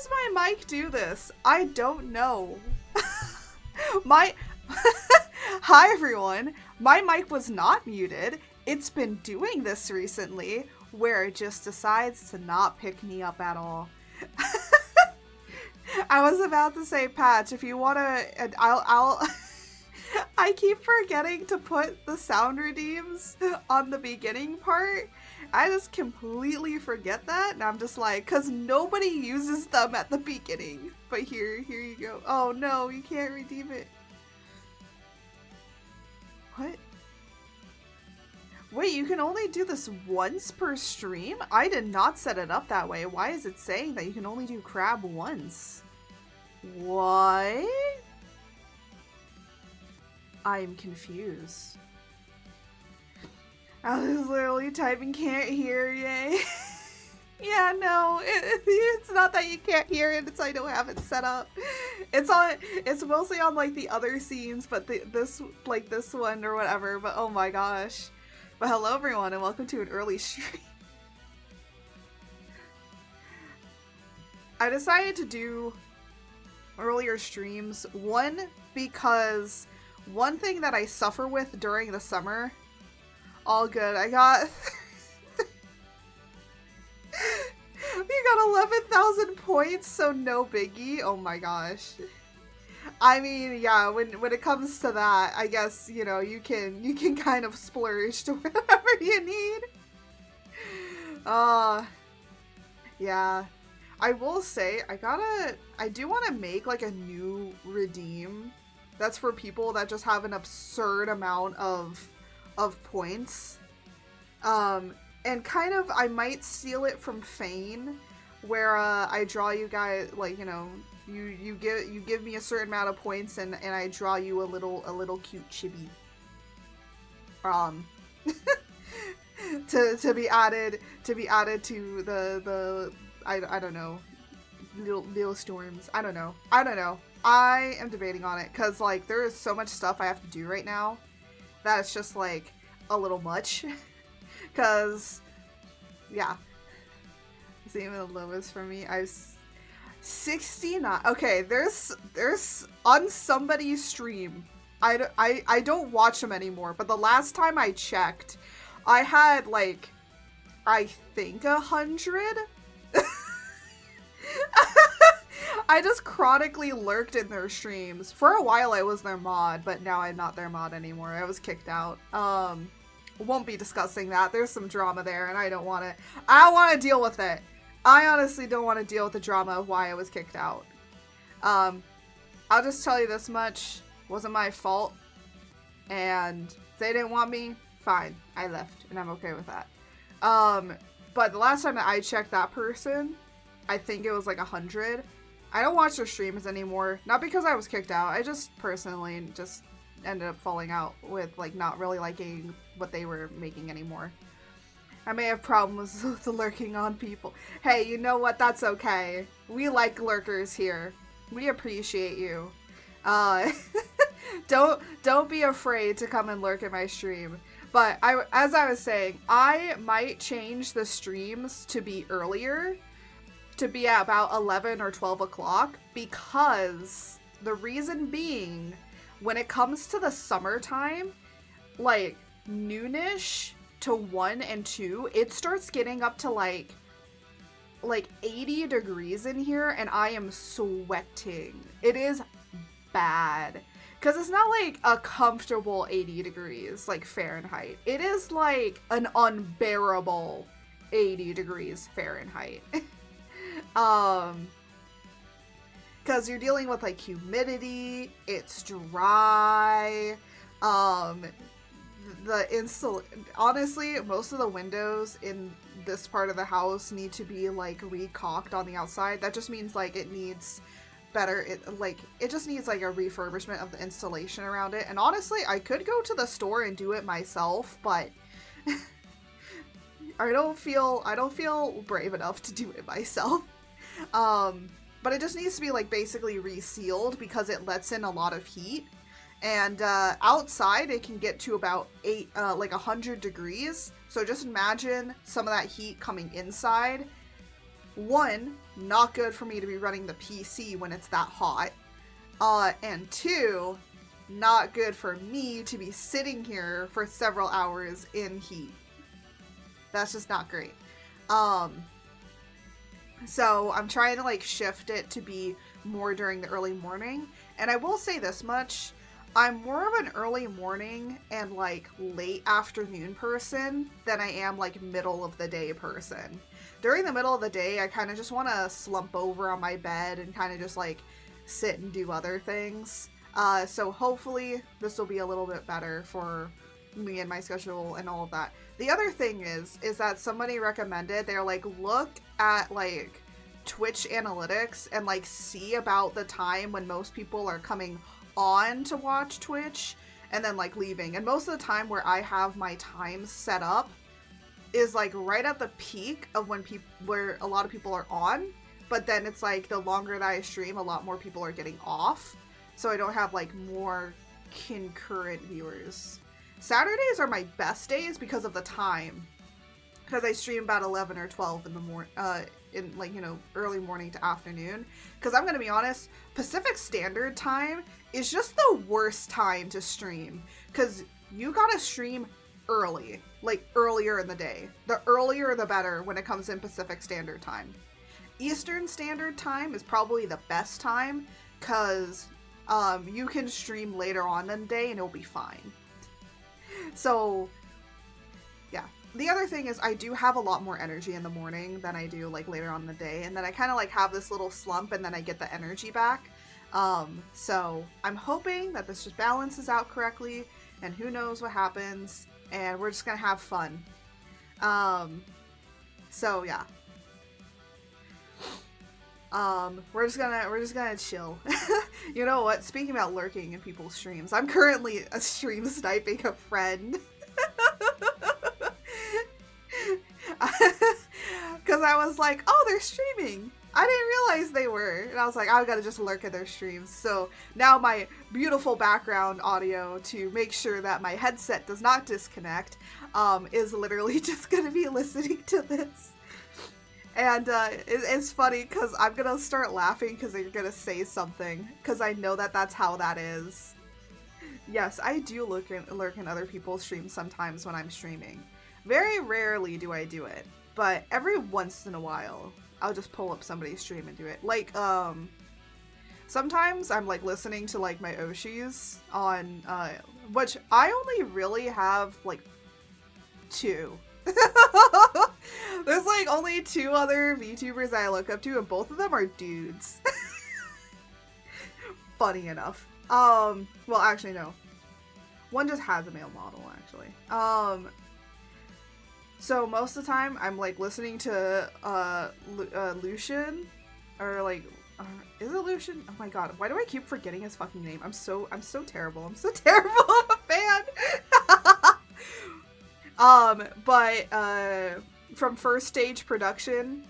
does my mic do this? I don't know. Hi everyone. My mic was not muted. It's been doing this recently where it just decides to not pick me up at all. I was about to say, Patch, if you wanna, I'll I keep forgetting to put the sound redeems on the beginning part. I just completely forget that, and I'm just like, cause nobody uses them at the beginning. But here you go. Oh no, you can't redeem it. What? Wait, you can only do this once per stream? I did not set it up that way. Why is it saying that you can only do crab once? What? I'm confused. I was literally typing can't hear, yay. Yeah, no, it's not that you can't hear it, it's I don't have it set up. It's mostly on like the other scenes, but this one or whatever, but oh my gosh. But hello everyone and welcome to an early stream. I decided to do earlier streams, one, because one thing that I suffer with during the summer, all good, I got you got 11,000 points, so no biggie. Oh my gosh. I mean, yeah, when it comes to that, I guess, you know, you can kind of splurge to whatever you need. Yeah. I will say, I do want to make like a new redeem that's for people that just have an absurd amount of points. And kind of, I might steal it from Fane, where I draw you guys, like, you know, you give me a certain amount of points and I draw you a little cute chibi. to be added to the I don't know, little storms. I don't know. I am debating on it because like there is so much stuff I have to do right now that it's just like a little much. Cause yeah, it's even the lowest for me. I was 69. Okay, there's on somebody's stream. I don't watch them anymore, but the last time I checked, I had like I think 100. I just chronically lurked in their streams. For a while I was their mod, but now I'm not their mod anymore. I was kicked out. Won't be discussing that. There's some drama there and I don't want to deal with it. I honestly don't want to deal with the drama of why I was kicked out. I'll just tell you this much. Wasn't my fault. And if they didn't want me, fine. I left and I'm okay with that. But the last time that I checked that person, I think it was like 100. I don't watch their streams anymore. Not because I was kicked out. I just personally just ended up falling out with like not really liking what they were making anymore. I may have problems with lurking on people. Hey, you know what? That's okay. We like lurkers here. We appreciate you. Don't be afraid to come and lurk at my stream. But as I was saying, I might change the streams to be earlier, to be at about 11 or 12 o'clock, because the reason being, when it comes to the summertime, like noonish to 1 and 2, it starts getting up to like 80 degrees in here and I am sweating. It is bad. Because it's not like a comfortable 80 degrees, like Fahrenheit. It is like an unbearable 80 degrees Fahrenheit. Because you're dealing with like humidity, it's dry, honestly, most of the windows in this part of the house need to be like recocked on the outside. That just means like it needs better, it just needs like a refurbishment of the installation around it. And honestly, I could go to the store and do it myself, but I don't feel brave enough to do it myself. But it just needs to be like basically resealed because it lets in a lot of heat. And outside it can get to about 100 degrees. So just imagine some of that heat coming inside. one, not good for me to be running the PC when it's that hot. And two, not good for me to be sitting here for several hours in heat. That's just not great. So I'm trying to like shift it to be more during the early morning. And I will say this much, I'm more of an early morning and like late afternoon person than I am like middle of the day person. During the middle of the day, I kind of just want to slump over on my bed and kind of just like sit and do other things. So hopefully this will be a little bit better for me and my schedule and all of that. The other thing is that somebody recommended, they're like, look at like Twitch analytics and like see about the time when most people are coming on to watch Twitch and then like leaving. And most of the time where I have my times set up is like right at the peak of when where a lot of people are on, but then it's like the longer that I stream, a lot more people are getting off, so I don't have like more concurrent viewers. Saturdays are my best days because of the time, because I stream about 11 or 12 in the morning, in like, you know, early morning to afternoon. Because I'm gonna be honest, Pacific Standard Time is just the worst time to stream, because you gotta stream early, like earlier in the day. The earlier the better when it comes in Pacific Standard Time. Eastern Standard Time is probably the best time, because you can stream later on in the day and it'll be fine. So yeah. The other thing is I do have a lot more energy in the morning than I do like later on in the day, and then I kind of like have this little slump and then I get the energy back. So I'm hoping that this just balances out correctly, and who knows what happens, and we're just gonna have fun. So yeah. We're just gonna chill. You know what? Speaking about lurking in people's streams, I'm currently stream sniping a friend. Because I was like, oh, they're streaming. I didn't realize they were. And I was like, I've got to just lurk at their streams. So now my beautiful background audio, to make sure that my headset does not disconnect, is literally just going to be listening to this. And it's funny because I'm going to start laughing because they're going to say something, because I know that that's how that is. Yes, I do lurk in other people's streams sometimes when I'm streaming. Very rarely do I do it, but every once in a while, I'll just pull up somebody's stream and do it. Like, sometimes I'm, like, listening to, like, my Oshis on, which I only really have, like, 2. There's, like, only 2 other VTubers I look up to, and both of them are dudes. Funny enough. Well, actually, no. One just has a male model, actually. So most of the time, I'm, like, listening to, Lucian, or, like, is it Lucian? Oh my god, why do I keep forgetting his fucking name? I'm so terrible. I'm so terrible of a fan! But, from First Stage Production,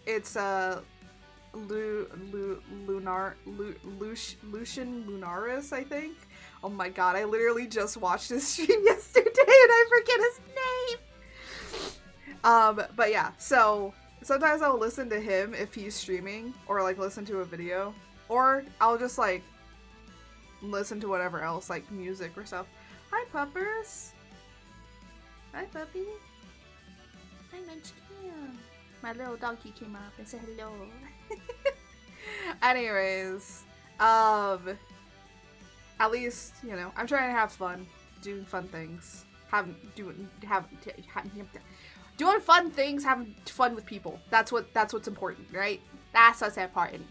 it's, Lucian Lunaris, I think. Oh my god, I literally just watched his stream yesterday and I forget his name! But yeah, so sometimes I'll listen to him if he's streaming, or like listen to a video, or I'll just like listen to whatever else, like music or stuff. Hi puppers! Hi puppy! Hi Munchkin! My little donkey came up and said hello. Anyways, at least, you know, I'm trying to have fun, doing fun things, doing fun things, having fun with people. That's what's important, right? That's what's important.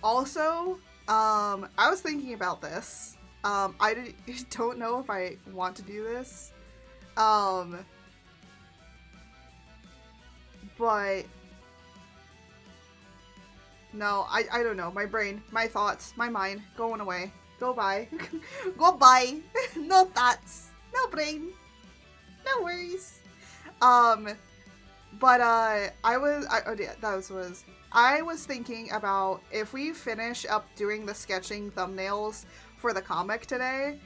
Also, I was thinking about this. I don't know if I want to do this. But no, I don't know. My brain, my thoughts, my mind, going away. Go by. Go by. No thoughts. No brain. No worries. But I was thinking about if we finish up doing the sketching thumbnails for the comic today,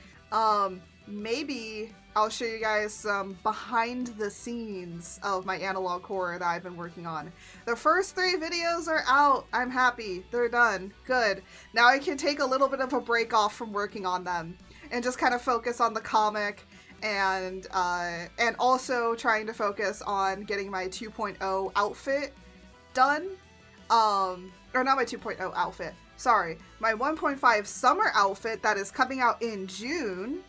maybe I'll show you guys some behind the scenes of my analog horror that I've been working on. The first 3 videos are out. I'm happy. They're done. Good. Now I can take a little bit of a break off from working on them and just kind of focus on the comic and also trying to focus on getting my 2.0 outfit done. Or not my 2.0 outfit. Sorry. My 1.5 summer outfit that is coming out in June.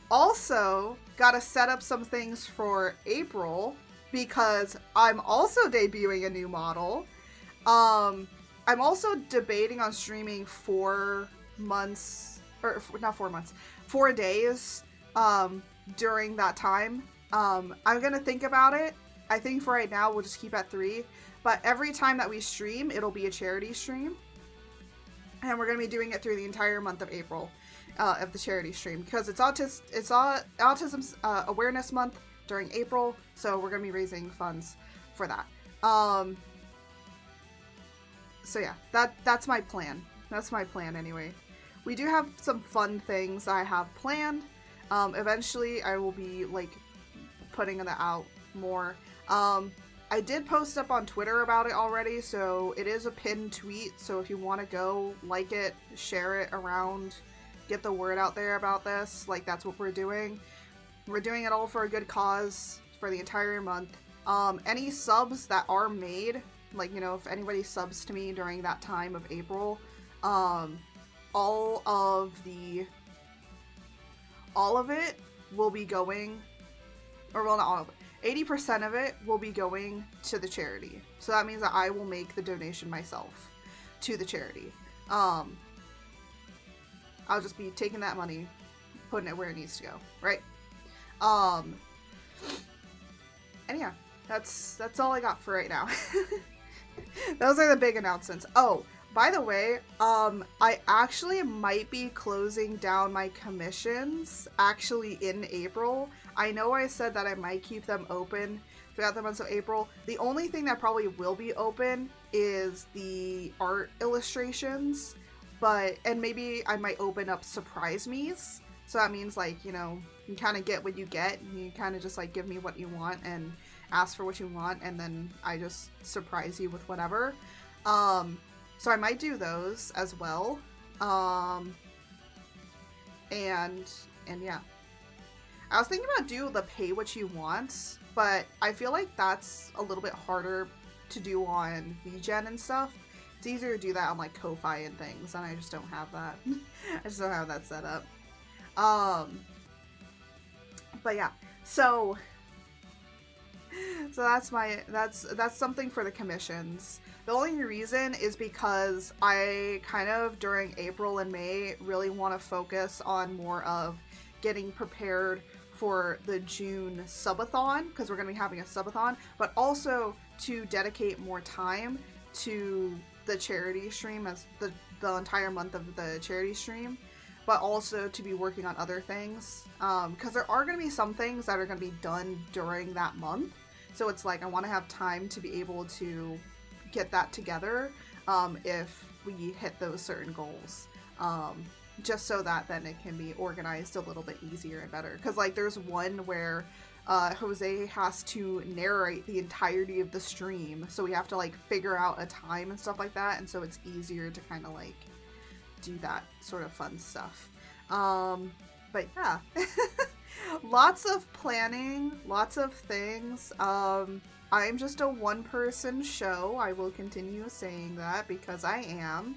Also, gotta set up some things for April because I'm also debuting a new model. I'm also debating on streaming 4 months, or not 4 months, 4 days during that time. I'm gonna think about it. I think for right now we'll just keep at 3, but every time that we stream, it'll be a charity stream. And we're gonna be doing it through the entire month of April. Of the charity stream because it's Autism Awareness Month during April, so we're gonna be raising funds for that. So yeah, that's my plan. That's my plan anyway. We do have some fun things I have planned. Eventually I will be like putting that out more. I did post up on Twitter about it already, so it is a pinned tweet, so if you want to go like it, share it around, get the word out there about this, like that's what we're doing. We're doing it all for a good cause for the entire month. Any subs that are made, like, you know, if anybody subs to me during that time of April, all of it will be going, or well, not all of it, 80% of it will be going to the charity. So that means that I will make the donation myself to the charity. I'll just be taking that money, putting it where it needs to go, right? And yeah, that's all I got for right now. Those are the big announcements. Oh, by the way, I actually might be closing down my commissions actually in April. I know I said that I might keep them open throughout the months of April. The only thing that probably will be open is the art illustrations. And maybe I might open up surprise me's. So that means, like, you know, you kind of get what you get. You kind of just, like, give me what you want and ask for what you want. And then I just surprise you with whatever. So I might do those as well. And yeah. I was thinking about do the pay what you want. But I feel like that's a little bit harder to do on VGen and stuff. It's easier to do that on like Ko-Fi and things, and I just don't have that. I just don't have that set up. But yeah, so that's something for the commissions. The only reason is because I kind of during April and May really want to focus on more of getting prepared for the June subathon, because we're going to be having a subathon, but also to dedicate more time to the charity stream as the entire month of the charity stream, but also to be working on other things, because there are going to be some things that are going to be done during that month, so it's like I want to have time to be able to get that together if we hit those certain goals, just so that then it can be organized a little bit easier and better, because like there's one where Jose has to narrate the entirety of the stream, so we have to like figure out a time and stuff like that, and so it's easier to kind of like do that sort of fun stuff. But yeah, lots of planning, lots of things. I'm just a one-person show. I will continue saying that because I am.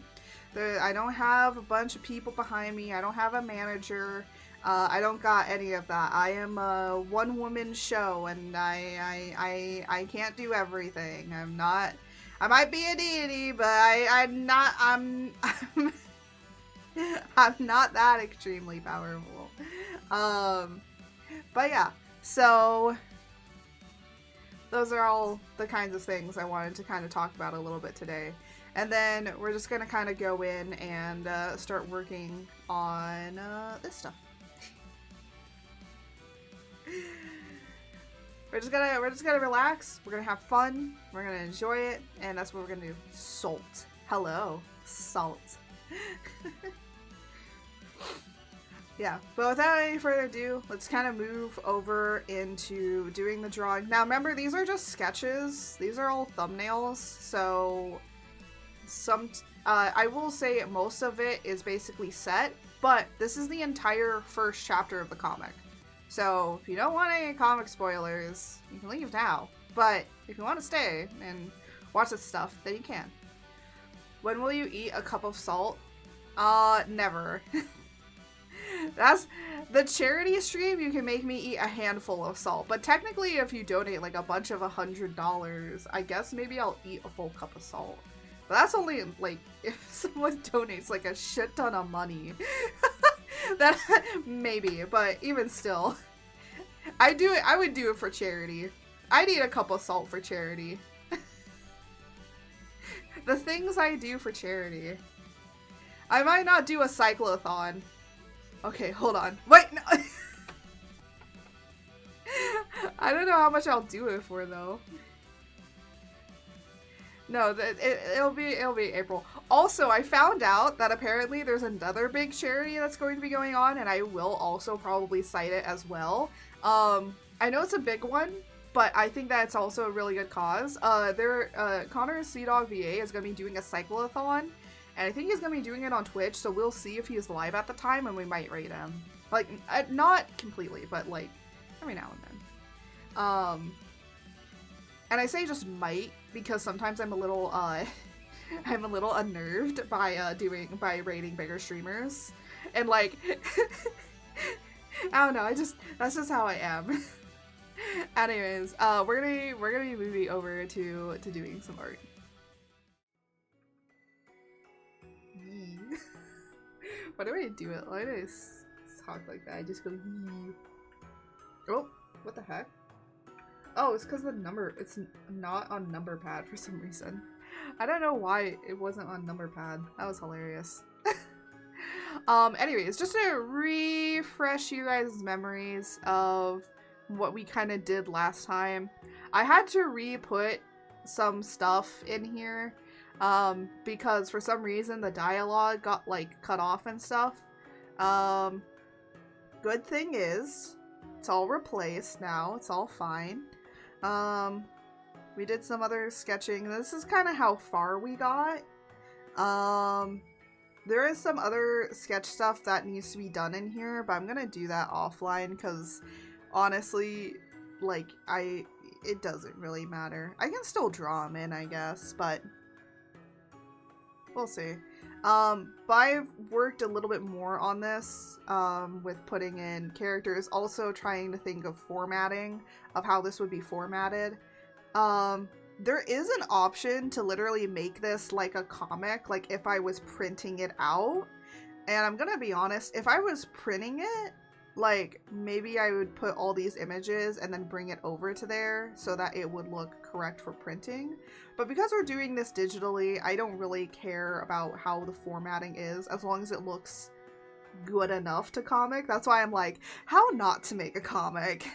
I don't have a bunch of people behind me. I don't have a manager. I don't got any of that. I am a one-woman show, and I can't do everything. I'm not. I might be a deity, but I'm not. I'm not that extremely powerful. But yeah. So those are all the kinds of things I wanted to kind of talk about a little bit today. And then we're just gonna kind of go in and start working on this stuff. We're just gonna relax. We're gonna have fun. We're gonna enjoy it, and that's what we're gonna do. Salt. Hello, salt. yeah, but without any further ado, let's kind of move over into doing the drawing. Now remember, these are just sketches. These are all thumbnails, so I will say most of it is basically set, but this is the entire first chapter of the comic. So if you don't want any comic spoilers, you can leave now. But if you want to stay and watch this stuff, then you can. When will you eat a cup of salt? Never. That's the charity stream. You can make me eat a handful of salt, but technically if you donate like a bunch of $100, I guess maybe I'll eat a full cup of salt. But that's only like if someone donates like a shit ton of money. That maybe, but even still, I would do it for charity. I'd eat a cup of salt for charity. The things I do for charity. I might not do a cyclothon. Okay, hold on. Wait, no. I don't know how much I'll do it for though. No, it'll be April. Also, I found out that apparently there's another big charity that's going to be going on, and I will also probably cite it as well. I know it's a big one, but I think that it's also a really good cause. Connor Seadog VA is going to be doing a cyclothon, and I think he's going to be doing it on Twitch, so we'll see if he's live at the time, and we might raid him. Like, not completely, but like, every now and then. And I say just might, because sometimes I'm a little, unnerved by raiding bigger streamers. And like, I don't know, that's just how I am. Anyways, we're gonna be moving over to doing some art. Why do I do it? Why do I talk like that? I just go yee. Oh, what the heck? Oh, it's because it's not on number pad for some reason. I don't know why it wasn't on number pad. That was hilarious. Anyways, just to refresh you guys' memories of what we kind of did last time, I had to re-put some stuff in here because for some reason the dialogue got like cut off and stuff. Good thing is it's all replaced now. It's all fine. We did some other sketching. This is kind of how far we got. There is some other sketch stuff that needs to be done in here, but I'm gonna do that offline because honestly, like, it doesn't really matter. I can still draw them in, I guess, but we'll see. But I've worked a little bit more on this, with putting in characters, also trying to think of formatting, of how this would be formatted. There is an option to literally make this like a comic, like if I was printing it out, and I'm gonna be honest, if I was printing it, like, maybe I would put all these images and then bring it over to there so that it would look correct for printing. But because we're doing this digitally, I don't really care about how the formatting is, as long as it looks good enough to comic. That's why I'm like, how not to make a comic?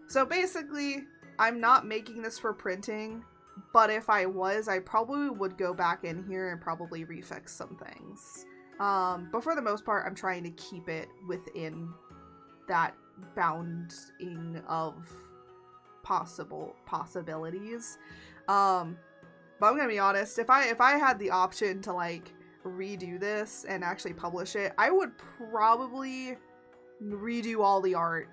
So basically, I'm not making this for printing, but if I was, I probably would go back in here and probably refix some things. But for the most part, I'm trying to keep it within that bounding of possibilities. But I'm gonna be honest, if I had the option to like redo this and actually publish it, I would probably redo all the art.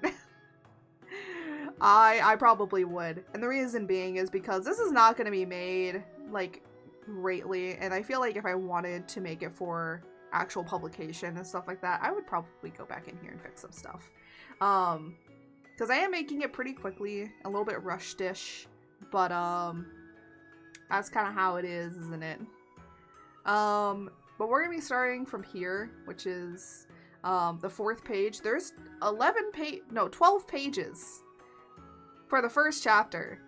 I probably would. And the reason being is because this is not going to be made like greatly, and I feel like if I wanted to make it for actual publication and stuff like that, I would probably go back in here and fix some stuff. Because I am making it pretty quickly, a little bit rushed-ish, but that's kind of how it is, isn't it? But we're gonna be starting from here, which is the 4th page. There's 12 pages for the first chapter,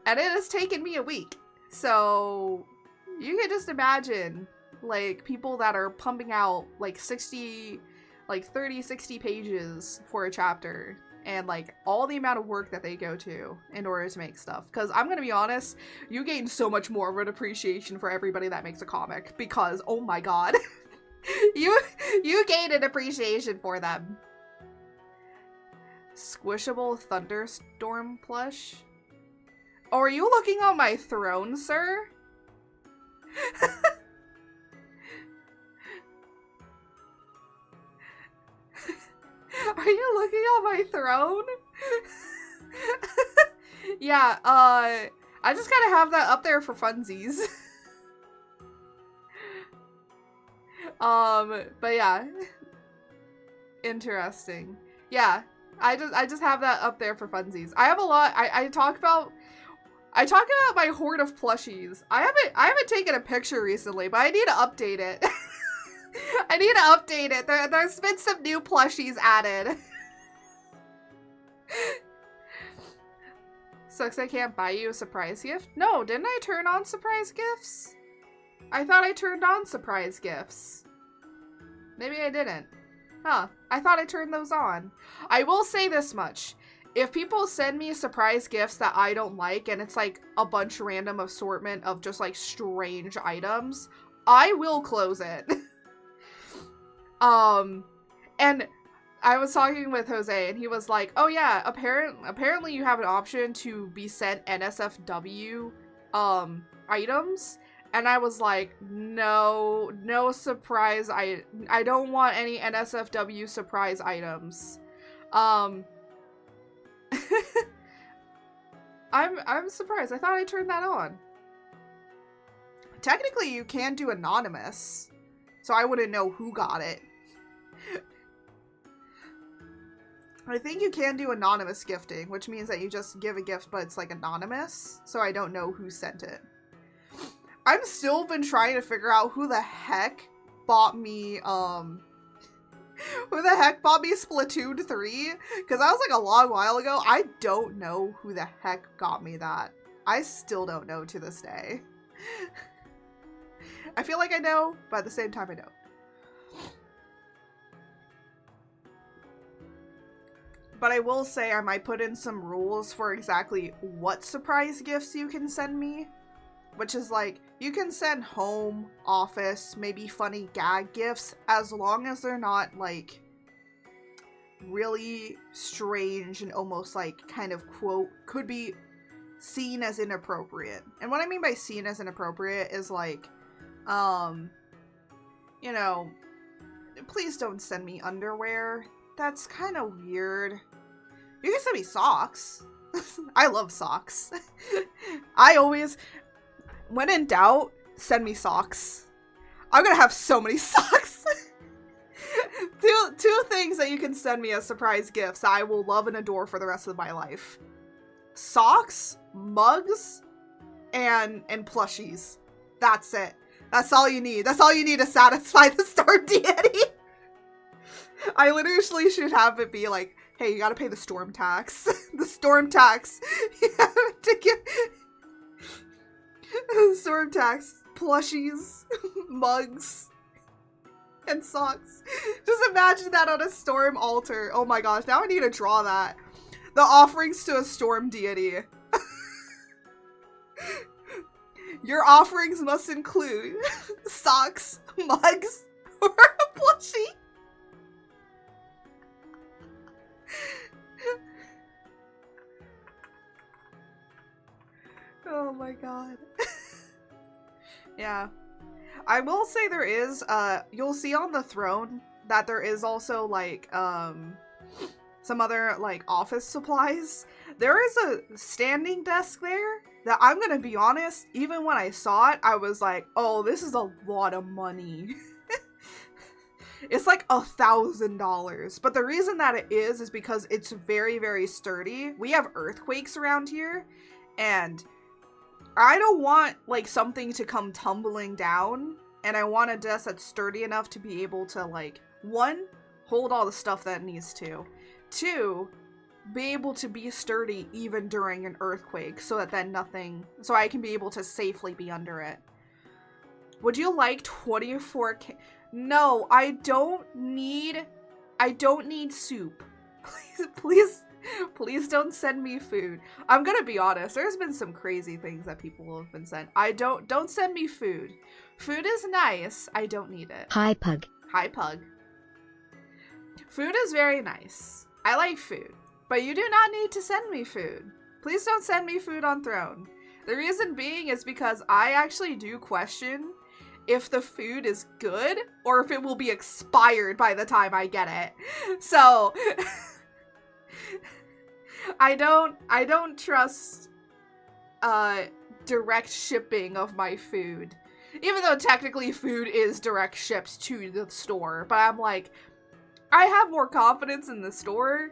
and it has taken me a week. So you can just imagine, like, people that are pumping out like 30, 60 pages for a chapter, and like all the amount of work that they go to in order to make stuff. Because I'm gonna be honest, you gain so much more of an appreciation for everybody that makes a comic, because oh my god. You gain an appreciation for them. Squishable thunderstorm plush? Oh, are you looking on my throne, sir? Are you looking on my throne? Yeah, I just gotta have that up there for funsies. But yeah. Interesting. Yeah, I just have that up there for funsies. I have a lot. I talk about my hoard of plushies. I haven't taken a picture recently, but I need to update it. I need to update it. There's been some new plushies added. Sucks I can't buy you a surprise gift. No, didn't I turn on surprise gifts? I thought I turned on surprise gifts. Maybe I didn't. Huh. I thought I turned those on. I will say this much. If people send me surprise gifts that I don't like, and it's like a bunch of random assortment of just like strange items, I will close it. And I was talking with Jose, and he was like, oh yeah, apparently you have an option to be sent NSFW, items. And I was like, no surprise. I don't want any NSFW surprise items. I'm surprised. I thought I turned that on. Technically, you can do anonymous, so I wouldn't know who got it. I think you can do anonymous gifting, which means that you just give a gift, but it's like anonymous, so I don't know who sent it. I've still been trying to figure out who the heck bought me, Splatoon 3? Because that was like a long while ago. I don't know who the heck got me that. I still don't know to this day. I feel like I know, but at the same time I don't. But I will say I might put in some rules for exactly what surprise gifts you can send me. Which is like, you can send home, office, maybe funny gag gifts, as long as they're not like really strange and almost like kind of quote, could be seen as inappropriate. And what I mean by seen as inappropriate is like, you know, please don't send me underwear. That's kind of weird. You can send me socks. I love socks. When in doubt, send me socks. I'm gonna have so many socks. Two things that you can send me as surprise gifts that I will love and adore for the rest of my life. Socks, mugs, and plushies. That's it. That's all you need. That's all you need to satisfy the storm deity. I literally should have it be like, hey, you gotta pay the storm tax. The storm tax. You have to get... storm tax, plushies, mugs, and socks. Just imagine that on a storm altar. Oh my gosh, now I need to draw that. The offerings to a storm deity. Your offerings must include socks, mugs, or a plushie. Oh my god. Yeah. I will say there is, you'll see on the throne that there is also, like, some other, like, office supplies. There is a standing desk there that, I'm gonna be honest, even when I saw it, I was like, oh, this is a lot of money. It's like $1,000. But the reason that it is because it's very, very sturdy. We have earthquakes around here, and I don't want, like, something to come tumbling down, and I want a desk that's sturdy enough to be able to, like, 1, hold all the stuff that it needs to, 2, be able to be sturdy even during an earthquake, so that then so I can be able to safely be under it. Would you like 24K? No, I don't need soup. Please don't send me food. I'm gonna be honest, there's been some crazy things that people have been sent. Don't send me food. Food is nice, I don't need it. Hi, Pug. Hi, Pug. Food is very nice. I like food. But you do not need to send me food. Please don't send me food on Throne. The reason being is because I actually do question if the food is good or if it will be expired by the time I get it. So I don't trust direct shipping of my food. Even though technically food is direct shipped to the store, but I'm like, I have more confidence in the store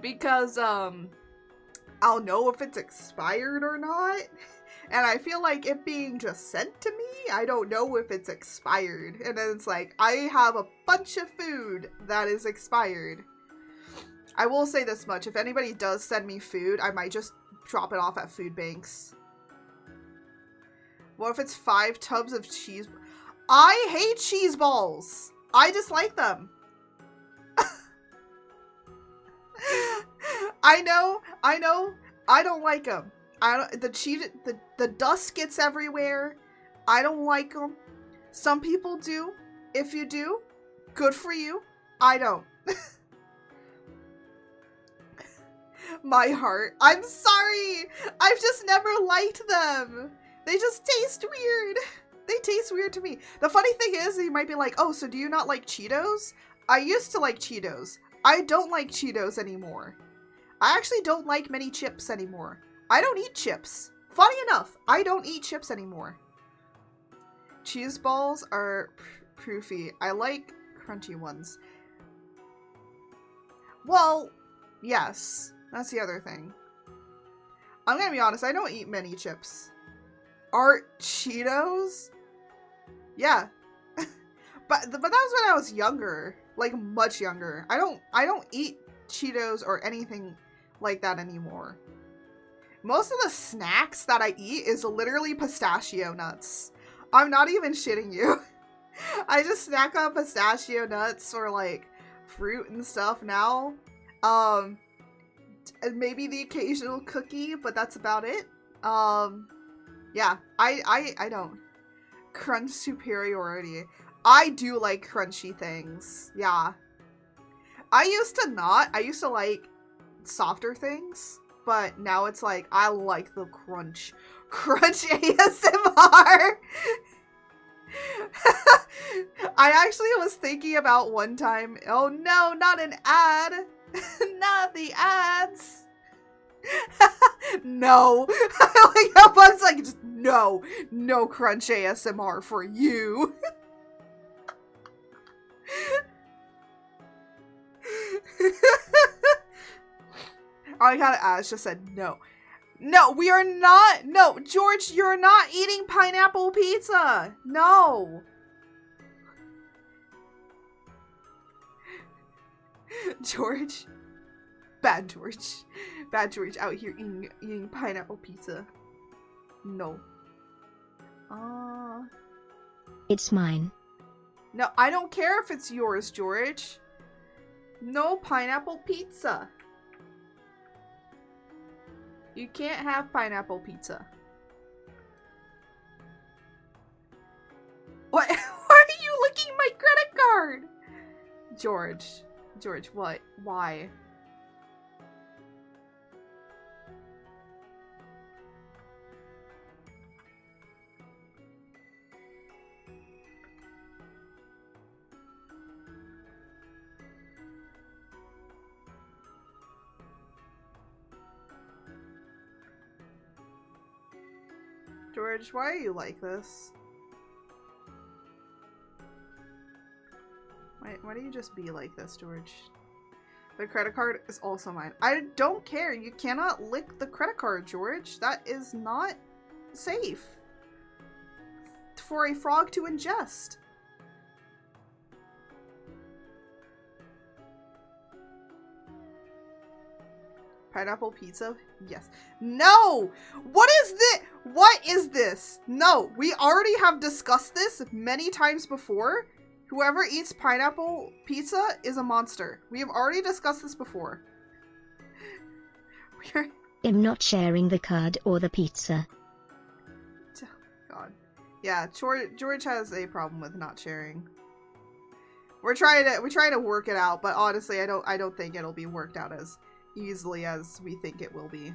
because I'll know if it's expired or not. And I feel like it being just sent to me, I don't know if it's expired. And then it's like, I have a bunch of food that is expired. I will say this much, if anybody does send me food, I might just drop it off at food banks. What if it's 5 tubs of cheese? I hate cheese balls. I dislike them. I know. I don't like them. The dust gets everywhere. I don't like them. Some people do. If you do, good for you. I don't. My heart. I'm sorry. I've just never liked them. They just taste weird. They taste weird to me. The funny thing is, you might be like, oh, so do you not like Cheetos? I used to like Cheetos. I don't like Cheetos anymore. I actually don't like many chips anymore. I don't eat chips. Funny enough, I don't eat chips anymore. Cheese balls are proofy. I like crunchy ones. Well, yes. That's the other thing. I'm gonna be honest, I don't eat many chips. Are Cheetos? Yeah. but that was when I was younger. Like, much younger. I don't eat Cheetos or anything like that anymore. Most of the snacks that I eat is literally pistachio nuts. I'm not even shitting you. I just snack on pistachio nuts or like fruit and stuff now. And maybe the occasional cookie, but that's about it. Yeah, I don't. Crunch superiority. I do like crunchy things. Yeah. I used to like softer things, but now it's like, I like the crunch. Crunch ASMR! I actually was thinking about one time, oh no, not an ad! Not the ads! No. Like, that one's like, just no crunch ASMR for you. I got Ash just said no. No, we are not. No, George, you're not eating pineapple pizza. No. George. Bad George. Bad George out here eating pineapple pizza. No. It's mine. No, I don't care if it's yours, George. No pineapple pizza. You can't have pineapple pizza. What? Why are you licking my credit card? George. George, what? Why? George, why are you like this? Why do you just be like this, George? The credit card is also mine. I don't care. You cannot lick the credit card, George. That is not safe for a frog to ingest. Pineapple pizza? Yes. No! What is this? What is this? No, we already have discussed this many times before. Whoever eats pineapple pizza is a monster. We have already discussed this before. I'm not sharing the card or the pizza. God. Yeah, George has a problem with not sharing. We're trying to work it out, but honestly, I don't think it'll be worked out as easily as we think it will be.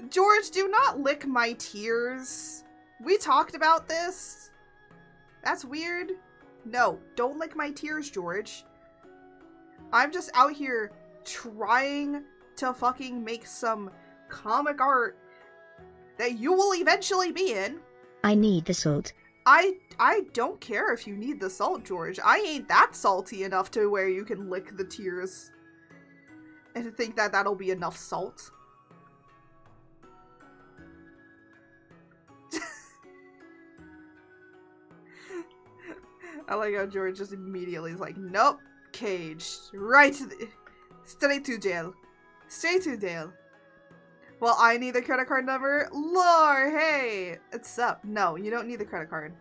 George, do not lick my tears. We talked about this. That's weird. No, don't lick my tears, George. I'm just out here trying to fucking make some comic art that you will eventually be in. I need the salt. I don't care if you need the salt, George. I ain't that salty enough to where you can lick the tears and to think that that'll be enough salt. I like how George just immediately is like, nope, caged. Right to the, straight to jail. Straight to jail. Well, I need the credit card number. Lore, hey, what's up? No, you don't need the credit card.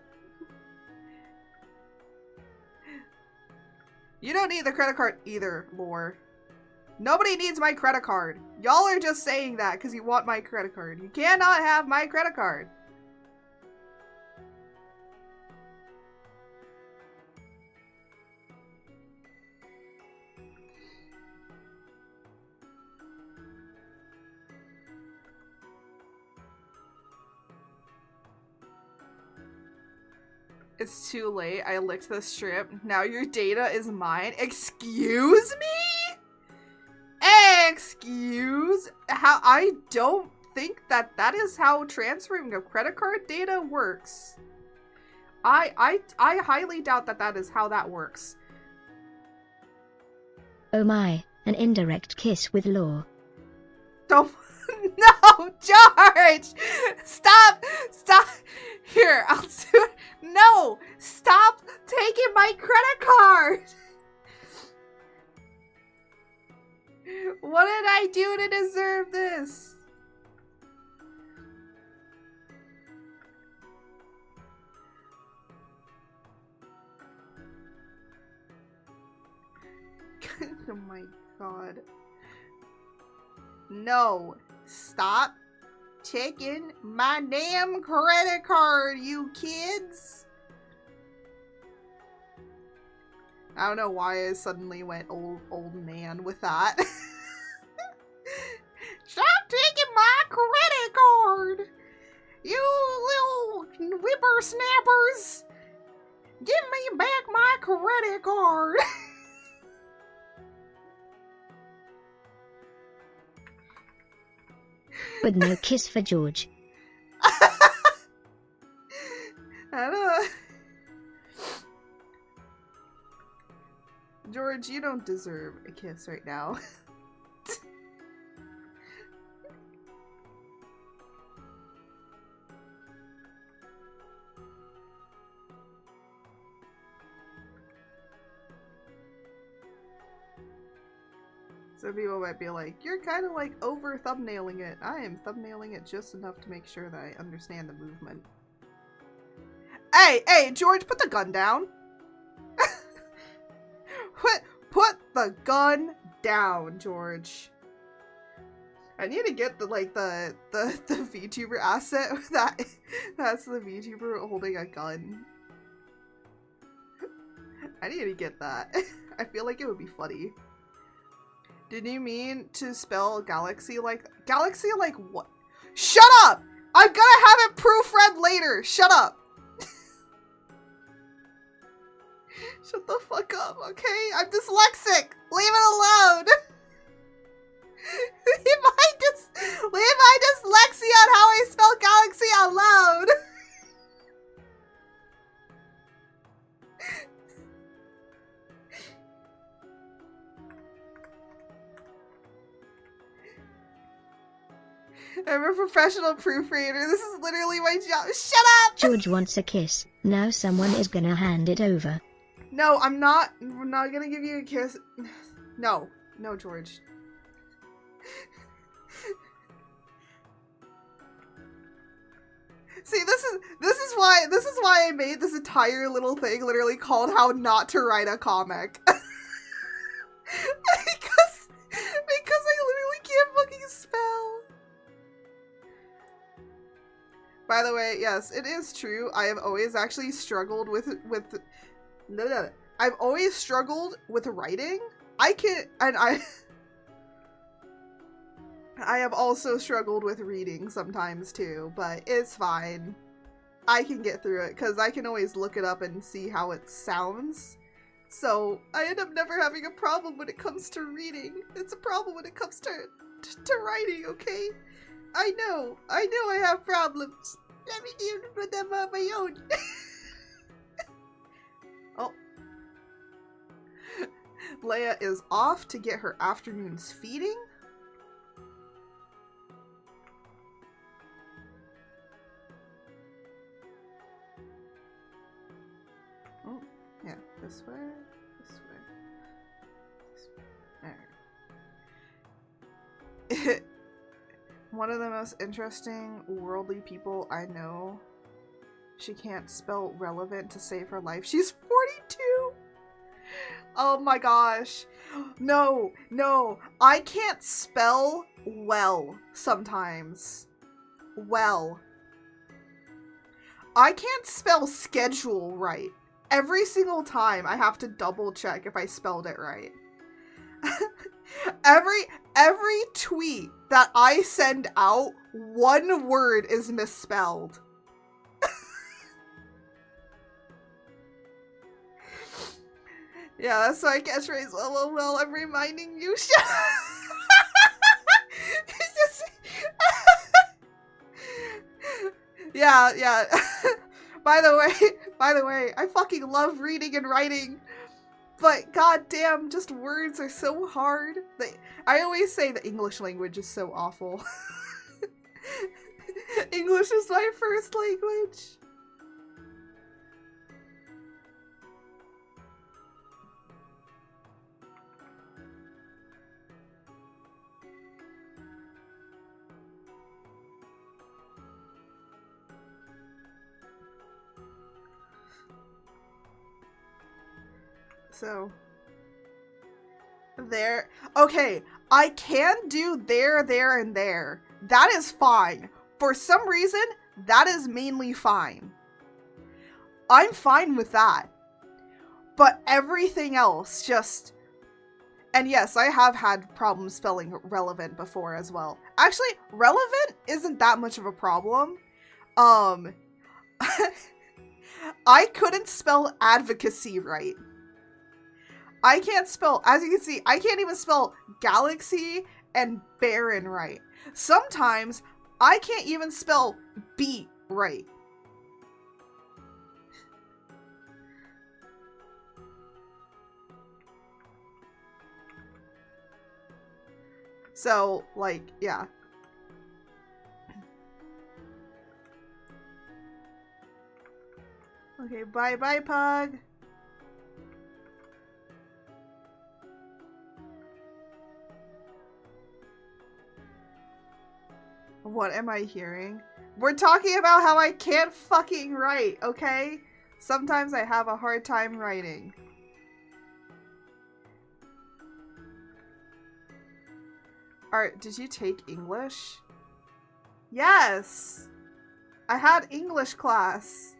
You don't need the credit card either, Lore. Nobody needs my credit card. Y'all are just saying that because you want my credit card. You cannot have my credit card. It's too late. I licked the strip. Now your data is mine. Excuse me? Excuse? How? I don't think that that is how transferring of credit card data works. I highly doubt that that is how that works. Oh my, an indirect kiss with Law. Don't. No, George! Stop! Stop! Here, I'll do it. No! Stop taking my credit card! What did I do to deserve this? Oh my god. No. Stop taking my damn credit card, you kids. I don't know why I suddenly went old man with that. Stop taking my credit card, you little whippersnappers. Give me back my credit card. But no kiss for George. I don't know. George, you don't deserve a kiss right now. Some people might be like, you're kind of like over thumbnailing it. I am thumbnailing it just enough to make sure that I understand the movement. Hey, George, put the gun down. Put the gun down, George. I need to get the VTuber asset that's the VTuber holding a gun. I need to get that. I feel like it would be funny. Did you mean to spell galaxy like what? Shut up! I'm gonna have it proofread later. Shut up. Shut the fuck up, okay? I'm dyslexic. Leave it alone. Leave my dyslexia on how I spell galaxy alone. I'm a professional proofreader. This is literally my job. Shut up! George wants a kiss. Now someone is gonna hand it over. No, I'm not gonna give you a kiss. No, George. See, this is why I made this entire little thing literally called "How Not to Write a Comic." because I literally can't fucking spell. By the way, yes, it is true. I have always actually struggled with I've always struggled with writing. I have also struggled with reading sometimes too, but it's fine. I can get through it because I can always look it up and see how it sounds. So I end up never having a problem when it comes to reading. It's a problem when it comes to writing, okay? I know I have problems. Let me deal with them on my own. Oh. Leia is off to get her afternoon's feeding. Oh, yeah, this way, this way, this way. Alright. One of the most interesting worldly people I know. She can't spell relevant to save her life. She's 42! Oh my gosh. No, I can't spell well sometimes. Well. I can't spell schedule right. Every single time I have to double check if I spelled it right. Every tweet that I send out, one word is misspelled. Yeah, that's my catchphrase. Well, I'm reminding you. Yeah. By the way, I fucking love reading and writing. But goddamn, just words are so hard. I always say the English language is so awful. English is my first language. So, there. Okay, I can do there, and there. That is fine. For some reason, that is mainly fine. I'm fine with that. But everything else just... And yes, I have had problems spelling relevant before as well. Actually, relevant isn't that much of a problem. I couldn't spell advocacy right. I can't spell, as you can see, I can't even spell galaxy and barren right. Sometimes I can't even spell beat right. So, like, yeah. Okay, bye, Pug. What am I hearing? We're talking about how I can't fucking write, okay? Sometimes I have a hard time writing. Art, did you take English? Yes! I had English class.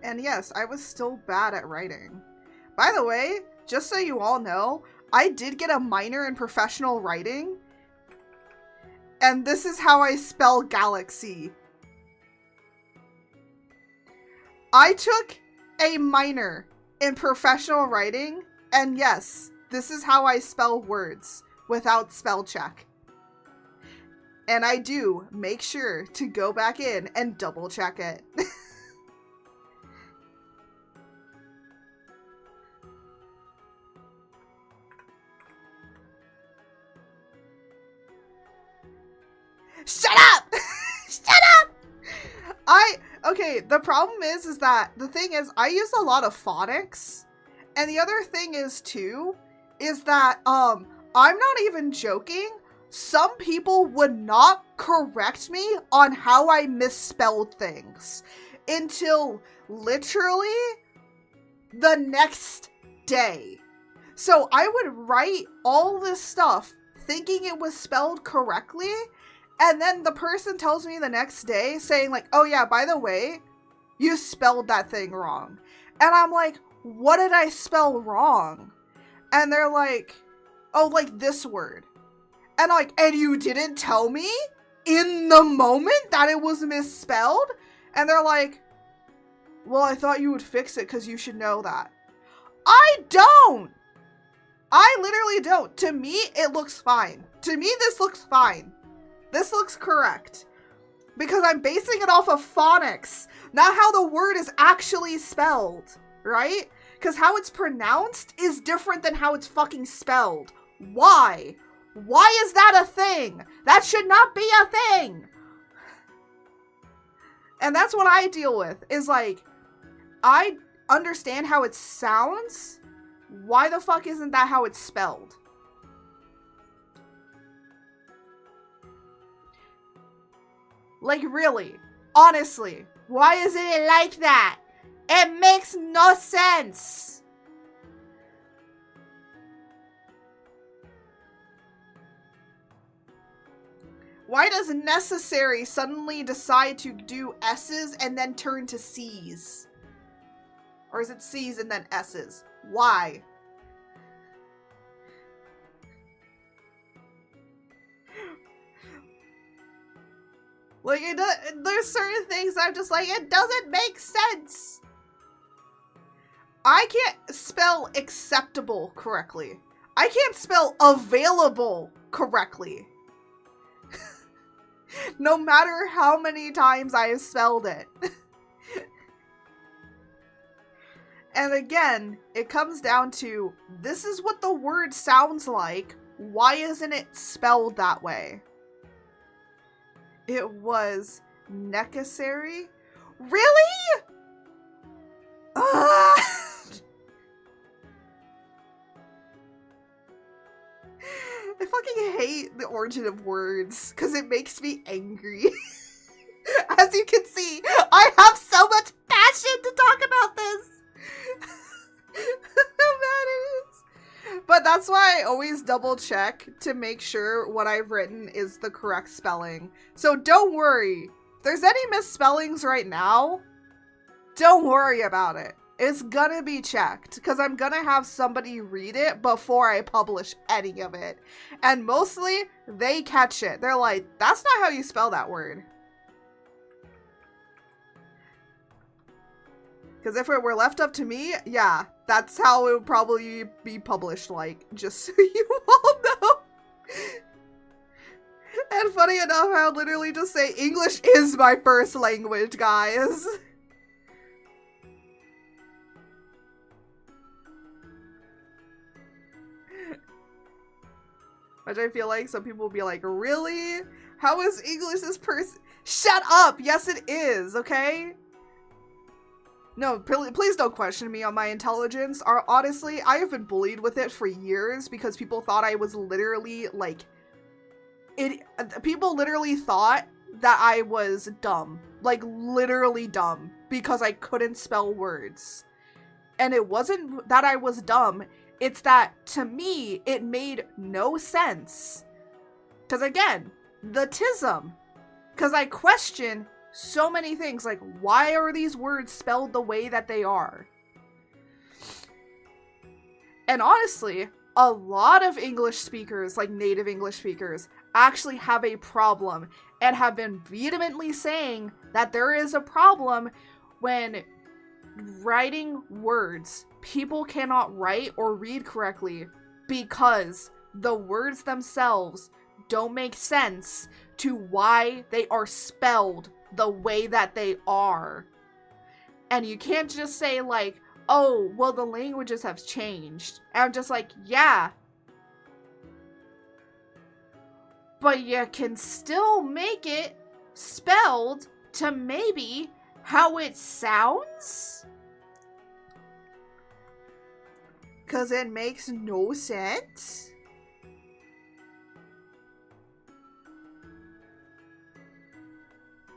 And yes, I was still bad at writing. By the way, just so you all know, I did get a minor in professional writing. And this is how I spell galaxy. I took a minor in professional writing, and yes, this is how I spell words without spell check. And I do make sure to go back in and double check it. Shut up! Shut up! Okay, the problem is that, the thing is, I use a lot of phonics, and the other thing is, too, is that, I'm not even joking. Some people would not correct me on how I misspelled things until literally the next day. So I would write all this stuff thinking it was spelled correctly, and then the person tells me the next day saying like, oh yeah, by the way, you spelled that thing wrong. And I'm like, what did I spell wrong? And they're like, oh, like this word. And I'm like, and you didn't tell me in the moment that it was misspelled? And they're like, well, I thought you would fix it because you should know that. I don't. I literally don't. To me, it looks fine. To me, this looks fine. This looks correct. Because I'm basing it off of phonics, not how the word is actually spelled, right? Because how it's pronounced is different than how it's fucking spelled. Why? Why is that a thing? That should not be a thing. And that's what I deal with, is like, I understand how it sounds. Why the fuck isn't that how it's spelled? Like, really? Honestly, why isn't it like that? It makes no sense. Why does necessary suddenly decide to do S's and then turn to C's? Or is it C's and then S's? Why? Like, there's certain things I'm just like, it doesn't make sense. I can't spell acceptable correctly. I can't spell available correctly. No matter how many times I have spelled it. And again, it comes down to, this is what the word sounds like. Why isn't it spelled that way? It was necessary? Really? Ugh. I fucking hate the origin of words because it makes me angry. As you can see, I have so much passion to talk about this. How bad it is. But that's why I always double check to make sure what I've written is the correct spelling. So don't worry. If there's any misspellings right now, don't worry about it. It's gonna be checked because I'm gonna have somebody read it before I publish any of it. And mostly, they catch it. They're like, that's not how you spell that word. Because if it were left up to me, yeah, that's how it would probably be published, like, just so you all know. And funny enough, I would literally just say, English is my first language, guys. Which I feel like some people will be like, really? How is English this person? Shut up! Yes, it is, okay? No, please don't question me on my intelligence. Honestly, I have been bullied with it for years because people thought I was literally, like... People literally thought that I was dumb. Like, literally dumb. Because I couldn't spell words. And it wasn't that I was dumb. It's that, to me, it made no sense. Because again, the tism. Because I question so many things, like, why are these words spelled the way that they are? And honestly, a lot of English speakers, like native English speakers, actually have a problem and have been vehemently saying that there is a problem when writing words, people cannot write or read correctly because the words themselves don't make sense to why they are spelled the way that they are. And you can't just say like, oh, well, the languages have changed. And I'm just like, yeah. But you can still make it spelled to maybe how it sounds? Because it makes no sense.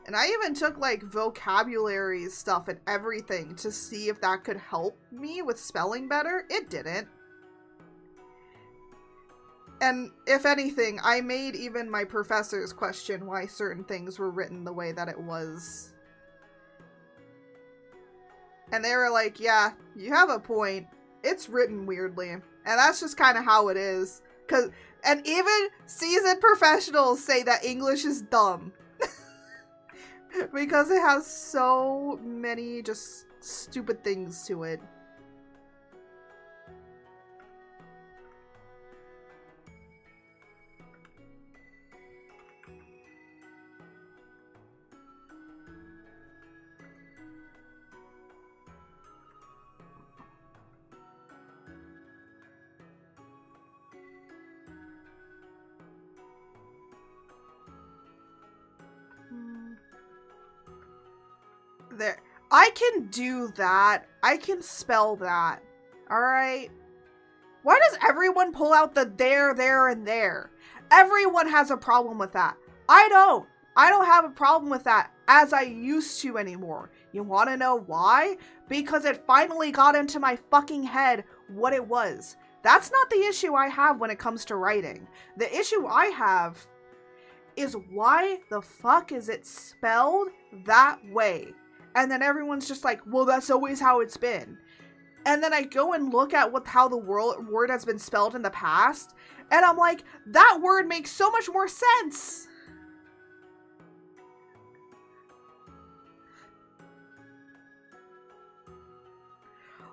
And I even took like vocabulary stuff and everything to see if that could help me with spelling better. It didn't. And if anything, I made even my professors question why certain things were written the way that it was. And they were like, yeah, you have a point. It's written weirdly. And that's just kind of how it is. And even seasoned professionals say that English is dumb. Because it has so many just stupid things to it. There. I can do that. I can spell that. Alright? Why does everyone pull out the there, and there? Everyone has a problem with that. I don't. I don't have a problem with that as I used to anymore. You want to know why? Because it finally got into my fucking head what it was. That's not the issue I have when it comes to writing. The issue I have is why the fuck is it spelled that way? And then everyone's just like, well, that's always how it's been. And then I go and look at how the word has been spelled in the past, and I'm like, that word makes so much more sense.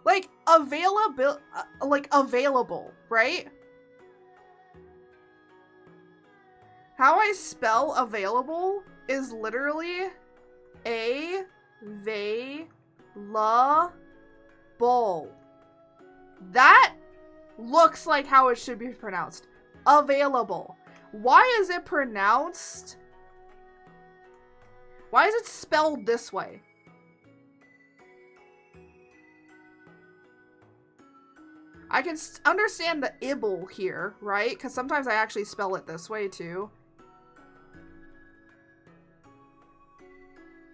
Like, available, right? How I spell available is literally A-V-La-Bull. That looks like how it should be pronounced. Available. Why is it pronounced? Why is it spelled this way? I can understand the ibble here, right? Because sometimes I actually spell it this way too.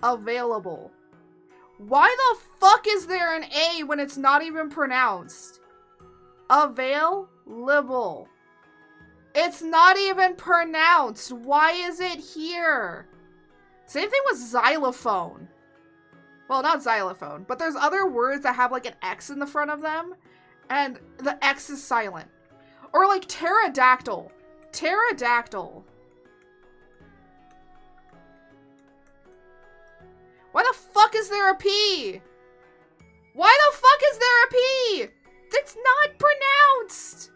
Available. Why the fuck is there an A when it's not even pronounced? Available. It's not even pronounced. Why is it here? Same thing with xylophone. Well, not xylophone, but there's other words that have like an X in the front of them, and the X is silent. Or like pterodactyl. Pterodactyl. Why the fuck is there a P? Why the fuck is there a P? It's not pronounced.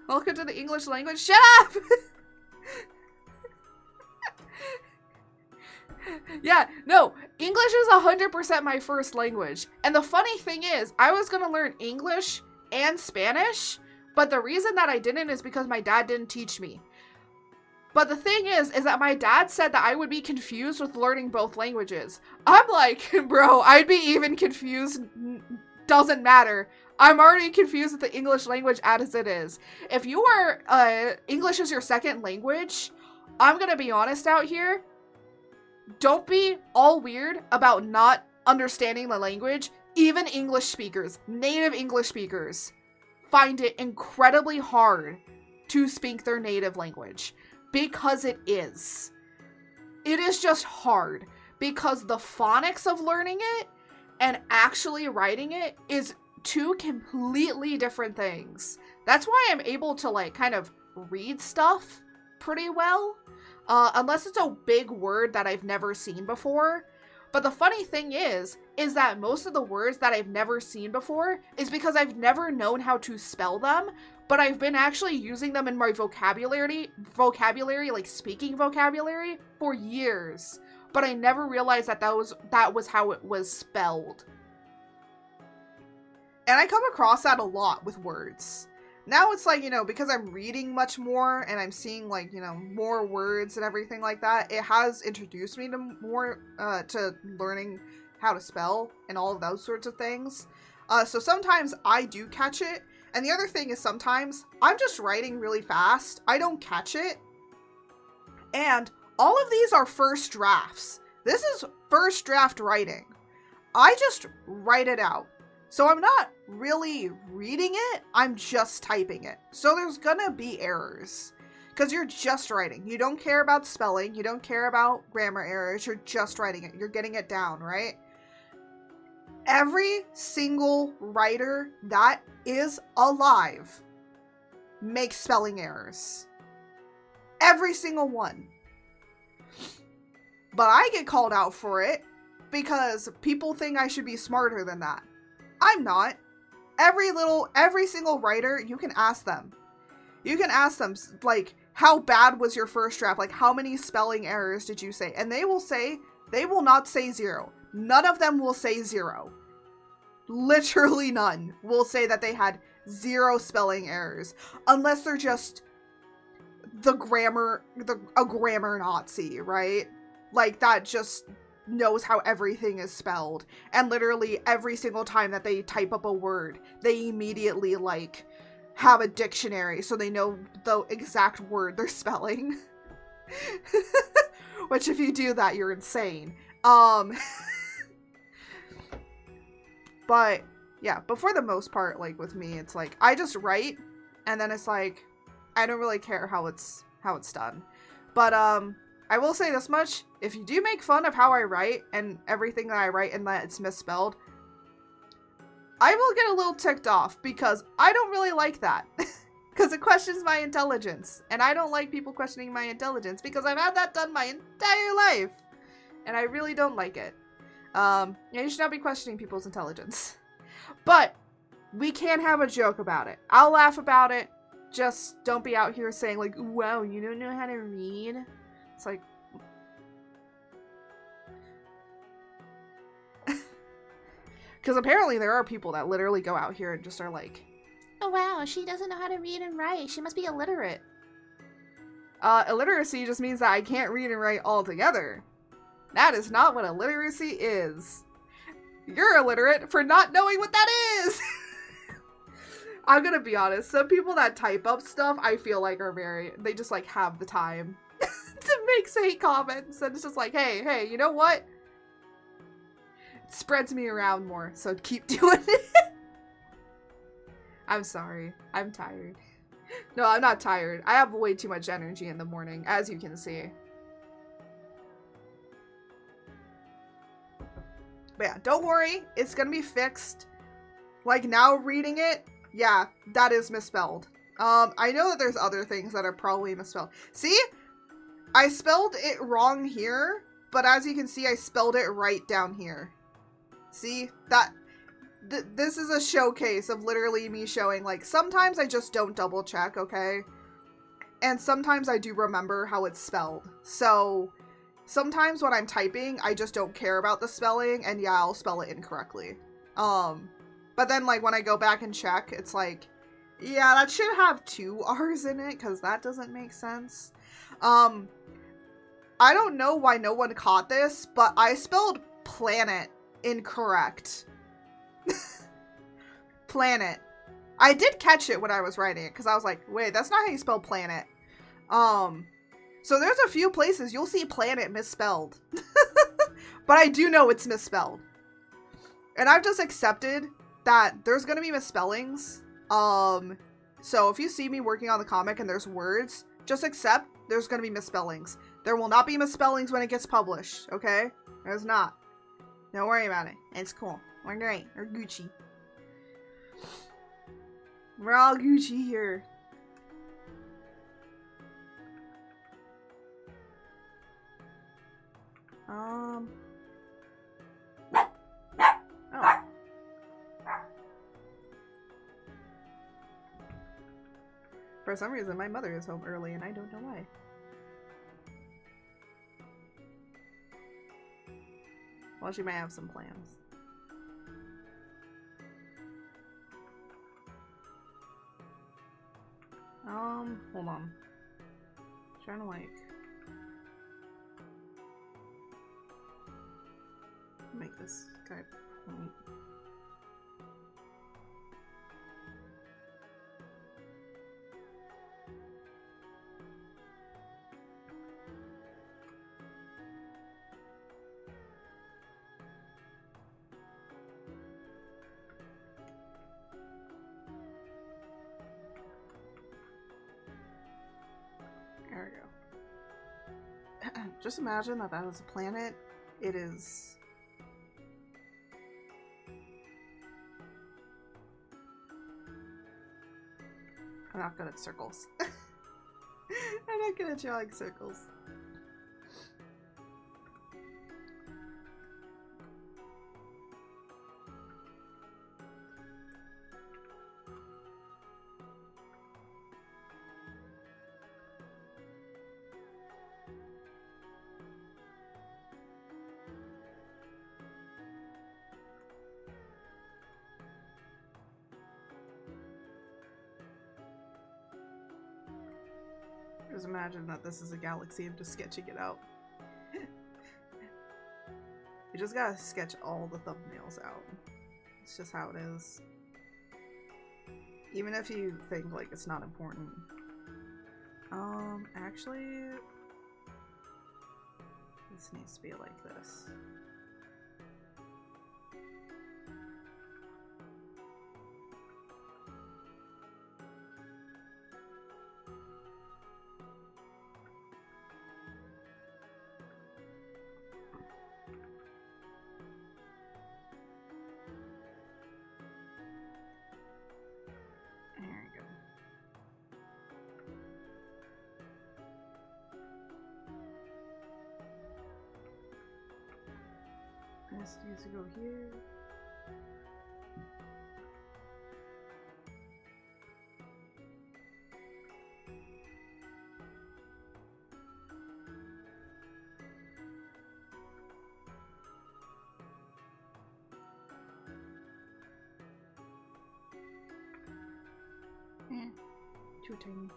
Welcome to the English language. Shut up! Yeah, no, English is 100% my first language. And the funny thing is, I was gonna learn English and Spanish, but the reason that I didn't is because my dad didn't teach me. But the thing is that my dad said that I would be confused with learning both languages. I'm like, bro, I'd be even confused. Doesn't matter. I'm already confused with the English language as it is. If you are, English is your second language, I'm gonna be honest out here. Don't be all weird about not understanding the language. Even English speakers, native English speakers, find it incredibly hard to speak their native language. Because it is. It is just hard. Because the phonics of learning it and actually writing it is two completely different things. That's why I'm able to like kind of read stuff pretty well. Unless it's a big word that I've never seen before. But the funny thing is that most of the words that I've never seen before is because I've never known how to spell them, but I've been actually using them in my vocabulary, like speaking vocabulary, for years. But I never realized that that was how it was spelled. And I come across that a lot with words. Now it's like, you know, because I'm reading much more and I'm seeing like, you know, more words and everything like that, it has introduced me to more, to learning how to spell and all of those sorts of things. So sometimes I do catch it. And the other thing is sometimes I'm just writing really fast. I don't catch it. And All of these are first drafts. This is first draft writing. I just write it out. So I'm not really reading it, I'm just typing it. So there's gonna be errors. Because you're just writing. You don't care about spelling, you don't care about grammar errors, you're just writing it. You're getting it down, right? Every single writer that is alive makes spelling errors. Every single one. But I get called out for it because people think I should be smarter than that. I'm not. Every single writer, you can ask them. You can ask them, like, how bad was your first draft? Like, how many spelling errors did you say? And they will not say 0. None of them will say 0. Literally none will say that they had 0 spelling errors. Unless they're just a grammar Nazi, right? Like, that just knows how everything is spelled. And literally every single time that they type up a word, they immediately, like, have a dictionary so they know the exact word they're spelling. Which, if you do that, you're insane. But yeah, but for the most part, like, with me, it's like I just write and then it's like I don't really care how it's done. But I will say this much, if you do make fun of how I write and everything that I write and that it's misspelled, I will get a little ticked off because I don't really like that. Because it questions my intelligence. And I don't like people questioning my intelligence because I've had that done my entire life. And I really don't like it. You should not be questioning people's intelligence. But we can have a joke about it. I'll laugh about it. Just don't be out here saying, like, wow, you don't know how to read? It's like... Because apparently there are people that literally go out here and just are like, oh wow, she doesn't know how to read and write. She must be illiterate. Illiteracy just means that I can't read and write altogether. That is not what illiteracy is. You're illiterate for not knowing what that is! I'm gonna be honest, some people that type up stuff, I feel like are they just like have the time to make hate comments, and it's just like, hey, you know what? It spreads me around more, so keep doing it. I'm sorry. I'm tired. No, I'm not tired. I have way too much energy in the morning, as you can see. But yeah, don't worry. It's gonna be fixed. Like, now reading it, yeah, that is misspelled. I know that there's other things that are probably misspelled. See? I spelled it wrong here, but as you can see, I spelled it right down here. See? This is a showcase of literally me showing, like, sometimes I just don't double check, okay? And sometimes I do remember how it's spelled. So, sometimes when I'm typing, I just don't care about the spelling, and yeah, I'll spell it incorrectly. But then, like, when I go back and check, it's like, yeah, that should have 2 R's in it, because that doesn't make sense. I don't know why no one caught this, but I spelled planet incorrect. Planet. I did catch it when I was writing it, because I was like, wait, that's not how you spell planet. So there's a few places you'll see planet misspelled. But I do know it's misspelled. And I've just accepted that there's gonna be misspellings. So if you see me working on the comic and there's words, just accept there's gonna be misspellings. There will not be misspellings when it gets published, okay? There's not. Don't worry about it. It's cool. We're great. We're Gucci. We're all Gucci here. Oh. For some reason, my mother is home early and I don't know why. Well, she might have some plans. Hold on. I'm trying to, like, make this guy point. There we go. Just imagine that that is a planet. It is... I'm not good at circles. I'm not good at drawing circles. Just imagine that this is a galaxy and just sketching it out. You just gotta sketch all the thumbnails out. It's just how it is. Even if you think like it's not important. Actually, this needs to be like this. This needs to go here. Too tiny.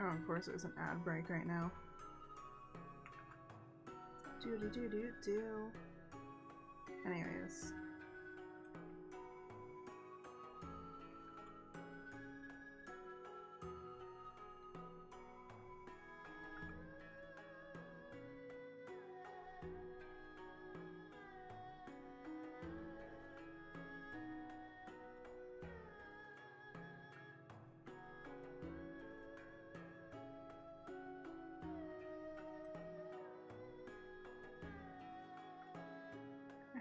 Oh, of course there's an ad break right now. Do. Anyways.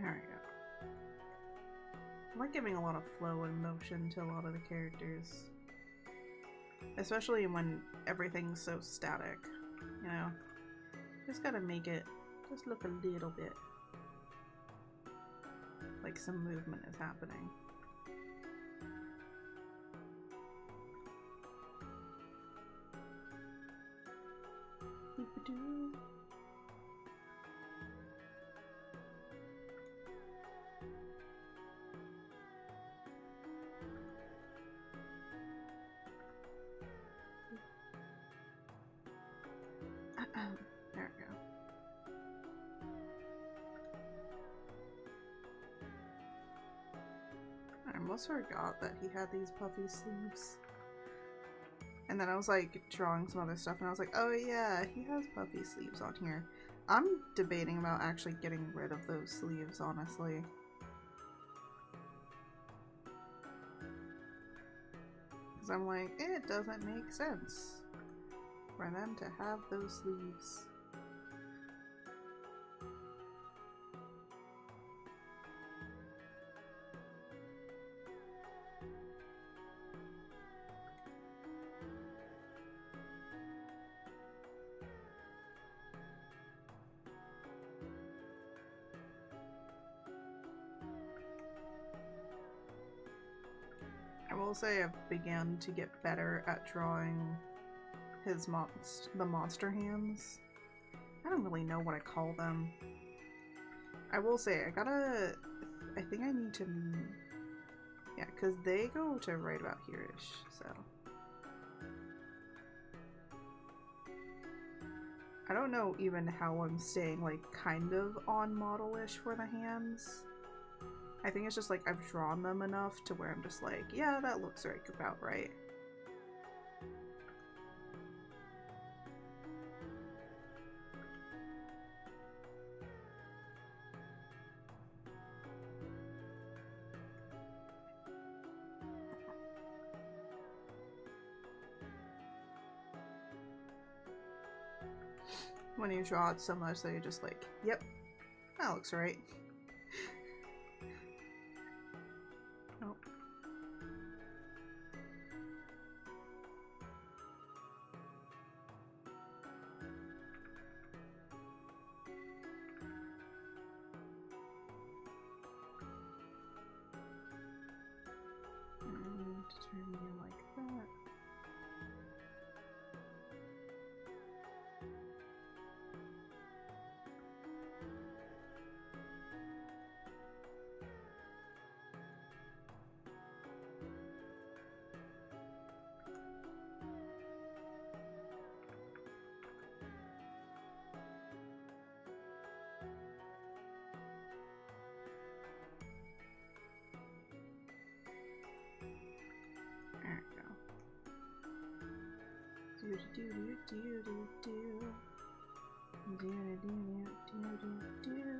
There we go. I'm like giving a lot of flow and motion to a lot of the characters. Especially when everything's so static, you know? Just gotta make it just look a little bit like some movement is happening. There we go. I almost forgot that he had these puffy sleeves. And then I was like drawing some other stuff and I was like, oh yeah, he has puffy sleeves on here. I'm debating about actually getting rid of those sleeves, honestly. Because I'm like, it doesn't make sense for them to have those sleeves. I will say I've begun to get better at drawing his the monster hands. I don't really know what I call them. I will say I think I need to Yeah, because they go to right about here-ish, so. I don't know even how I'm staying, like, kind of on model-ish for the hands. I think it's just, like, I've drawn them enough to where I'm just like, yeah, that looks right about right. When you draw it so much that you're just like, yep, that looks right. Nope. And turn you like that. There we go. Do do do do do do do do do do do.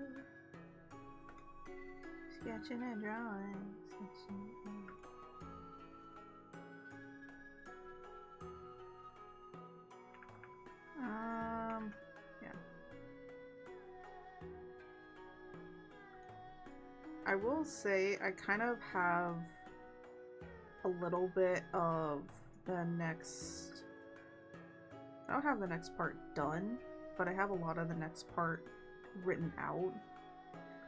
Sketching and drawing. Yeah. I will say I kind of have a little bit of the next. I don't have the next part done, but I have a lot of the next part written out.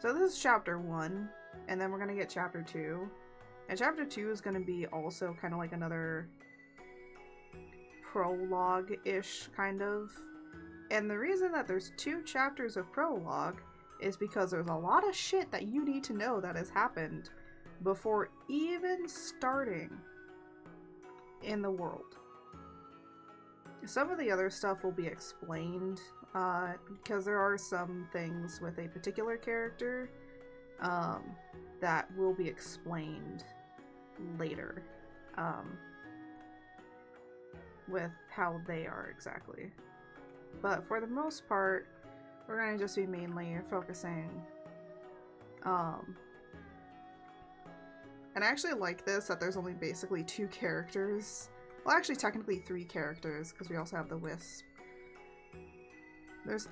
So this is chapter 1, and then we're gonna get chapter 2. And chapter 2 is gonna be also kind of like another prologue-ish, kind of. And the reason that there's 2 chapters of prologue is because there's a lot of shit that you need to know that has happened before even starting in the world. Some of the other stuff will be explained, because there are some things with a particular character that will be explained later, with how they are exactly. But for the most part, we're going to just be mainly focusing, and I actually like this, that there's only basically 2 characters. Well, actually, technically 3 characters, because we also have the Wisp. There's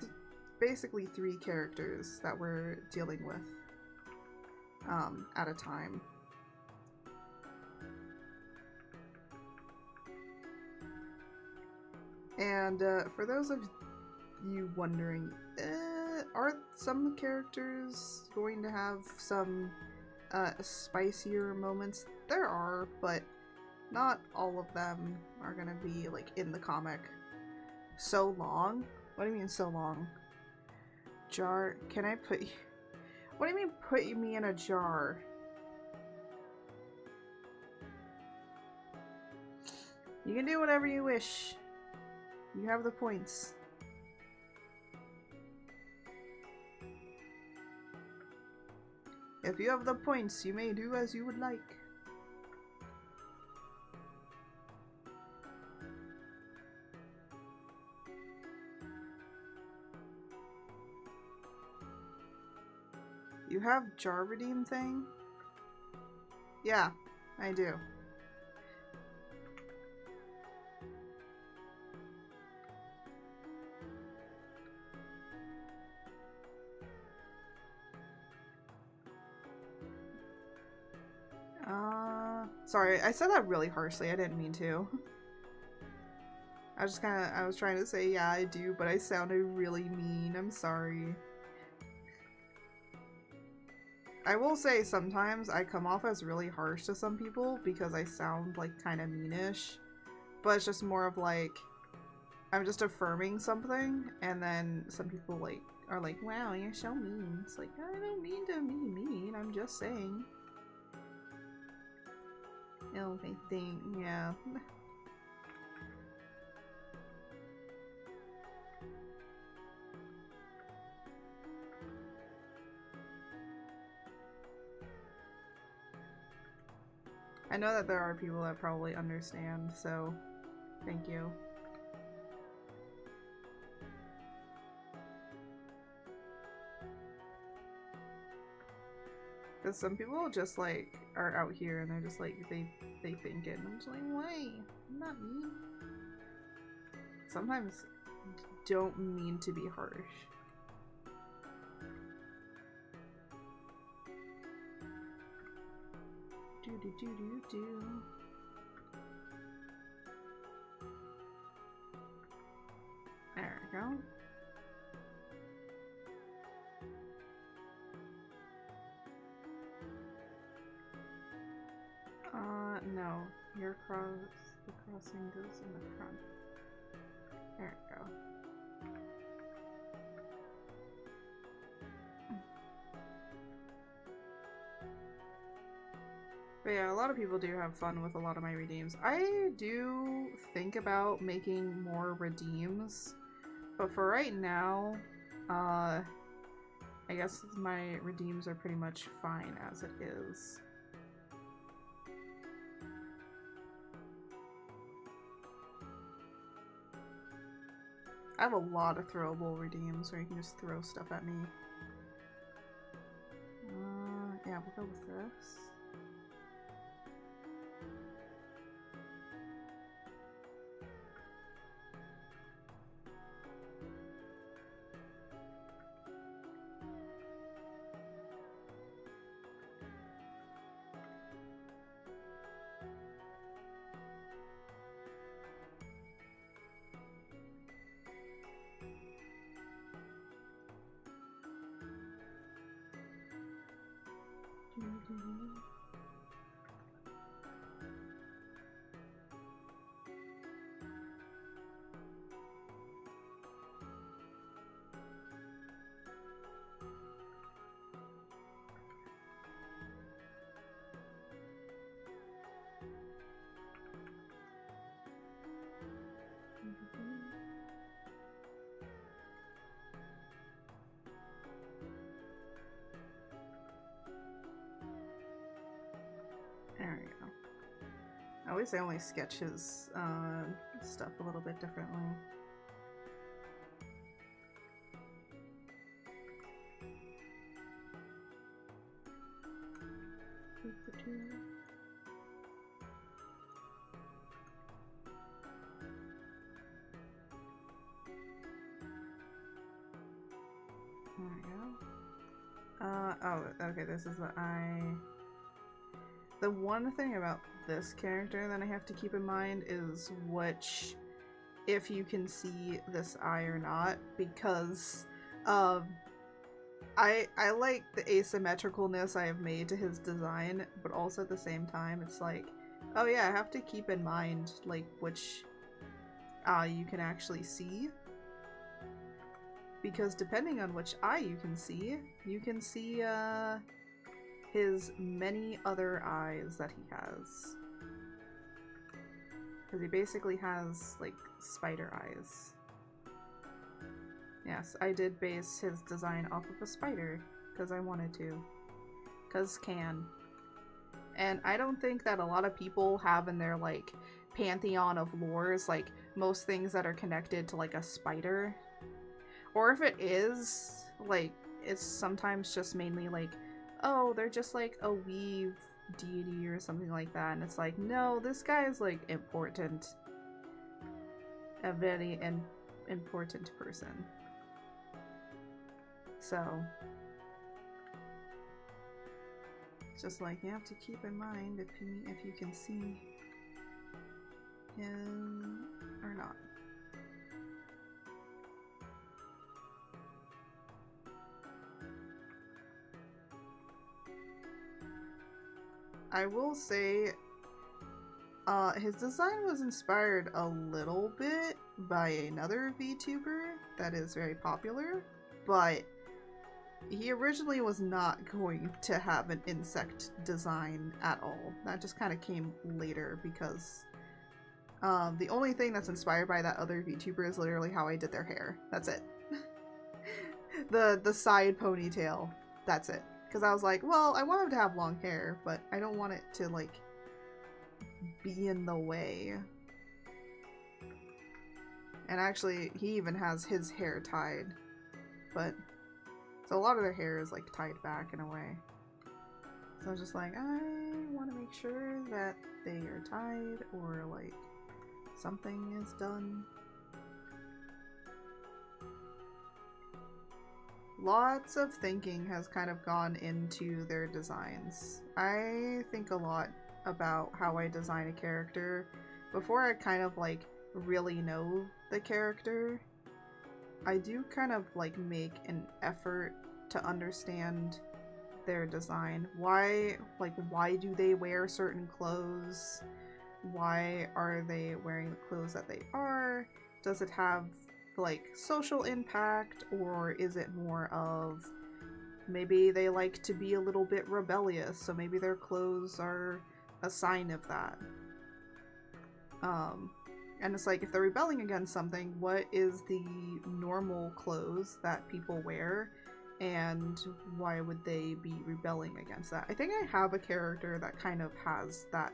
basically 3 characters that we're dealing with at a time. And for those of you wondering, are some characters going to have some spicier moments? There are, but not all of them are gonna be, like, in the comic so long. What do you mean so long? Jar? Can I put you... What do you mean put me in a jar? You can do whatever you wish. You have the points. If you have the points, you may do as you would like. You have jar redeem thing? Yeah, I do. Sorry, I said that really harshly. I didn't mean to. I was trying to say, yeah, I do, but I sounded really mean. I'm sorry. I will say sometimes I come off as really harsh to some people because I sound, like, kind of meanish. But it's just more of, like, I'm just affirming something, and then some people, like, are like, wow, you're so mean. It's like, I don't mean to be mean. I'm just saying. Everything, yeah. I know that there are people that probably understand, so thank you. Because some people just like are out here and they're just like they think it, and I'm just like, why? Not me. Sometimes don't mean to be harsh. Do. There we go. No. The crossing goes in the front. There we go. But yeah, a lot of people do have fun with a lot of my redeems. I do think about making more redeems, but for right now, I guess my redeems are pretty much fine as it is. I have a lot of throwable redeems where you can just throw stuff at me. Yeah, we'll go with this. There we go. At least I only sketch his stuff a little bit differently. There we go. Oh, okay, this is the eye. The one thing about this character that I have to keep in mind is if you can see this eye or not, because I like the asymmetricalness I have made to his design, but also at the same time it's like, oh yeah, I have to keep in mind like which eye you can actually see, because depending on which eye you can see his many other eyes that he has. Because he basically has, like, spider eyes. Yes, I did base his design off of a spider, because I wanted to. Because can. And I don't think that a lot of people have in their, like, pantheon of lores, like, most things that are connected to, like, a spider. Or if it is, like, it's sometimes just mainly, like, oh, they're just like a weave deity or something like that, and it's like, no, this guy is like important. A very important person. So, it's just like, you have to keep in mind if you can see him or not. I will say, his design was inspired a little bit by another VTuber that is very popular, but he originally was not going to have an insect design at all. That just kind of came later because the only thing that's inspired by that other VTuber is literally how I did their hair. That's it. the side ponytail. That's it. Because I was like, well, I want him to have long hair, but I don't want it to, like, be in the way. And actually, he even has his hair tied. But, so a lot of their hair is, like, tied back in a way. So I was just like, I want to make sure that they are tied or, like, something is done. Lots of thinking has kind of gone into their designs. I think a lot about how I design a character before I kind of like really know the character. I do kind of like make an effort to understand their design. Why do they wear certain clothes? Why are they wearing the clothes that they are? Does it have like social impact, or is it more of maybe they like to be a little bit rebellious, so maybe their clothes are a sign of that. And it's like, if they're rebelling against something, what is the normal clothes that people wear, and why would they be rebelling against that? I think I have a character that kind of has that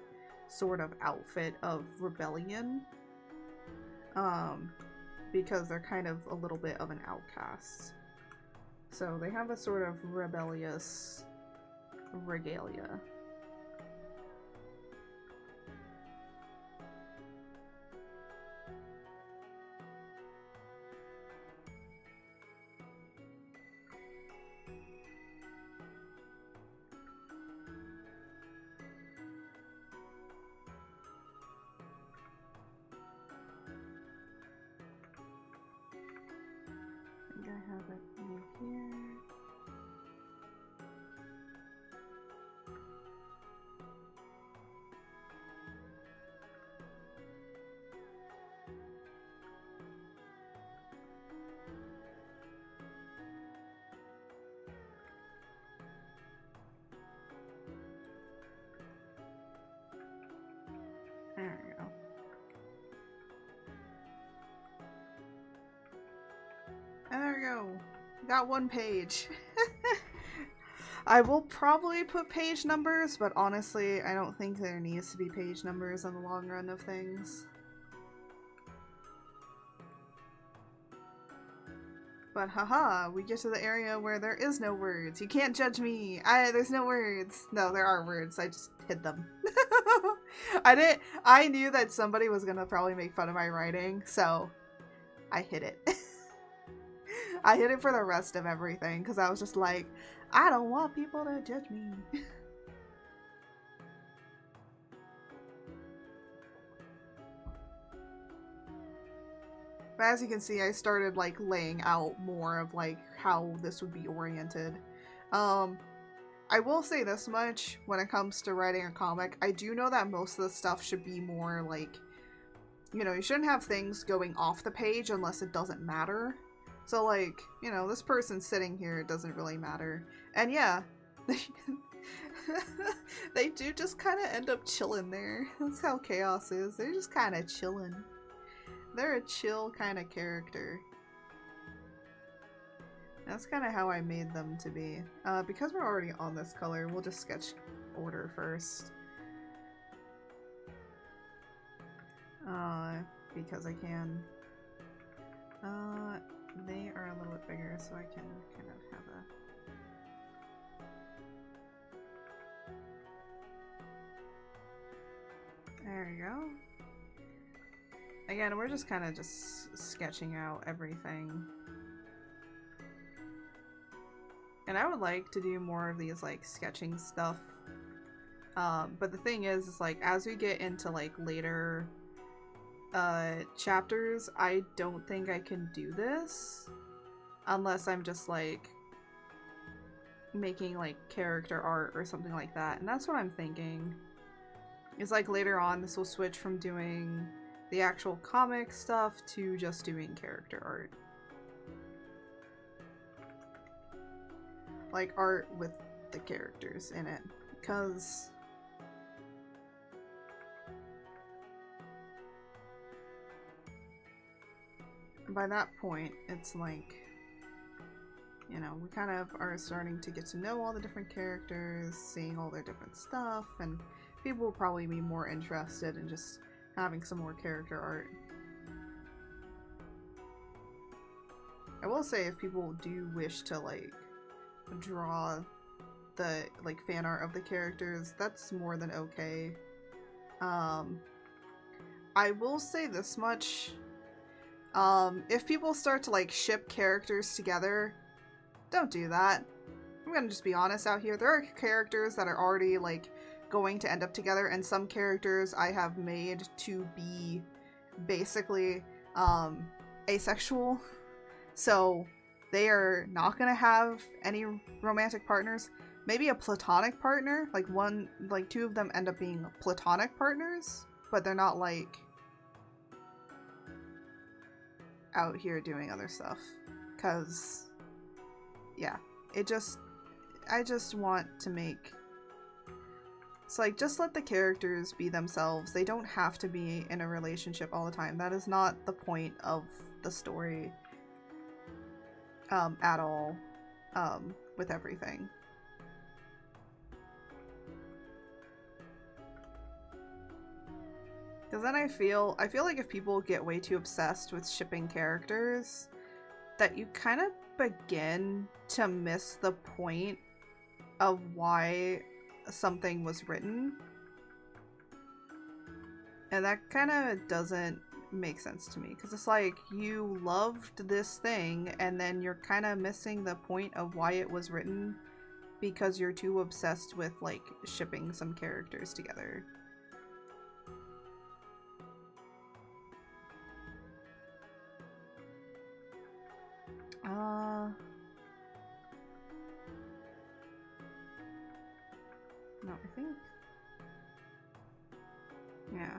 sort of outfit of rebellion. Because they're kind of a little bit of an outcast. So they have a sort of rebellious regalia. I have it in here. There we go. And there we go. Got one page. I will probably put page numbers, but honestly, I don't think there needs to be page numbers in the long run of things. But haha, we get to the area where there is no words. You can't judge me. There's no words. No, there are words. I just hid them. I knew that somebody was gonna probably make fun of my writing, so I hid it. I hid it for the rest of everything, because I was just like, I don't want people to judge me. But as you can see, I started like laying out more of like how this would be oriented. I will say this much when it comes to writing a comic. I do know that most of the stuff should be more like, you know, you shouldn't have things going off the page unless it doesn't matter. So like, you know, this person sitting here, it doesn't really matter. And yeah, they do just kind of end up chilling there. That's how Chaos is. They're just kind of chilling. They're a chill kind of character. That's kind of how I made them to be. Because we're already on this color, we'll just sketch order first. Because I can. They are a little bit bigger, so I can kind of have a... There we go. Again, we're just kind of just sketching out everything. And I would like to do more of these, like, sketching stuff. But the thing is like, as we get into, like, later chapters, I don't think I can do this unless I'm just like making like character art or something like that. And that's what I'm thinking. It's like later on this will switch from doing the actual comic stuff to just doing character art. like art with the characters in it, because by that point it's like, you know, we kind of are starting to get to know all the different characters, seeing all their different stuff, and people will probably be more interested in just having some more character art. I will say, if people do wish to like draw the like fan art of the characters, that's more than okay. I will say this much. If people start to like ship characters together, don't do that. I'm gonna just be honest out here. There are characters that are already like going to end up together, and some characters I have made to be basically asexual. So they are not gonna have any romantic partners. Maybe a platonic partner, like two of them end up being platonic partners, but they're not like out here doing other stuff. 'Cause yeah, I just want to make, it's like, just let the characters be themselves. They don't have to be in a relationship all the time. That is not the point of the story at all, with everything. Because then I feel like if people get way too obsessed with shipping characters, that you kind of begin to miss the point of why something was written. And that kind of doesn't make sense to me, because it's like, you loved this thing and then you're kind of missing the point of why it was written because you're too obsessed with like shipping some characters together. No, I think, yeah.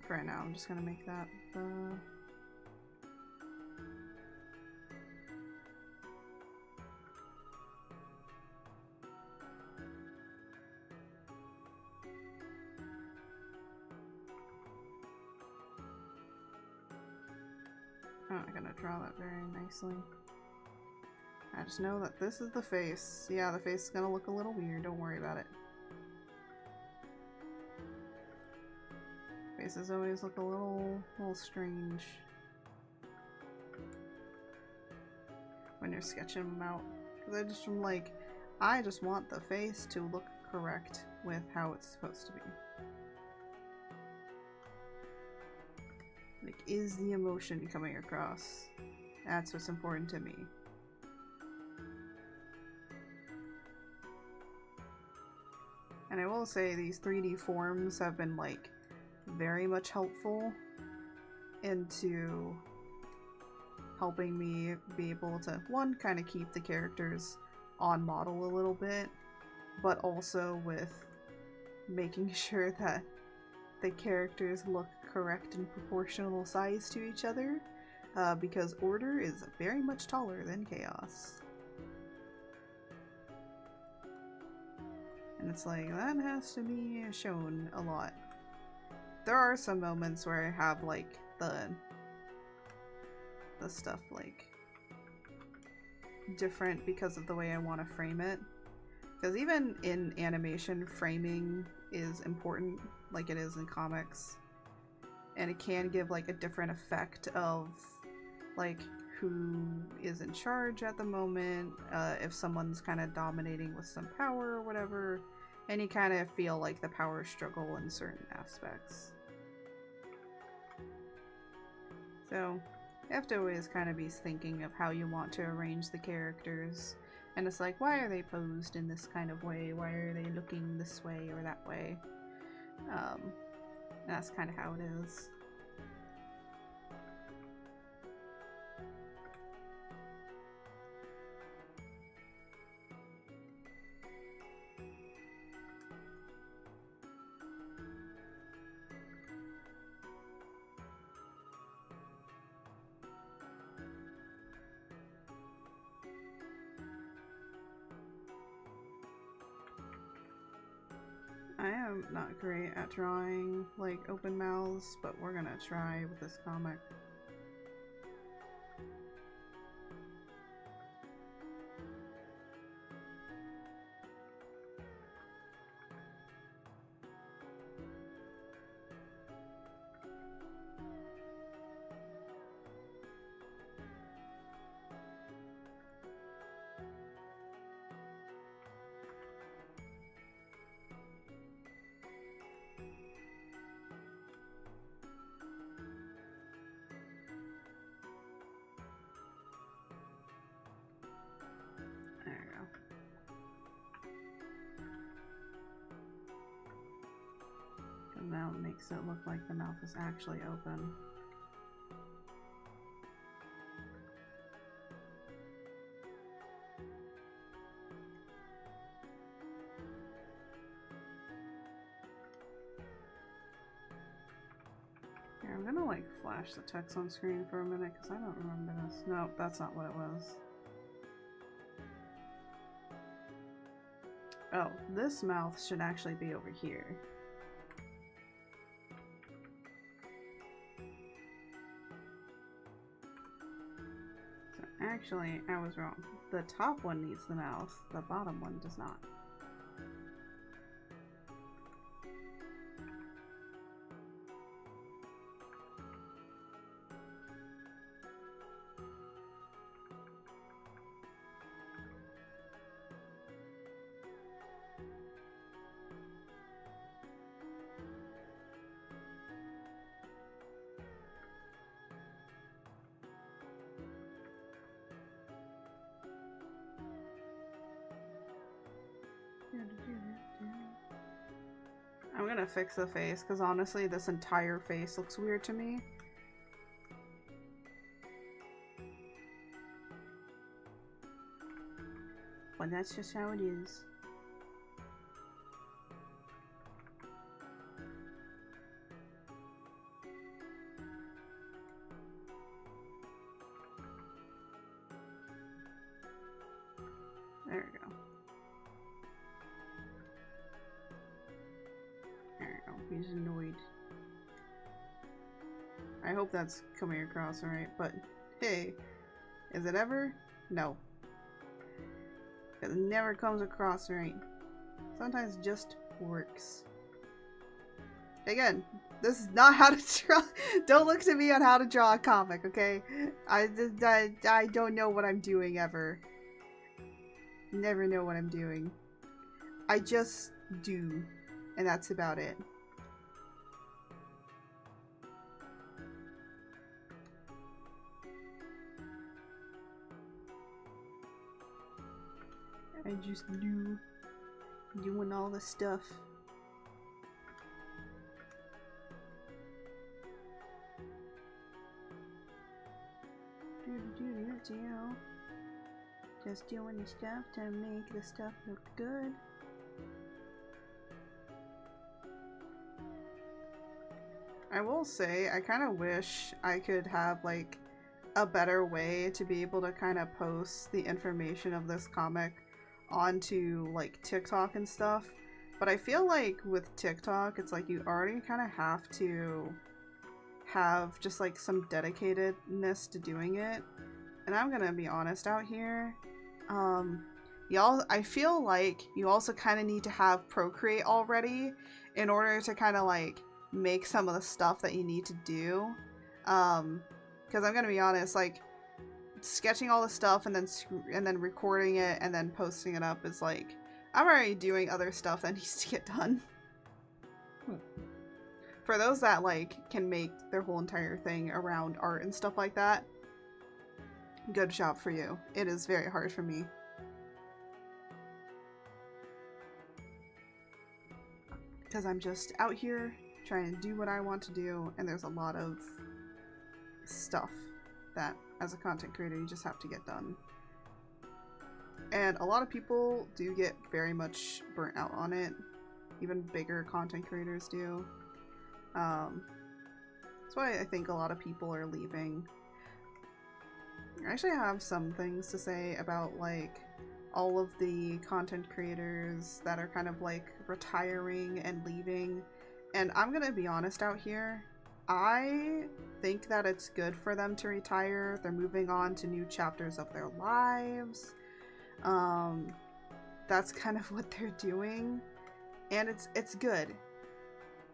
For right now, I'm just gonna make that the... I'm not gonna draw that very nicely. I just know that this is the face. Yeah, the face is gonna look a little weird, don't worry about it. Faces always look a little strange when you're sketching them out. Because I just want the face to look correct with how it's supposed to be. Like, is the emotion coming across? That's what's important to me. And I will say, these 3D forms have been like very much helpful into helping me be able to, one, kind of keep the characters on model a little bit, but also with making sure that the characters look correct and proportional size to each other, because order is very much taller than chaos. And it's like, that has to be shown a lot. There are some moments where I have like the stuff like different because of the way I want to frame it. Because even in animation, framing is important, like it is in comics. And it can give like a different effect of like who is in charge at the moment, if someone's kind of dominating with some power or whatever, and you kind of feel like the power struggle in certain aspects. So you have to always kind of be thinking of how you want to arrange the characters. And it's like, why are they posed in this kind of way? Why are they looking this way or that way? That's kind of how it is. I am not great at drawing, like, open mouths, but we're gonna try with this comic. Now it makes it look like the mouth is actually open. Here, I'm gonna like flash the text on screen for a minute because I don't remember this. Nope, that's not what it was. Oh, this mouth should actually be over here. Actually, I was wrong. The top one needs the mouth, the bottom one does not. I'm gonna fix the face because honestly this entire face looks weird to me. But that's just how it is. There we go. He's annoyed. I hope that's coming across alright, but hey, is it ever? No. It never comes across right. Sometimes it just works. Again, this is not how to draw. Don't look to me on how to draw a comic, okay? I don't know what I'm doing ever. Never know what I'm doing. I just do. And that's about it. I just doing all the stuff. Just doing the stuff to make the stuff look good. I will say, I kind of wish I could have like a better way to be able to kind of post the information of this comic onto like TikTok and stuff. But I feel like with TikTok, it's like you already kind of have to have just like some dedicatedness to doing it. And I'm gonna be honest out here, y'all, I feel like you also kind of need to have Procreate already in order to kind of like make some of the stuff that you need to do. Because I'm gonna be honest, like sketching all the stuff and then recording it and then posting it up is like, I'm already doing other stuff that needs to get done. For those that like can make their whole entire thing around art and stuff like that, good job for you. It is very hard for me. Because I'm just out here trying to do what I want to do, and there's a lot of stuff that as a content creator you just have to get done. And a lot of people do get very much burnt out on it. Even bigger content creators do. That's why I think a lot of people are leaving. I actually have some things to say about like all of the content creators that are kind of like retiring and leaving. And I'm gonna be honest out here, I think that it's good for them to retire. They're moving on to new chapters of their lives. That's kind of what they're doing, and it's good.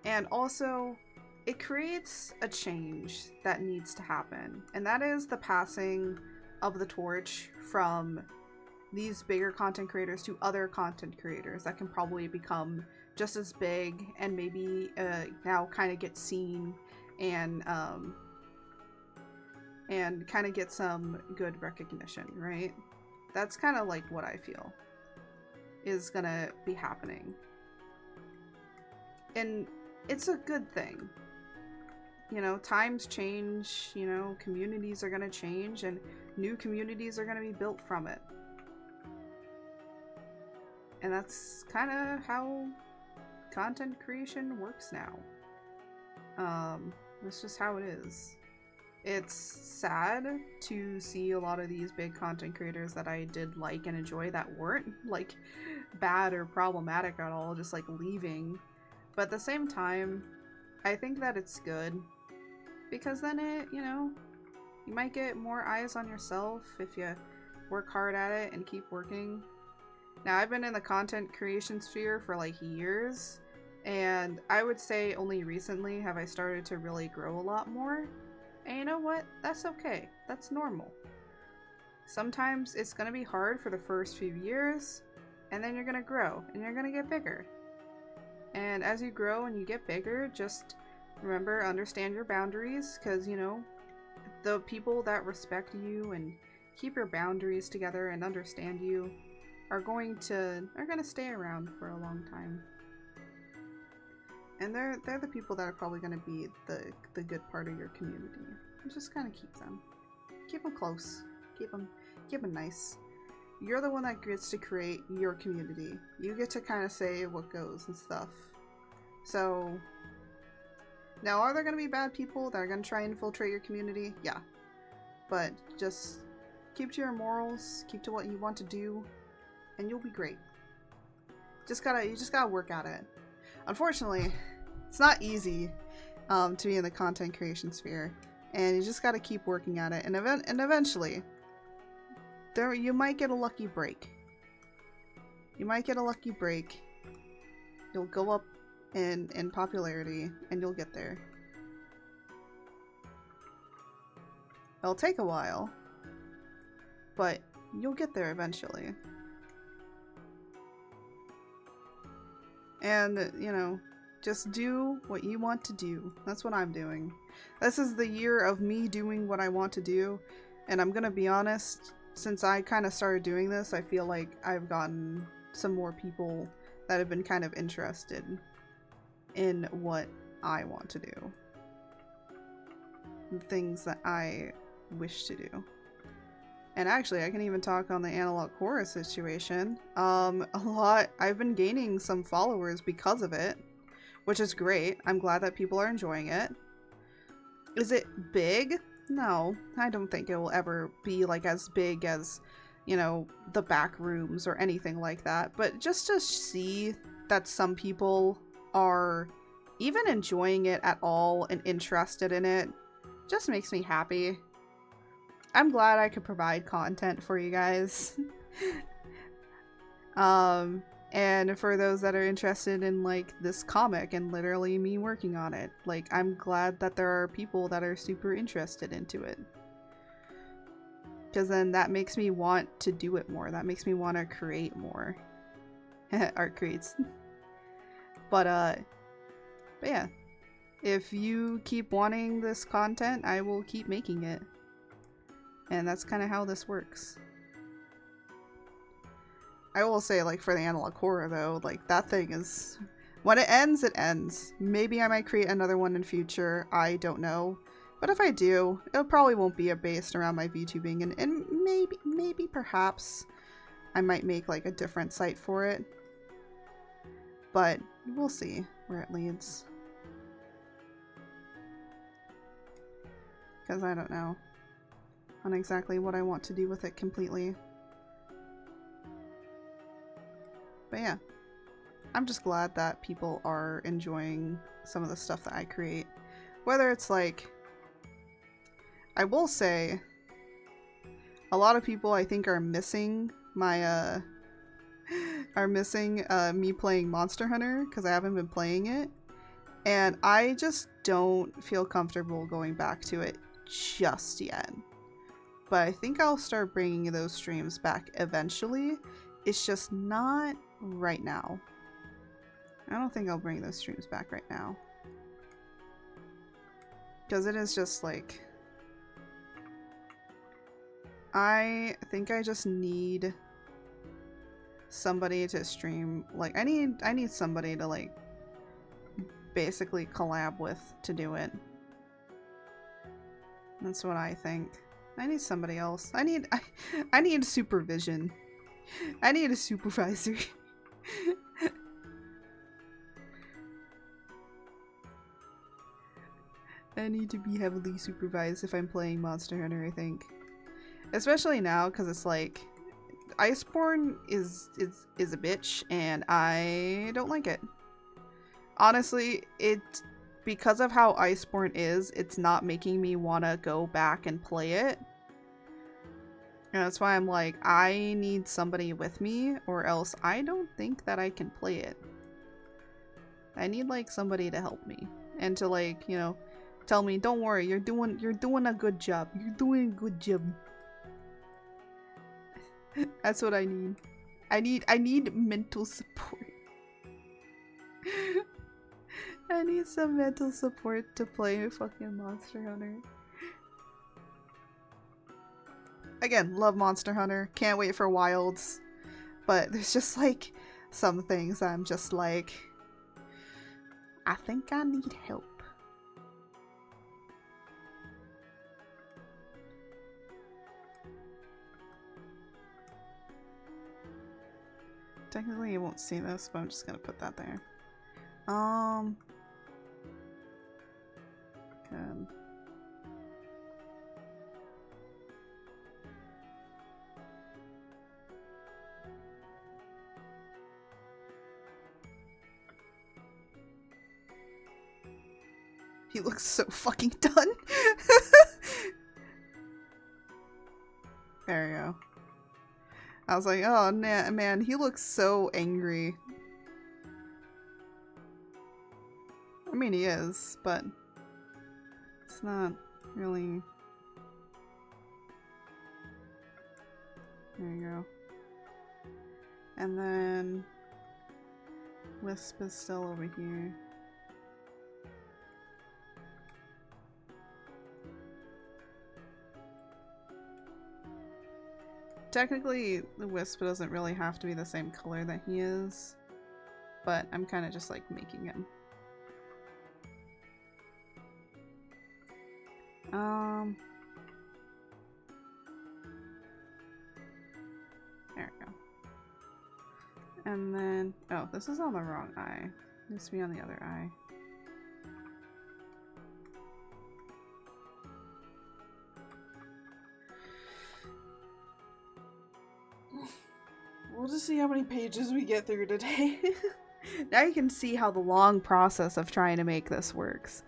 And also, it creates a change that needs to happen, and that is the passing of the torch from these bigger content creators to other content creators that can probably become just as big and maybe now kind of get seen and kind of get some good recognition, right? That's kind of like what I feel is gonna be happening. And it's a good thing. You know, times change, you know, communities are gonna change, and new communities are gonna be built from it. And that's kind of how content creation works now. That's just how it is. It's sad to see a lot of these big content creators that I did like and enjoy that weren't like bad or problematic at all, just like leaving. But at the same time, I think that it's good because then it, you know, you might get more eyes on yourself if you work hard at it and keep working. Now, I've been in the content creation sphere for like years, and I would say only recently have I started to really grow a lot more. And you know what? That's okay. That's normal. Sometimes it's gonna be hard for the first few years, and then you're gonna grow, and you're gonna get bigger. And as you grow and you get bigger, just remember, understand your boundaries, because, you know, the people that respect you and keep your boundaries together and understand you are going to stay around for a long time. And they're the people that are probably going to be the good part of your community. Just kind of keep them close, keep them nice. You're the one that gets to create your community. You get to kind of say what goes and stuff. So now, are there going to be bad people that are going to try and infiltrate your community? Yeah, but just keep to your morals, keep to what you want to do, and you'll be great. You just gotta work at it. Unfortunately, it's not easy to be in the content creation sphere, and you just gotta keep working at it. And eventually, you might get a lucky break. You might get a lucky break. You'll go up in popularity, and you'll get there. It'll take a while, but you'll get there eventually. And, you know, just do what you want to do. That's what I'm doing. This is the year of me doing what I want to do. And I'm gonna be honest, since I kind of started doing this, I feel like I've gotten some more people that have been kind of interested in what I want to do. The things that I wish to do. And actually, I can even talk on the analog horror situation. I've been gaining some followers because of it, which is great. I'm glad that people are enjoying it. Is it big? No, I don't think it will ever be like as big as, you know, the back rooms or anything like that. But just to see that some people are even enjoying it at all and interested in it just makes me happy. I'm glad I could provide content for you guys. And for those that are interested in like this comic and literally me working on it, like I'm glad that there are people that are super interested into it. Because then that makes me want to do it more. That makes me want to create more. Art creates. But yeah. If you keep wanting this content, I will keep making it. And that's kind of how this works. I will say, like, for the analog horror, though, like, that thing is... When it ends, it ends. Maybe I might create another one in future. I don't know. But if I do, it probably won't be based around my VTubing. And maybe, perhaps, I might make, like, a different site for it. But we'll see where it leads. Because I don't know on exactly what I want to do with it completely. But yeah, I'm just glad that people are enjoying some of the stuff that I create. Whether it's like, I will say, a lot of people I think are missing my, me playing Monster Hunter because I haven't been playing it. And I just don't feel comfortable going back to it just yet. But I think I'll start bringing those streams back eventually. It's just not right now. I don't think I'll bring those streams back right now. Because it is just like... I think I just need somebody to stream. Like, I need somebody to, like, basically collab with to do it. That's what I think. I need somebody else. I need supervision. I need a supervisor. I need to be heavily supervised if I'm playing Monster Hunter, I think. Especially now, because it's like, Iceborne is a bitch, and I don't like it. Honestly, because of how Iceborne is, it's not making me want to go back and play it. And that's why I'm like, I need somebody with me, or else I don't think that I can play it. I need, like, somebody to help me. And to, like, you know, tell me, don't worry, you're doing a good job. You're doing a good job. That's what I need. I need mental support. I need some mental support to play fucking Monster Hunter. Again, love Monster Hunter. Can't wait for Wilds. But there's just like some things I'm just like, I think I need help. Technically you won't see this, but I'm just gonna put that there. Good. He looks so fucking done. There we go. I was like, oh man, he looks so angry. I mean, he is, but it's not really... There you go. And then Wisp is still over here. Technically, the Wisp doesn't really have to be the same color that he is, but I'm kind of just like making him. There we go. And then, oh, this is on the wrong eye. It needs to be on the other eye. We'll just see how many pages we get through today. Now you can see how the long process of trying to make this works.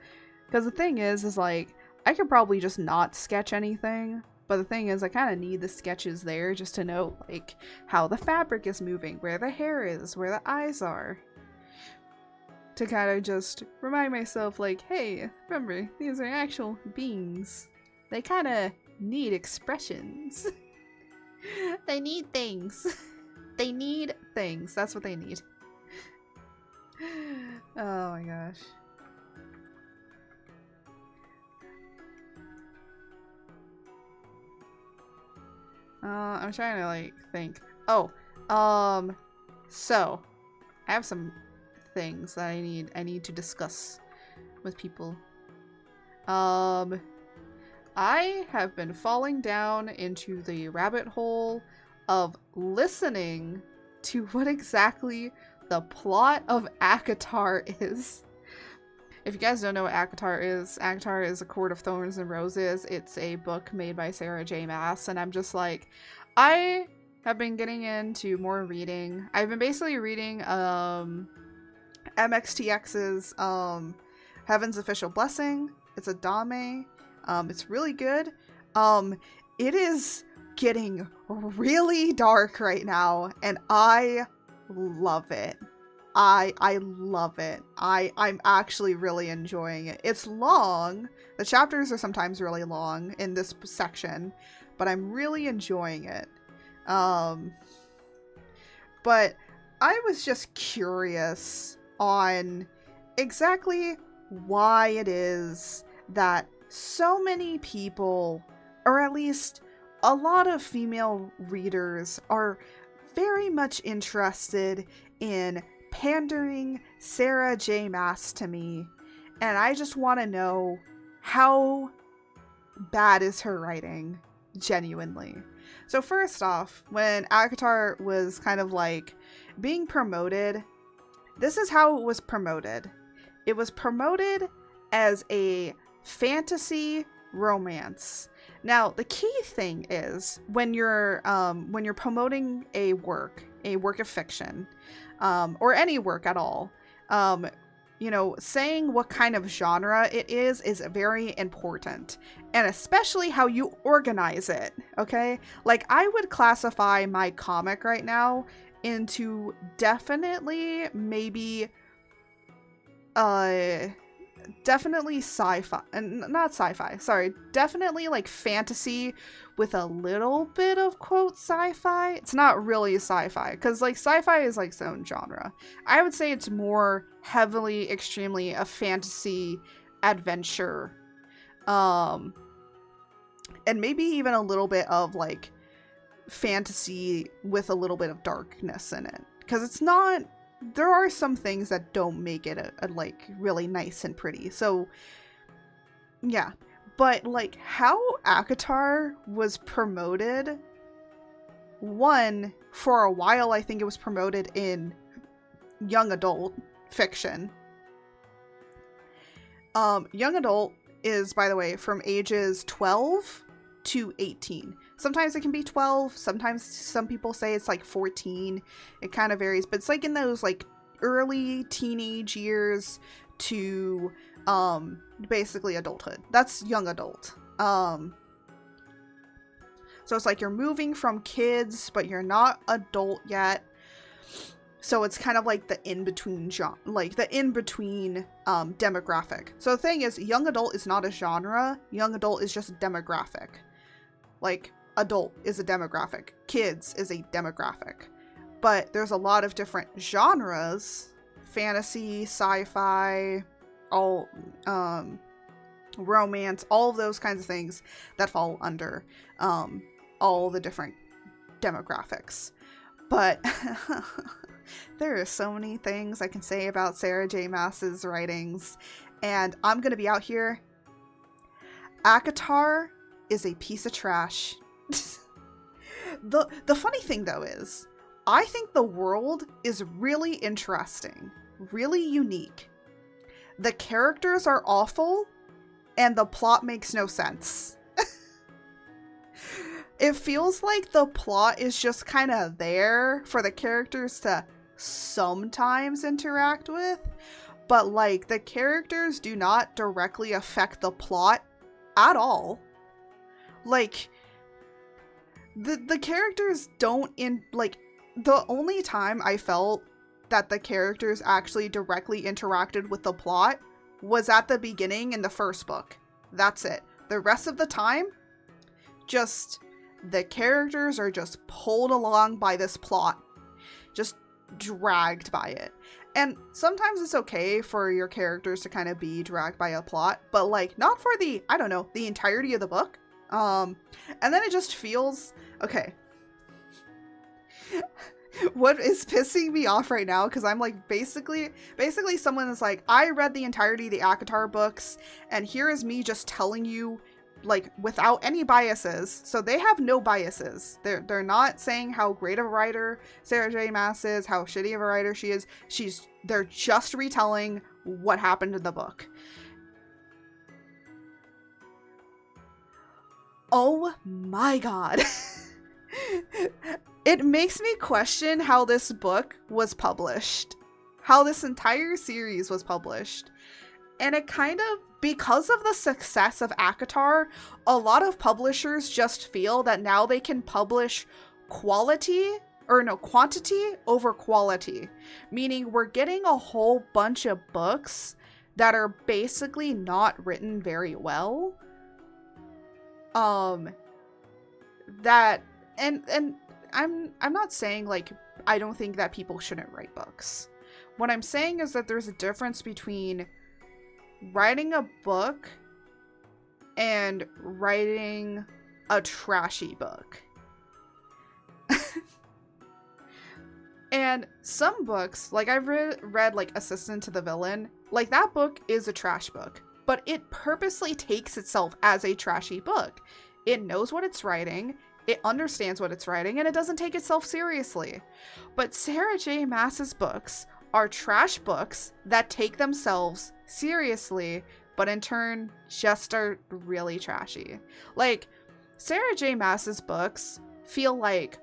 Because the thing is like, I could probably just not sketch anything, but the thing is I kind of need the sketches there just to know, like, how the fabric is moving, where the hair is, where the eyes are. To kind of just remind myself, like, hey, remember, these are actual beings. They kind of need expressions. They need things. They need things. That's what they need. Oh my gosh. I'm trying to like think. Oh, so I have some things that I need to discuss with people. I have been falling down into the rabbit hole of listening to what exactly the plot of ACOTAR is. If you guys don't know what ACOTAR is A Court of Thorns and Roses. It's a book made by Sarah J. Maas, and I'm just like, I have been getting into more reading. I've been basically reading MXTX's Heaven's Official Blessing. It's a dame. It's really good. It is getting really dark right now, and I love it. I love it. I'm actually really enjoying it. It's long. The chapters are sometimes really long in this section, but I'm really enjoying it. But I was just curious on exactly why it is that so many people, or at least a lot of female readers, are very much interested in pandering Sarah J. Maas to me, and I just want to know, how bad is her writing, genuinely? So first off, when ACOTAR was kind of like being promoted, this is how it was promoted. It was promoted as a fantasy romance. Now, the key thing is when you're promoting a work of fiction, or any work at all, you know, saying what kind of genre it is very important, and especially how you organize it. Okay, like I would classify my comic right now into definitely maybe definitely sci-fi, and not sci-fi, sorry, definitely like fantasy with a little bit of quote sci-fi. It's not really sci-fi, because like sci-fi is like its own genre. I would say it's more heavily, extremely a fantasy adventure, and maybe even a little bit of like fantasy with a little bit of darkness in it, because it's not, there are some things that don't make it a like really nice and pretty. So yeah, but like how ACOTAR was promoted, one, for a while I think it was promoted in young adult fiction. Young adult is, by the way, from ages 12 to 18. Sometimes it can be 12, sometimes some people say it's like 14. It kind of varies, but it's like in those like early teenage years to basically adulthood. That's young adult. So it's like you're moving from kids, but you're not adult yet. So it's kind of like the in-between demographic. So the thing is, young adult is not a genre. Young adult is just a demographic. Like, adult is a demographic. Kids is a demographic. But there's a lot of different genres. Fantasy, sci-fi, all, romance, all of those kinds of things that fall under, all the different demographics. But there are so many things I can say about Sarah J. Maas's writings, and I'm gonna be out here. ACOTAR is a piece of trash. The funny thing though is, I think the world is really interesting, really unique. The characters are awful, and the plot makes no sense. It feels like the plot is just kind of there for the characters to sometimes interact with, but like the characters do not directly affect the plot at all. Like the characters don't the only time I felt that the characters actually directly interacted with the plot was at the beginning in the first book. That's it. The rest of the time, just the characters are just pulled along by this plot, just dragged by it. And sometimes it's okay for your characters to kind of be dragged by a plot, but like not for the, I don't know, the entirety of the book. And then it just feels okay. What is pissing me off right now, because I'm like basically someone is like, I read the entirety of the ACOTAR books, and here is me just telling you, like, without any biases. So they have no biases. They're not saying how great of a writer Sarah J. Maas is, how shitty of a writer she is. They're just retelling what happened in the book. Oh my god. It makes me question how this book was published. How this entire series was published. And it kind of, because of the success of ACOTAR, a lot of publishers just feel that now they can publish quantity over quality. Meaning we're getting a whole bunch of books that are basically not written very well. That, and I'm not saying, like, I don't think that people shouldn't write books. What I'm saying is that there's a difference between writing a book and writing a trashy book. And some books, like I've read like Assistant to the Villain, like that book is a trash book, but it purposely takes itself as a trashy book. It knows what it's writing, it understands what it's writing, and it doesn't take itself seriously. But Sarah J. Maas's books are trash books that take themselves seriously, but in turn just are really trashy. Like, Sarah J. Maas's books feel like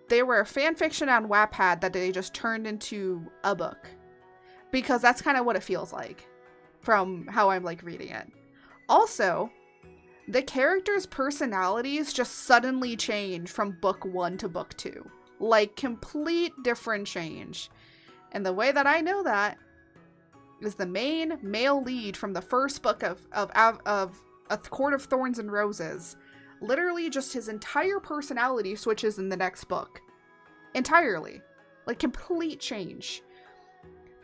they were a fan fiction on Wattpad that they just turned into a book. Because that's kind of what it feels like from how I'm like reading it. Also, the characters' personalities just suddenly change from book 1 to book 2. Like, complete different change. And the way that I know that is the main male lead from the first book of A Court of Thorns and Roses. Literally just his entire personality switches in the next book. Entirely. Like, complete change.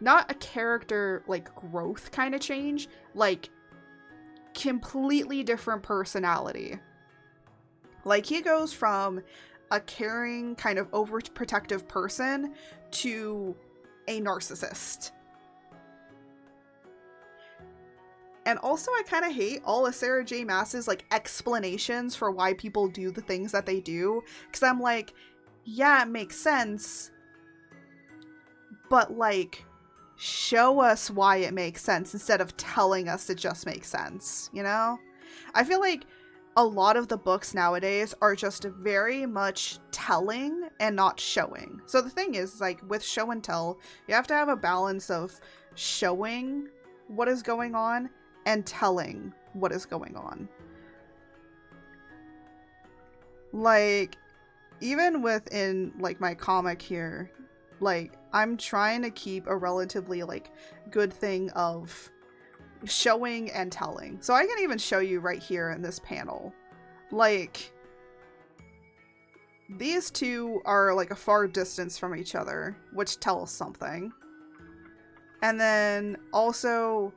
Not a character, like, growth kind of change. Like, completely different personality. Like, he goes from a caring, kind of overprotective person to a narcissist. And also, I kind of hate all of Sarah J. Maas's, like, explanations for why people do the things that they do. Because I'm like, yeah, it makes sense. But, like, show us why it makes sense instead of telling us it just makes sense, you know? I feel like a lot of the books nowadays are just very much telling and not showing. So the thing is, like, with show and tell, you have to have a balance of showing what is going on and telling what is going on. Like, even within, like, my comic here, like, I'm trying to keep a relatively, like, good thing of showing and telling. So I can even show you right here in this panel. Like, these two are, like, a far distance from each other, which tells something. And then also,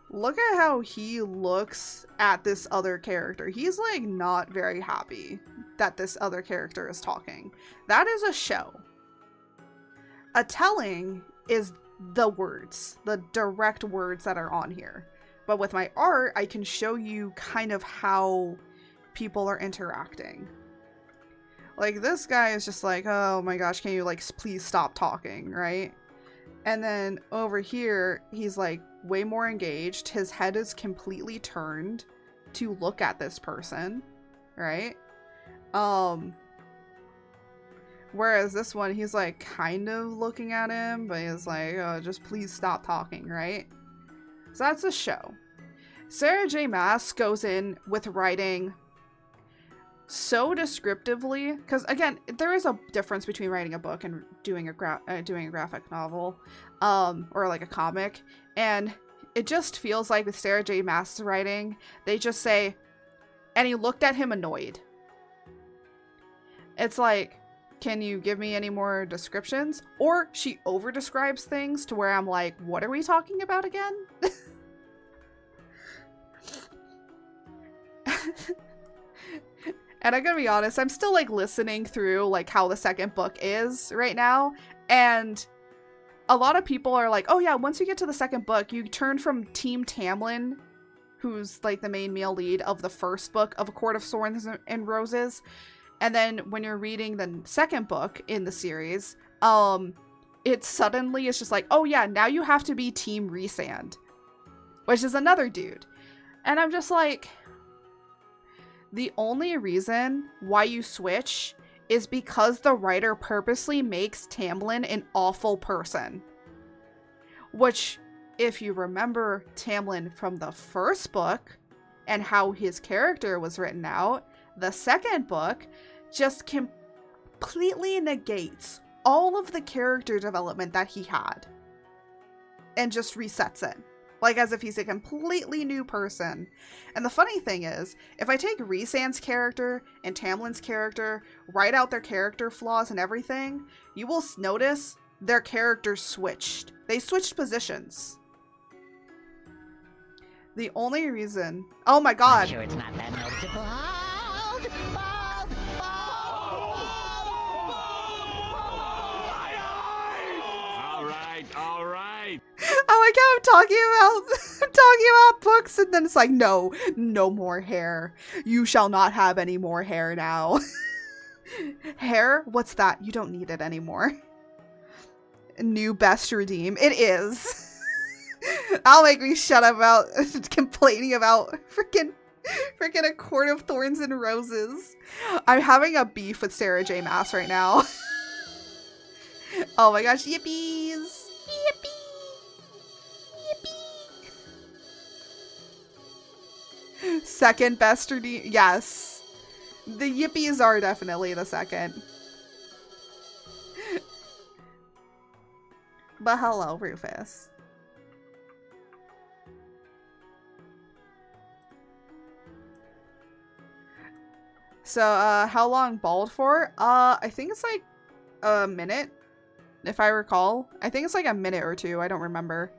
look at how he looks at this other character. He's, like, not very happy that this other character is talking. That is a show. A telling is the words, the direct words that are on here. But with my art, I can show you kind of how people are interacting. Like, this guy is just like, oh my gosh, can you, like, please stop talking, right? And then over here, he's, like, way more engaged. His head is completely turned to look at this person, right? Whereas this one, he's, like, kind of looking at him, but he's like, oh, just please stop talking, right? So that's a show. Sarah J. Maas goes in with writing so descriptively, because, again, there is a difference between writing a book and doing a graphic novel, or, like, a comic, and it just feels like with Sarah J. Maas' writing, they just say, and he looked at him annoyed. It's like, can you give me any more descriptions? Or she over-describes things to where I'm like, what are we talking about again? And I'm gonna be honest, I'm still, like, listening through, like, how the second book is right now. And a lot of people are like, oh yeah, once you get to the second book, you turn from Team Tamlin, who's, like, the main male lead of the first book of A Court of Thorns and Roses. And then when you're reading the second book in the series, it suddenly is just like, oh yeah, now you have to be Team Rhysand, which is another dude. And I'm just like, The only reason why you switch is because the writer purposely makes Tamlin an awful person. Which, if you remember Tamlin from the first book and how his character was written out, the second book just completely negates all of the character development that he had and just resets it. Like as if he's a completely new person. And the funny thing is, if I take Rhysand's character and Tamlin's character, write out their character flaws and everything, you will notice their characters switched. They switched positions. The only reason... Oh my god! I'm sure it's not that noticeable. Bald! Bald! Bald! All right. I like how I'm talking about books, and then it's like, no more hair. You shall not have any more hair now. Hair? What's that? You don't need it anymore. New best redeem. It is. I'll make me shut up about complaining about freaking A Court of Thorns and Roses. I'm having a beef with Sarah J. Maas right now. Oh my gosh, yippies! Yippee! Yippee! Second best redeem. Yes. The yippies are definitely the second. But hello, Rufus. So, how long bald for? I think it's like a minute, if I recall. I think it's like a minute or two. I don't remember.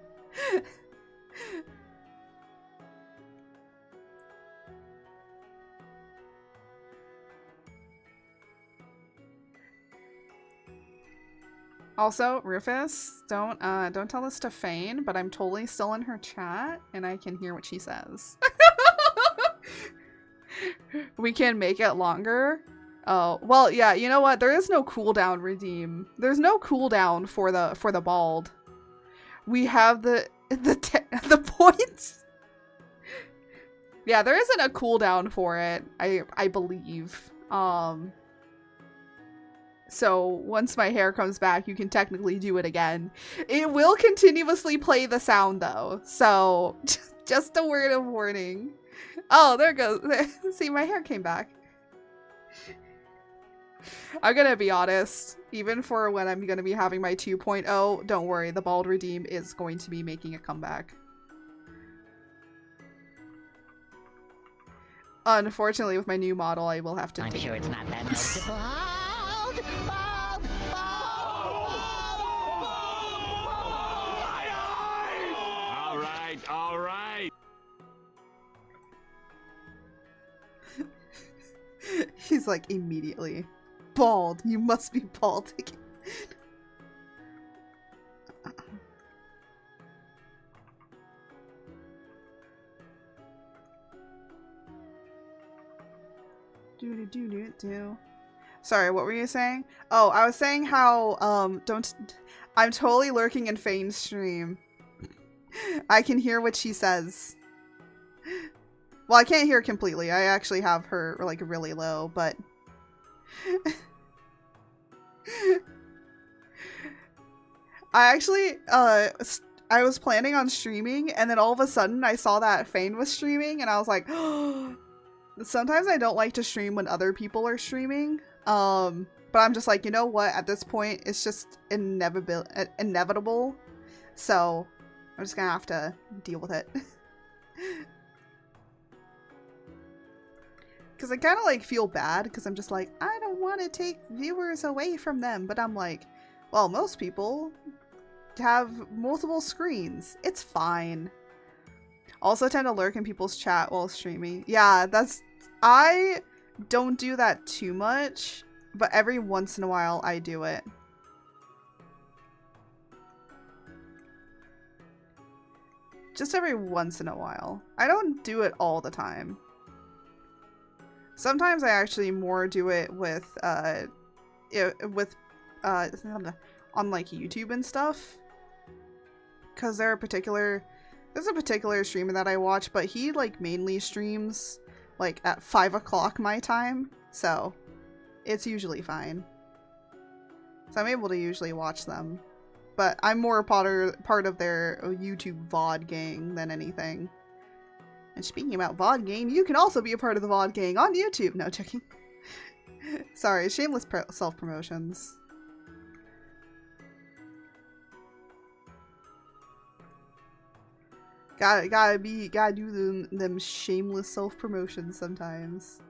Also, Rufus, don't tell this to Fane, but I'm totally still in her chat, and I can hear what she says. We can make it longer. Oh, well, yeah, you know what? There is no cooldown redeem. There's no cooldown for the bald. We have the points. Yeah, there isn't a cooldown for it, I believe. So once my hair comes back, you can technically do it again. It will continuously play the sound though, so just a word of warning. Oh, there it goes. See, my hair came back. I'm gonna be honest, even for when I'm gonna be having my 2.0, don't worry, the bald redeem is going to be making a comeback. Unfortunately, with my new model, I will have to I'm take sure it's not that noticeable. Bald! Bald! Bald! All right. He's like, immediately. Bald. You must be bald again. Do. Sorry, what were you saying? Oh, I was saying how, I'm totally lurking in Fane's stream. I can hear what she says. Well, I can't hear completely. I actually have her, like, really low, but... I actually, I was planning on streaming, and then all of a sudden I saw that Fane was streaming, and I was like, oh. Sometimes I don't like to stream when other people are streaming, but I'm just like, you know what, at this point, it's just inevitable, so I'm just gonna have to deal with it. Because I kind of, like, feel bad, because I'm just like, I don't want to take viewers away from them, but I'm like, well, most people have multiple screens. It's fine. Also tend to lurk in people's chat while streaming. Yeah, I don't do that too much, but every once in a while I do it. Just every once in a while. I don't do it all the time. Sometimes I actually more do it with, on like YouTube and stuff. Because there's a particular streamer that I watch, but he like mainly streams like at 5 o'clock my time, so it's usually fine. So I'm able to usually watch them. But I'm more a part of their YouTube VOD gang than anything. And speaking about VOD gang, you can also be a part of the VOD gang on YouTube. No, joking. Sorry, shameless self-promotions. Gotta do them shameless self-promotions sometimes.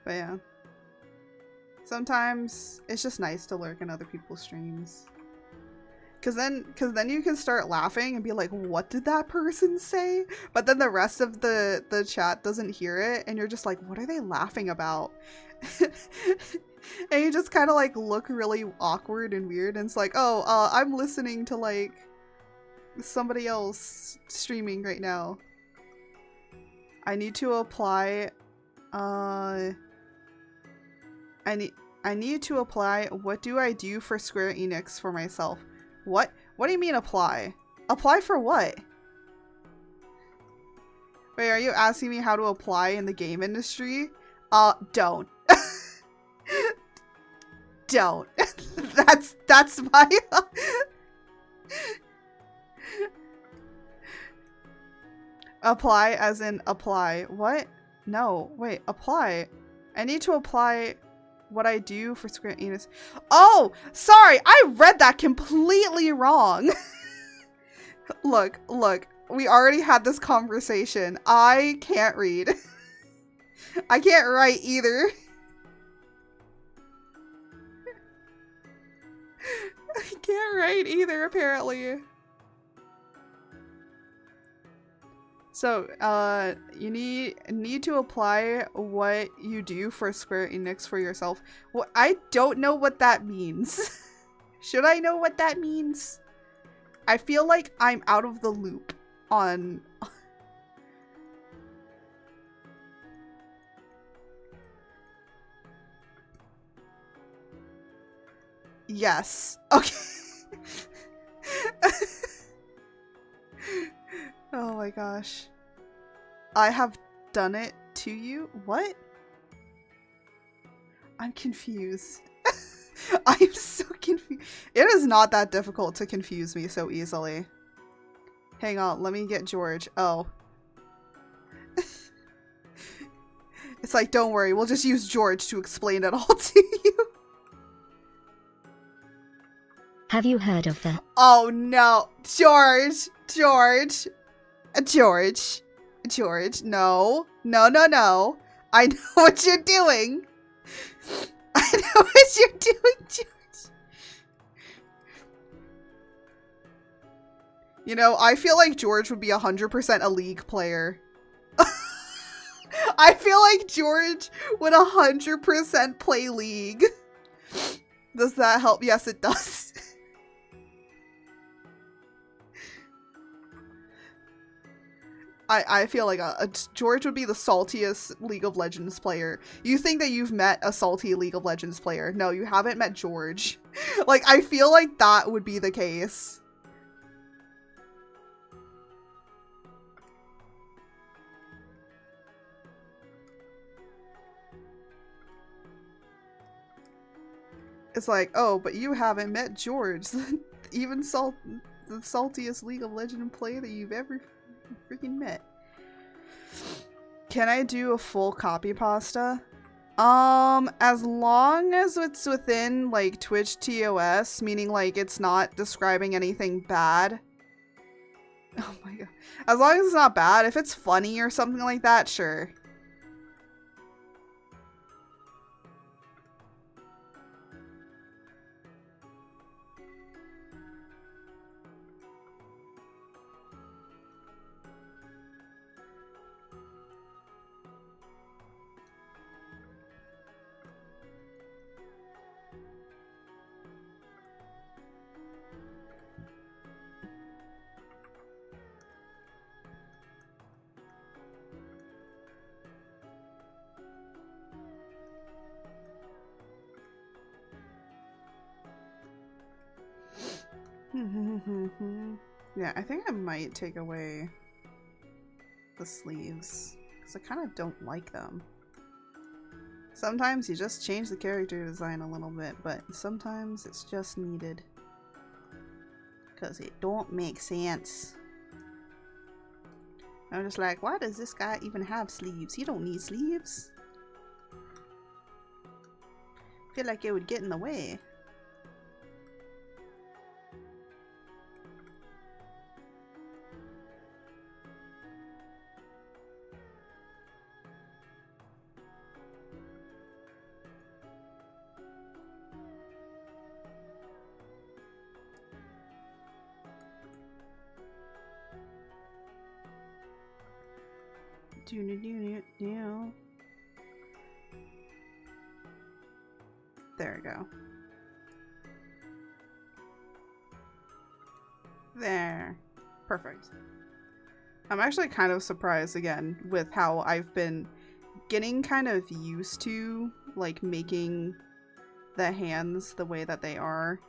But yeah. Sometimes it's just nice to lurk in other people's streams. Cause then you can start laughing and be like, what did that person say? But then the rest of the chat doesn't hear it and you're just like, what are they laughing about? And you just kind of like look really awkward and weird and it's like, oh, I'm listening to like somebody else streaming right now. I need to apply I need to apply. What do I do for Square Enix for myself? What? What do you mean apply? Apply for what? Wait, are you asking me how to apply in the game industry? Don't. Don't. That's my apply as in apply. What? No, wait, apply. I need to apply what I do for Square Enix. Oh, sorry, I read that completely wrong. Look, we already had this conversation. I can't read. I can't write either. I can't write either, apparently. So, you need to apply what you do for Square Enix for yourself. Well, I don't know what that means. Should I know what that means? I feel like I'm out of the loop on... Yes. Okay. Oh my gosh. I have done it to you? What? I'm confused. I'm so confused. It is not that difficult to confuse me so easily. Hang on, let me get George. Oh. It's like, don't worry, we'll just use George to explain it all to you. Have you heard of the... Oh no. George! No. No. I know what you're doing. I know what you're doing, George. You know, I feel like George would be 100% a League player. I feel like George would 100% play League. Does that help? Yes, it does. I feel like George would be the saltiest League of Legends player. You think that you've met a salty League of Legends player. No, you haven't met George. Like, I feel like that would be the case. It's like, oh, but you haven't met George. Even the saltiest League of Legends player that you've ever freaking met. Can I do a full copy pasta? As long as it's within like Twitch TOS, meaning like it's not describing anything bad. Oh my god. As long as it's not bad, if it's funny or something like that, sure. Yeah, I think I might take away the sleeves, because I kind of don't like them. Sometimes you just change the character design a little bit, but sometimes it's just needed. Because it don't make sense. I'm just like, why does this guy even have sleeves? He don't need sleeves. I feel like it would get in the way. There we go. There. Perfect. I'm actually kind of surprised again with how I've been getting kind of used to like making the hands the way that they are.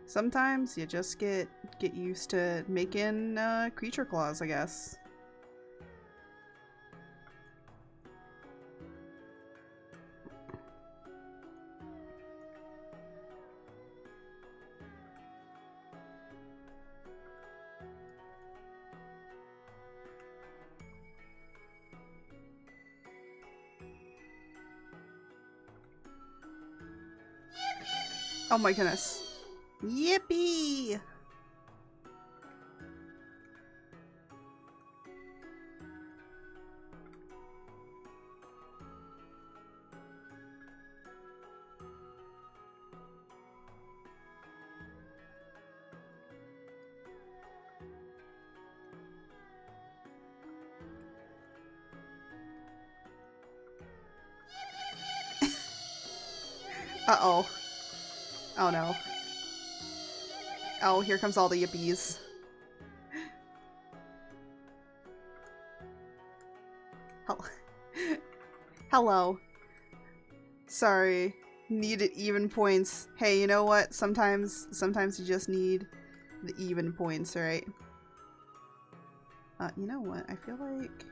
Sometimes you just get used to making creature claws, I guess. Oh my goodness. Yippee! Uh-oh. Oh no. Oh, here comes all the yippies. Hello. Sorry. Needed even points. Hey, you know what? Sometimes you just need the even points, right? You know what? I feel like...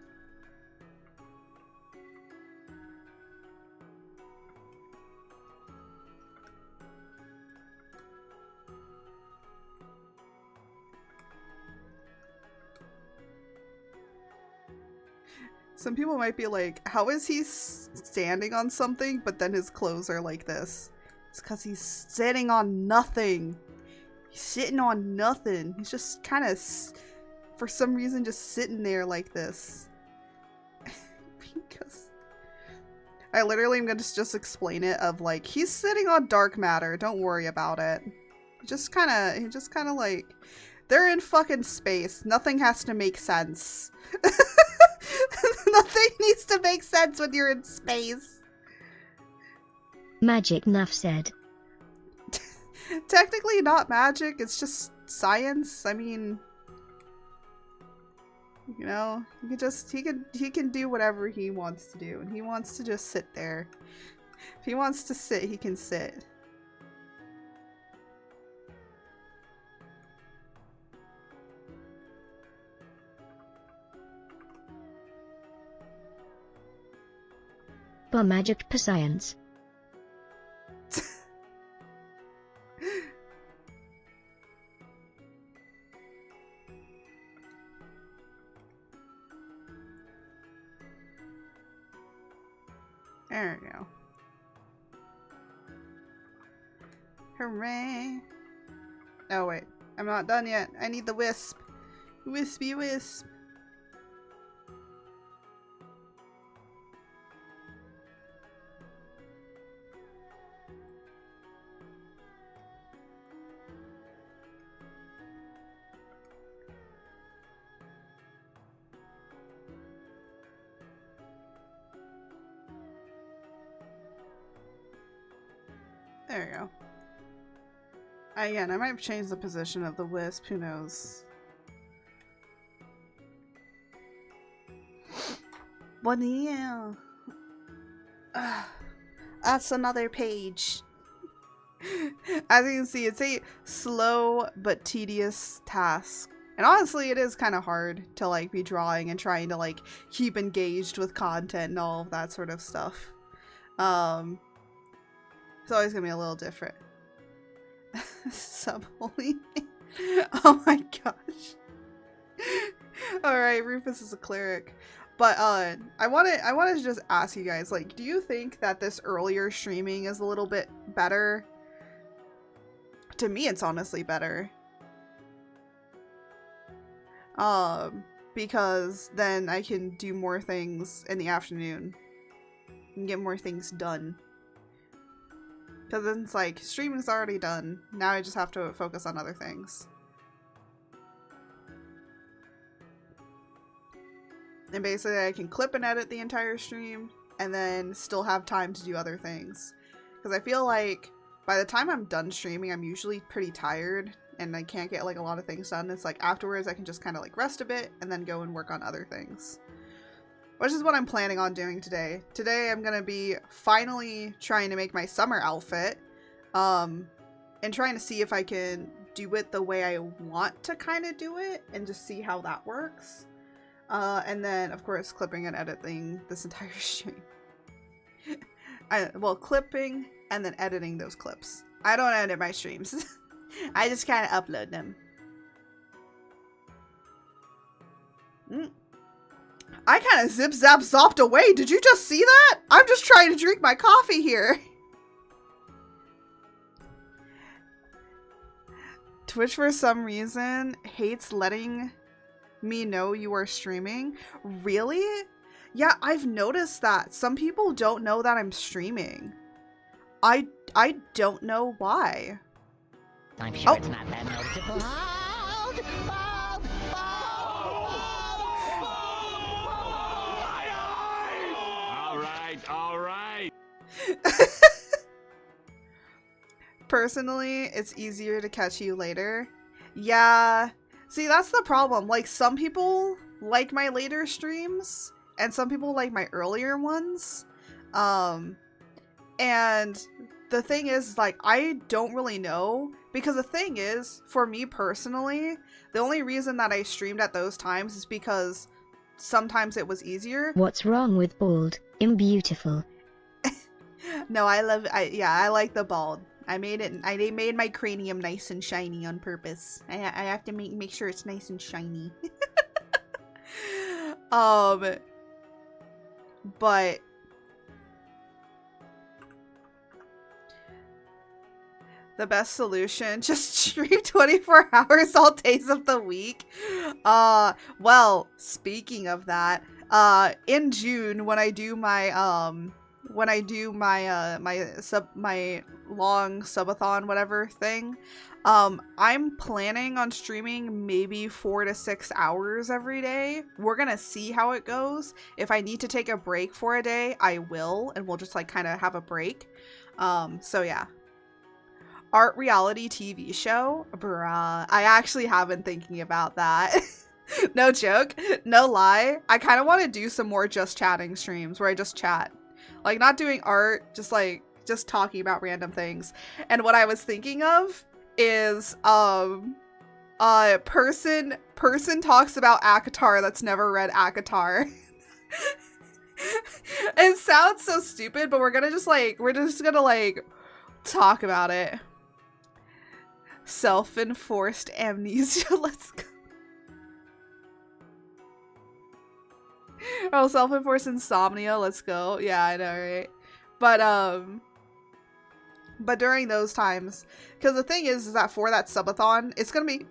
Some people might be like, how is he standing on something, but then his clothes are like this? It's because he's sitting on nothing. He's sitting on nothing. He's just kind of, for some reason, just sitting there like this. Because I literally am going to just explain it of like, he's sitting on dark matter. Don't worry about it. He just kind of like, they're in fucking space. Nothing has to make sense. Nothing needs to make sense when you're in space. Magic, Nuff said. Technically not magic, it's just science. I mean, you know, he can do whatever he wants to do, and he wants to just sit there. If he wants to sit, he can sit. For magic per science. There we go. Hooray! Oh wait, I'm not done yet. I need the wisp. Wispy wisp. There we go. Again, I might have changed the position of the wisp, who knows. But yeah. That's another page. As you can see, it's a slow but tedious task. And honestly, it is kind of hard to like be drawing and trying to like keep engaged with content and all of that sort of stuff. It's always gonna be a little different. Sub-holy. Oh my gosh. Alright, Rufus is a cleric. But I wanted to just ask you guys, like, do you think that this earlier streaming is a little bit better? To me, it's honestly better. Because then I can do more things in the afternoon and get more things done. Because then it's like, streaming's already done. Now I just have to focus on other things. And basically I can clip and edit the entire stream and then still have time to do other things. Because I feel like by the time I'm done streaming, I'm usually pretty tired and I can't get like a lot of things done. It's like afterwards I can just kind of like rest a bit and then go and work on other things. Which is what I'm planning on doing today. Today I'm going to be finally trying to make my summer outfit. And trying to see if I can do it the way I want to kind of do it and just see how that works. And then, of course, clipping and editing this entire stream. Well, clipping and then editing those clips. I don't edit my streams. I just kind of upload them. I kind of zip zap zopped away. Did you just see that? I'm just trying to drink my coffee here. Twitch, for some reason, hates letting me know you are streaming. Really? Yeah, I've noticed that. Some people don't know that I'm streaming. I don't know why. I'm sure it's not that noticeable. All right. Personally, it's easier to catch you later. Yeah. See, that's the problem. Like, some people like my later streams, and some people like my earlier ones. And the thing is, like, I don't really know. Because the thing is, for me personally, the only reason that I streamed at those times is because sometimes it was easier. What's wrong with bald? I'm beautiful. No, I like the bald. I made my cranium nice and shiny on purpose. I have to make sure it's nice and shiny. But the best solution, just stream 24 hours all days of the week. Well, speaking of that, in June when I do my my long subathon whatever thing, I'm planning on streaming maybe 4 to 6 hours every day. We're gonna see how it goes. If I need to take a break for a day, I will, and we'll just like kind of have a break. So yeah. Art reality TV show? Bruh, I actually have been thinking about that. No joke, no lie. I kind of want to do some more just chatting streams where I just chat. Like, not doing art, just talking about random things. And what I was thinking of is, person talks about ACOTAR that's never read ACOTAR. It sounds so stupid, but we're just gonna talk about it. Self-enforced amnesia, let's go. Oh, self-enforced insomnia, let's go. Yeah, I know, right? But during those times, because the thing is that for that subathon, it's gonna be,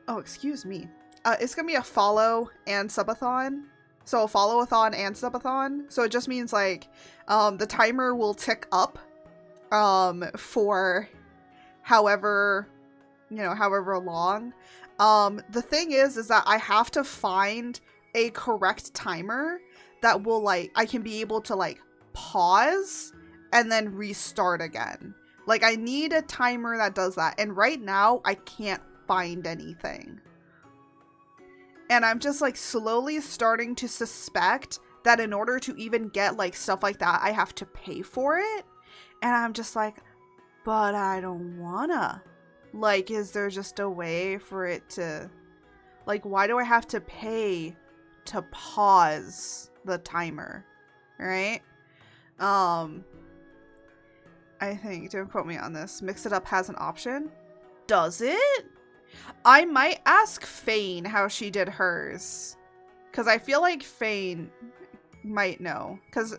oh, excuse me. It's gonna be a follow and subathon. So a follow-a-thon and subathon. So it just means like, the timer will tick up, for however long. The thing is that I have to find a correct timer that will I can be able to pause and then restart again. Like, I need a timer that does that. And right now I can't find anything. And I'm just slowly starting to suspect that in order to even get stuff like that, I have to pay for it. And I'm just like, but I don't wanna. Like, is there just a way for it to, like, why do I have to pay to pause the timer, right? I think, don't quote me on this, Mix It Up has an option. Does it? I might ask Fane how she did hers, because I feel like Fane might know. Because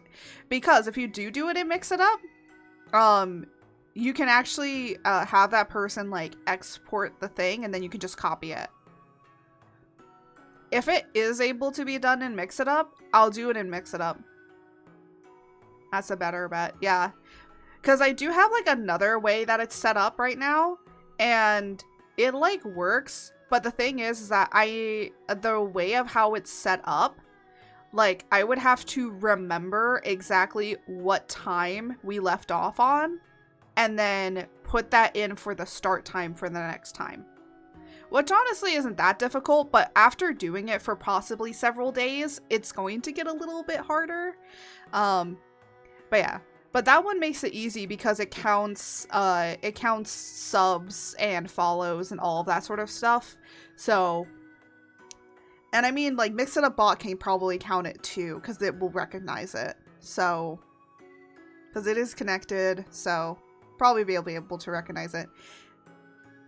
if you do it in Mix It Up, you can actually have that person like export the thing and then you can just copy it. If it is able to be done in Mix It Up, I'll do it in Mix It Up. That's a better bet, yeah. Because I do have like another way that it's set up right now, and it like works, but the thing is that the way of how it's set up, like I would have to remember exactly what time we left off on, and then put that in for the start time for the next time. Which honestly isn't that difficult, but after doing it for possibly several days, it's going to get a little bit harder. But yeah. But that one makes it easy because it counts subs and follows and all of that sort of stuff. So, and I mean, like, Mix It Up bot can probably count it too, because it will recognize it. So, because it is connected, so probably be able to recognize it.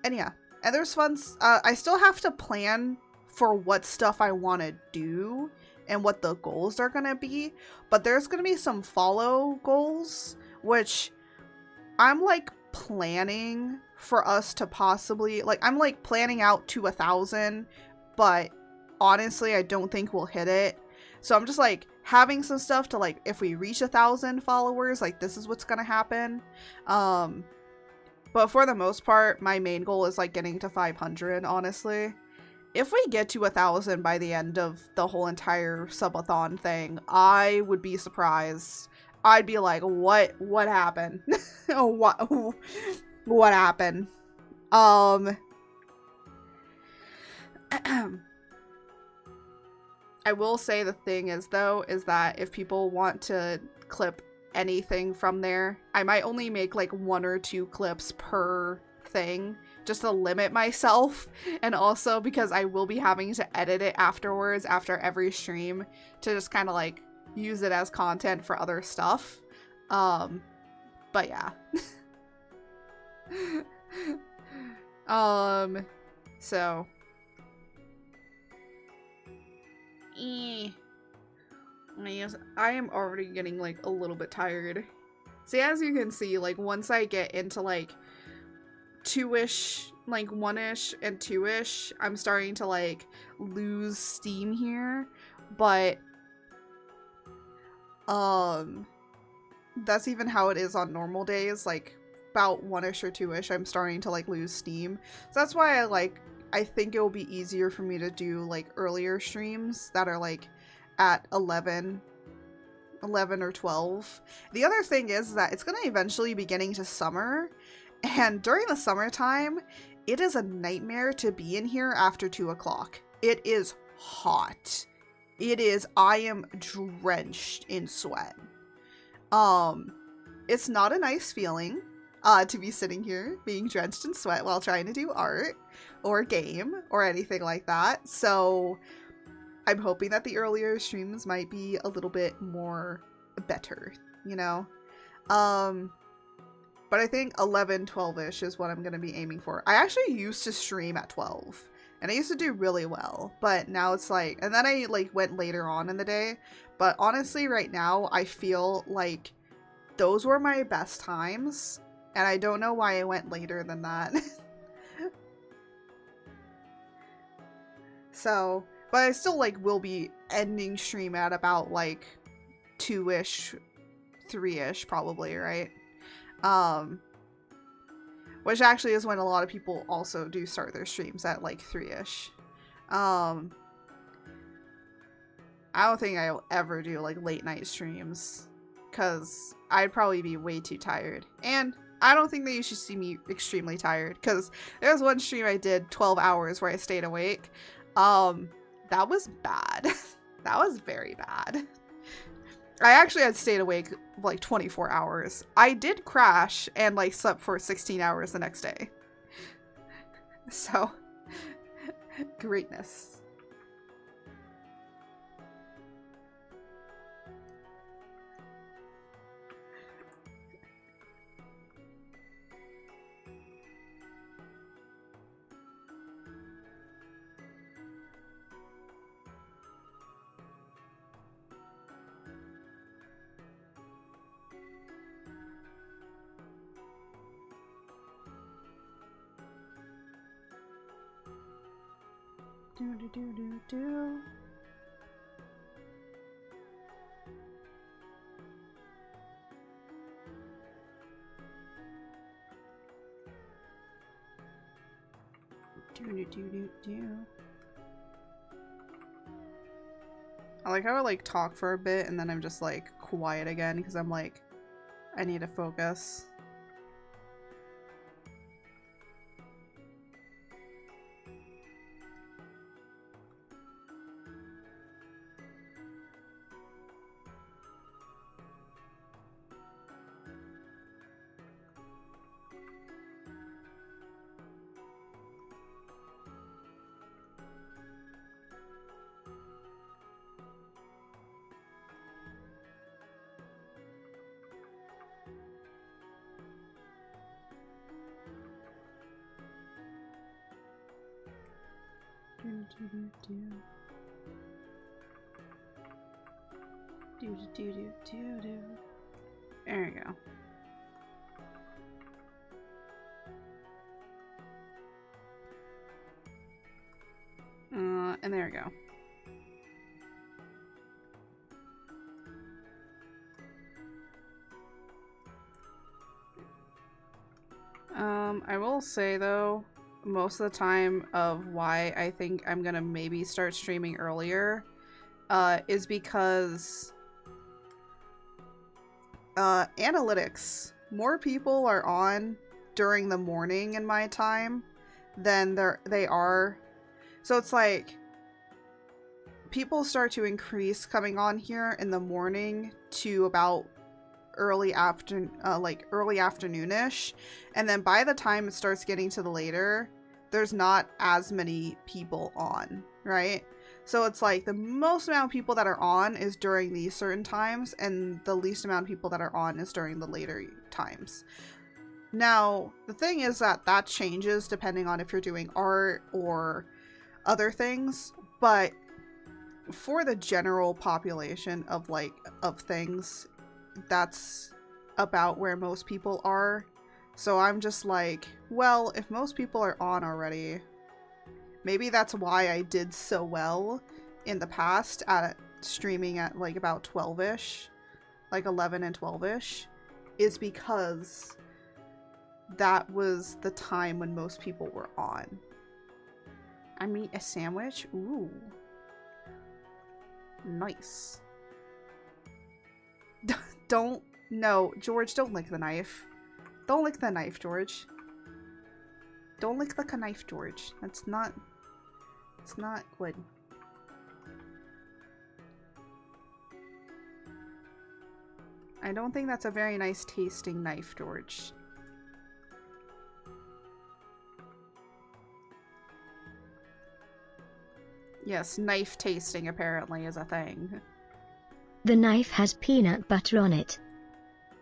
And yeah, and there's fun. I still have to plan for what stuff I want to do and what the goals are gonna be, but there's gonna be some follow goals, which I'm like planning for us to possibly, like, I'm like planning out to 1,000, but honestly I don't think we'll hit it. So I'm just like having some stuff to, like, if we reach 1,000 followers, like, this is what's gonna happen. But for the most part, my main goal is like getting to 500, honestly. If we get to 1,000 by the end of the whole entire subathon thing, I would be surprised. I'd be like, what happened? what happened? I will say the thing is, though, is that if people want to clip anything from there, I might only make like 1 or 2 clips per thing, just to limit myself, and also because I will be having to edit it afterwards after every stream to just kind of like use it as content for other stuff. But yeah. So I am already getting like a little bit tired. See, as you can see, like once I get into like 2-ish, like 1-ish and 2-ish, I'm starting to like lose steam here, but that's even how it is on normal days. Like about 1-ish or 2-ish, I'm starting to like lose steam. So that's why I think it will be easier for me to do like earlier streams that are like at 11 or 12. The other thing is that it's gonna eventually be getting to summer, and during the summertime, it is a nightmare to be in here after 2 o'clock. It is hot. It is, I am drenched in sweat. It's not a nice feeling, to be sitting here being drenched in sweat while trying to do art or game or anything like that. So I'm hoping that the earlier streams might be a little bit more better, you know? But I think 11, 12-ish is what I'm going to be aiming for. I actually used to stream at 12, and I used to do really well, but now it's like, and then I like went later on in the day, but honestly right now I feel like those were my best times, and I don't know why I went later than that. So, but I still like will be ending stream at about like 2-ish, 3-ish probably, right? Which actually is when a lot of people also do start their streams at like 3-ish. I don't think I'll ever do like late night streams, because I'd probably be way too tired. And I don't think that you should see me extremely tired, because there was one stream I did 12 hours where I stayed awake. That was bad. That was very bad. I actually had stayed awake like 24 hours. I did crash and like slept for 16 hours the next day. So, greatness. Do do do do do. Do do do do do. I like how I like talk for a bit and then I'm just like quiet again because I'm like, I need to focus. There you go. And there we go. I will say though, most of the time of why I think I'm gonna maybe start streaming earlier is because analytics. More people are on during the morning in my time than they are. So it's like people start to increase coming on here in the morning to about early afternoonish, and then by the time it starts getting to the later, there's not as many people on, right? So it's like the most amount of people that are on is during these certain times, and the least amount of people that are on is during the later times. Now, the thing is that changes depending on if you're doing art or other things, but for the general population of things, that's about where most people are. So I'm just like, well, if most people are on already, maybe that's why I did so well in the past at streaming at like about 12ish, like 11 and 12ish, is because that was the time when most people were on. I mean, a sandwich? Ooh. Nice. No, George, don't lick the knife. Don't lick the knife, George. Don't lick the knife, George. It's not good. I don't think that's a very nice tasting knife, George. Yes, knife tasting apparently is a thing. The knife has peanut butter on it.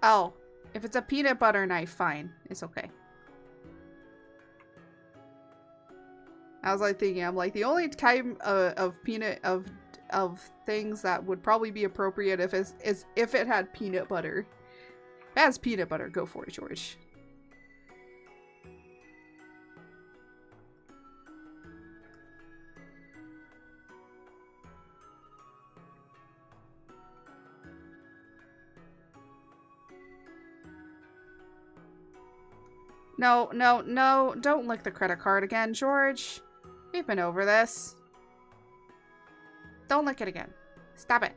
Oh, if it's a peanut butter knife, fine. It's okay. I was like thinking, I'm like, the only kind of things that would probably be appropriate is if it had peanut butter. If it has peanut butter, go for it, George. No, no, no, don't lick the credit card again, George. We've been over this. Don't lick it again. Stop it.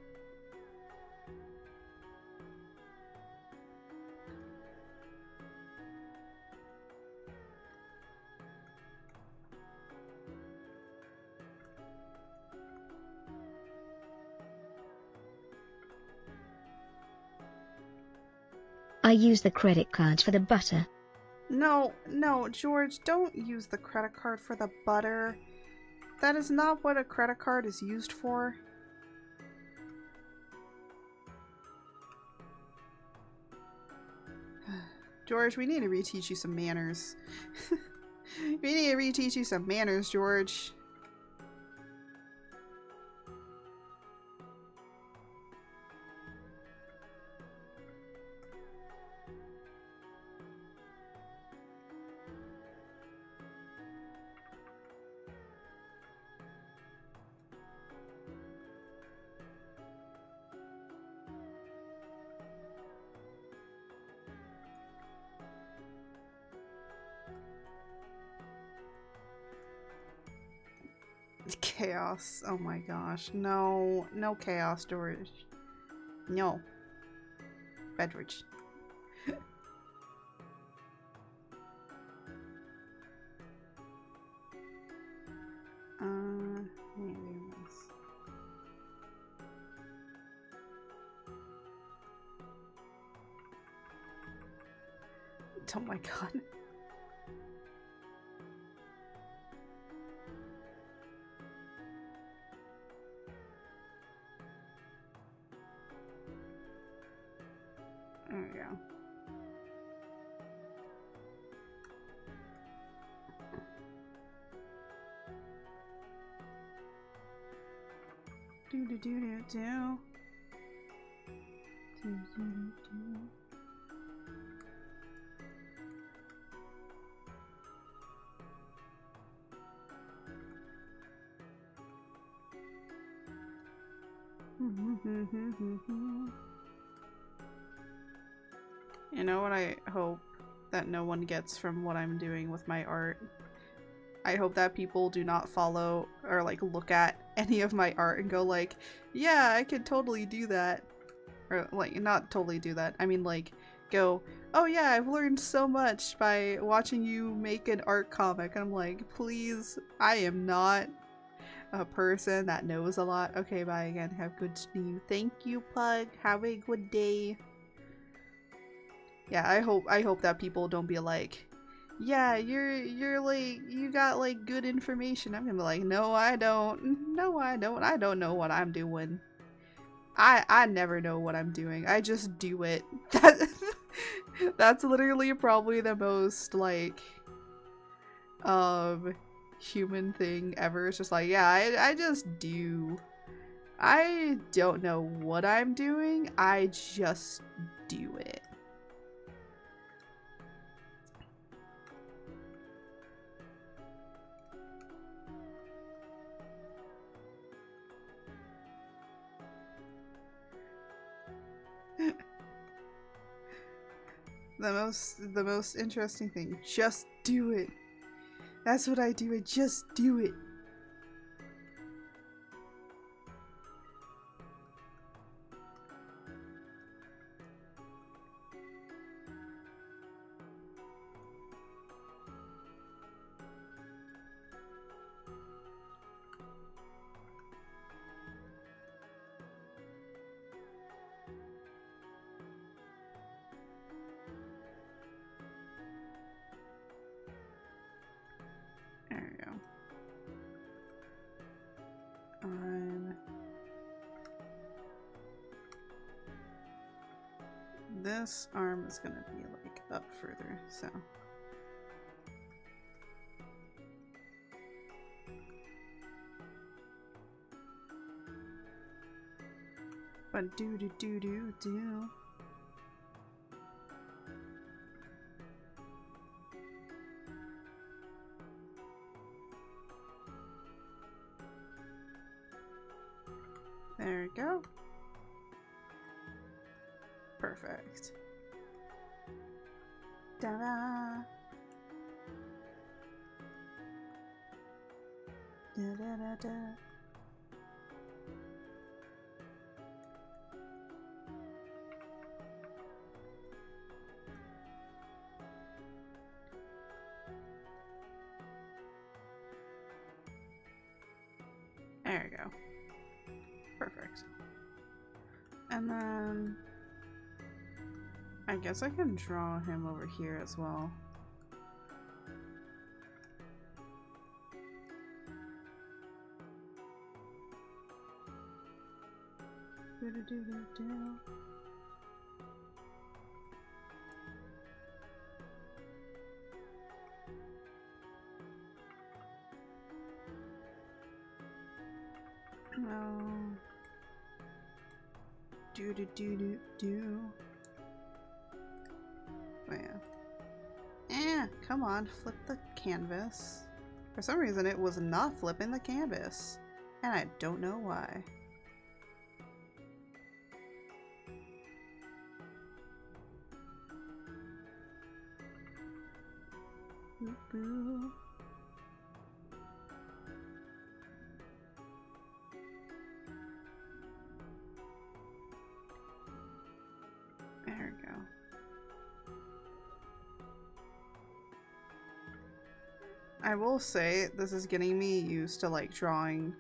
use the credit cards for the butter. No, no, George, don't use the credit card for the butter. That is not what a credit card is used for. George, we need to reteach you some manners. We need to reteach you some manners, George. Chaos. Oh my gosh. No. No chaos, George. No. Bedridge. Oh my god. There we go. Do do do do do. Do do do do. You know what I hope that no one gets from what I'm doing with my art? I hope that people do not follow or like look at any of my art and go like, yeah, I could totally do that. Or like, not totally do that. I mean like, go, oh yeah, I've learned so much by watching you make an art comic. And I'm like, please, I am not a person that knows a lot. Okay, bye again. Have good stream. Thank you, Pug. Have a good day. Yeah, I hope that people don't be like, yeah, you're like, you got like good information. I'm gonna be like, no, I don't. No, I don't. I don't know what I'm doing. I never know what I'm doing. I just do it. That's literally probably the most like human thing ever. It's just like, yeah, I just do. I don't know what I'm doing. I just do it. The most interesting thing. Just do it. That's what I do. I just do it. This arm is gonna be like up further, so. But do do do do do. There we go. Perfect. Da-da. Da-da-da-da. There we go. Perfect. And then I guess I can draw him over here as well. No. Do. Oh yeah. Come on, flip the canvas. For some reason it was not flipping the canvas. And I don't know why. Boo. There we go. I will say this is getting me used to like drawing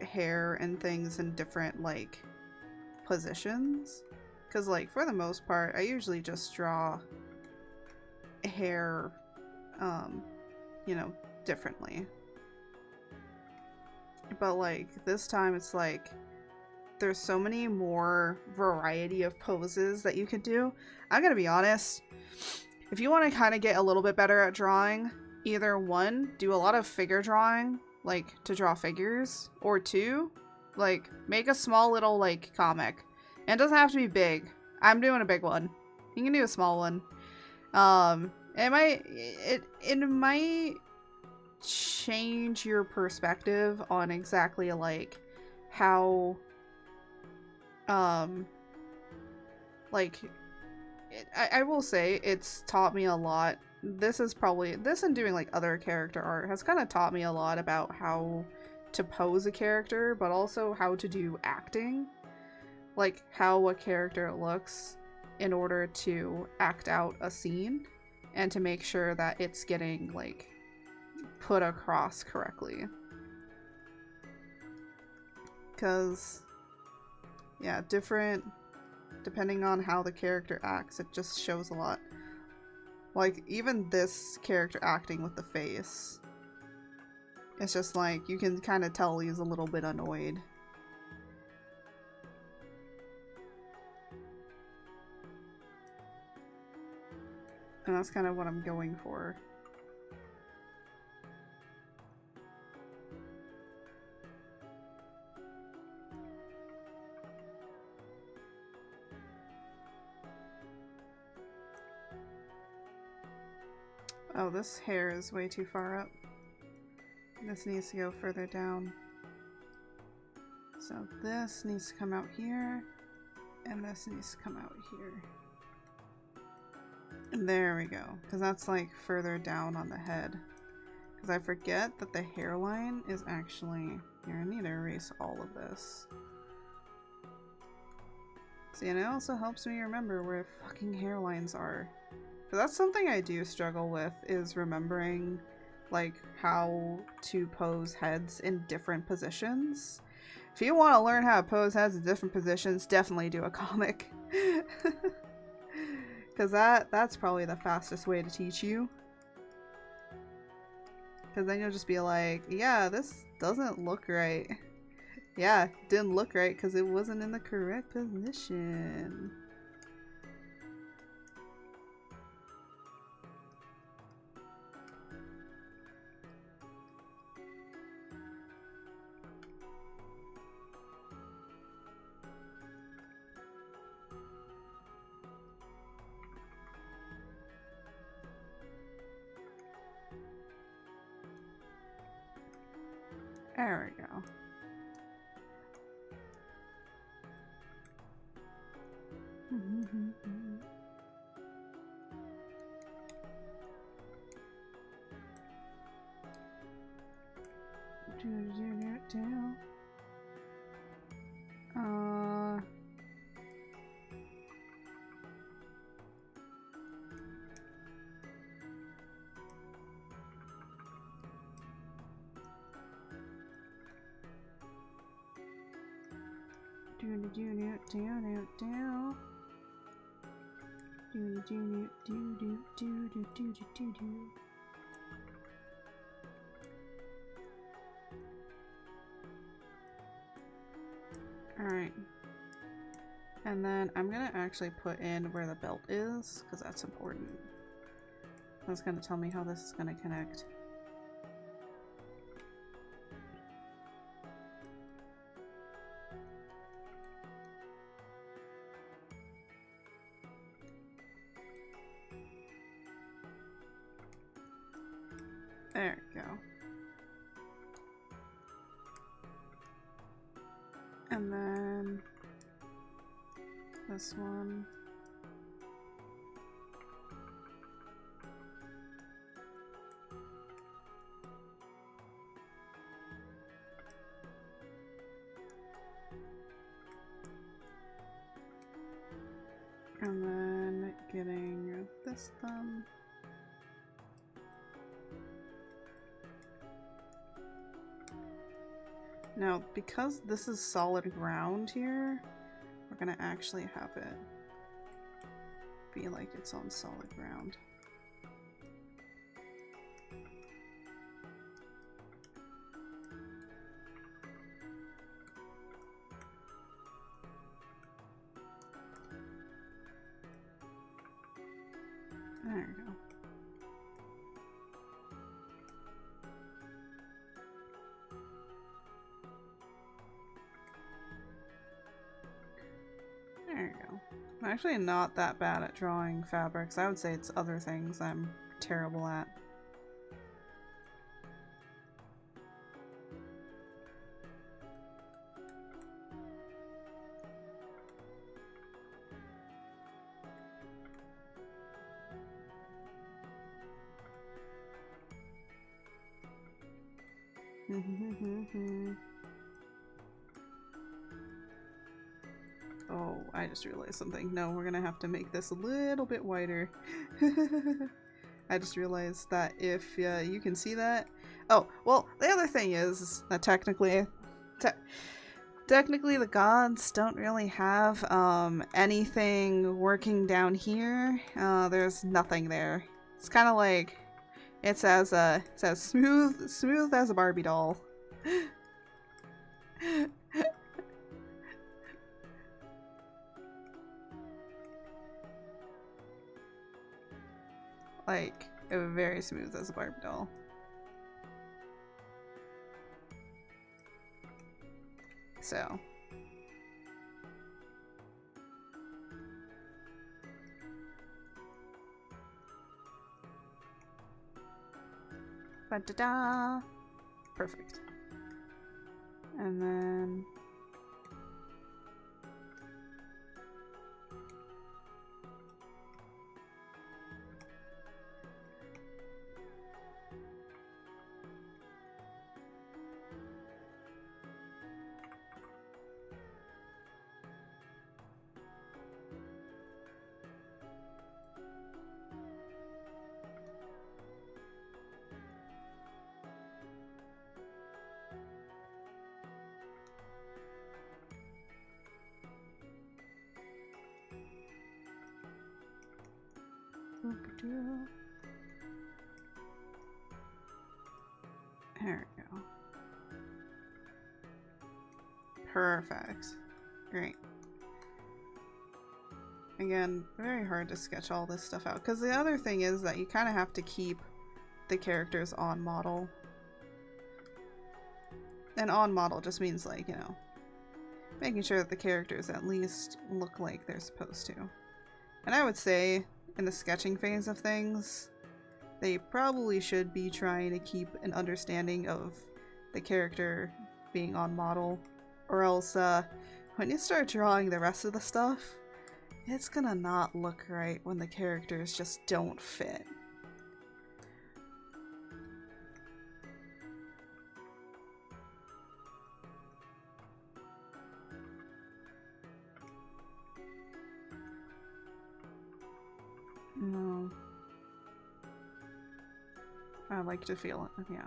hair and things in different like positions, because like for the most part I usually just draw hair you know, differently, but like this time it's like there's so many more variety of poses that you could do. I'm gonna be honest, if you want to kind of get a little bit better at drawing, either one, do a lot of figure drawing, like to draw figures, or two, like make a small little like comic. And it doesn't have to be big. I'm doing a big one. You can do a small one. It might change your perspective on exactly like how like I will say it's taught me a lot. This and doing like other character art has kind of taught me a lot about how to pose a character, but also how to do acting, like how a character looks in order to act out a scene and to make sure that it's getting like put across correctly. Because yeah, depending on how the character acts, it just shows a lot. Like even this character acting with the face, it's just like you can kind of tell he's a little bit annoyed. And that's kind of what I'm going for. Oh, this hair is way too far up. This needs to go further down. So this needs to come out here, and this needs to come out here. And there we go, because that's like further down on the head. Because I forget that the hairline is actually... Here, I need to erase all of this. See, and it also helps me remember where fucking hairlines are. But that's something I do struggle with, is remembering like how to pose heads in different positions. If you want to learn how to pose heads in different positions, definitely do a comic. Because that's probably the fastest way to teach you. Because then you'll just be like, yeah, this doesn't look right. Yeah, it didn't look right because it wasn't in the correct position. There we go. Alright. And then I'm gonna actually put in where the belt is, because that's important. That's gonna tell me how this is gonna connect. There we go. And then this one. And then getting this done. Now, because this is solid ground here, we're gonna actually have it be like it's on solid ground. There we go. There you go. I'm actually not that bad at drawing fabrics. I would say it's other things I'm terrible at. Oh, I just realized something. No, we're gonna have to make this a little bit wider. I just realized that if you can see that. Oh, well, the other thing is that technically the gods don't really have anything working down here. There's nothing there. It's kind of like it's as smooth as a Barbie doll. Like, very smooth as a Barbie doll. So. Ba-da-da! Perfect. And then... There we go. Perfect. Great. Again, very hard to sketch all this stuff out, because the other thing is that you kind of have to keep the characters on model. And on model just means, like, you know, making sure that the characters at least look like they're supposed to. And I would say, in the sketching phase of things, they probably should be trying to keep an understanding of the character being on model, or else when you start drawing the rest of the stuff, it's gonna not look right when the characters just don't fit. No. I like to feel it, yeah.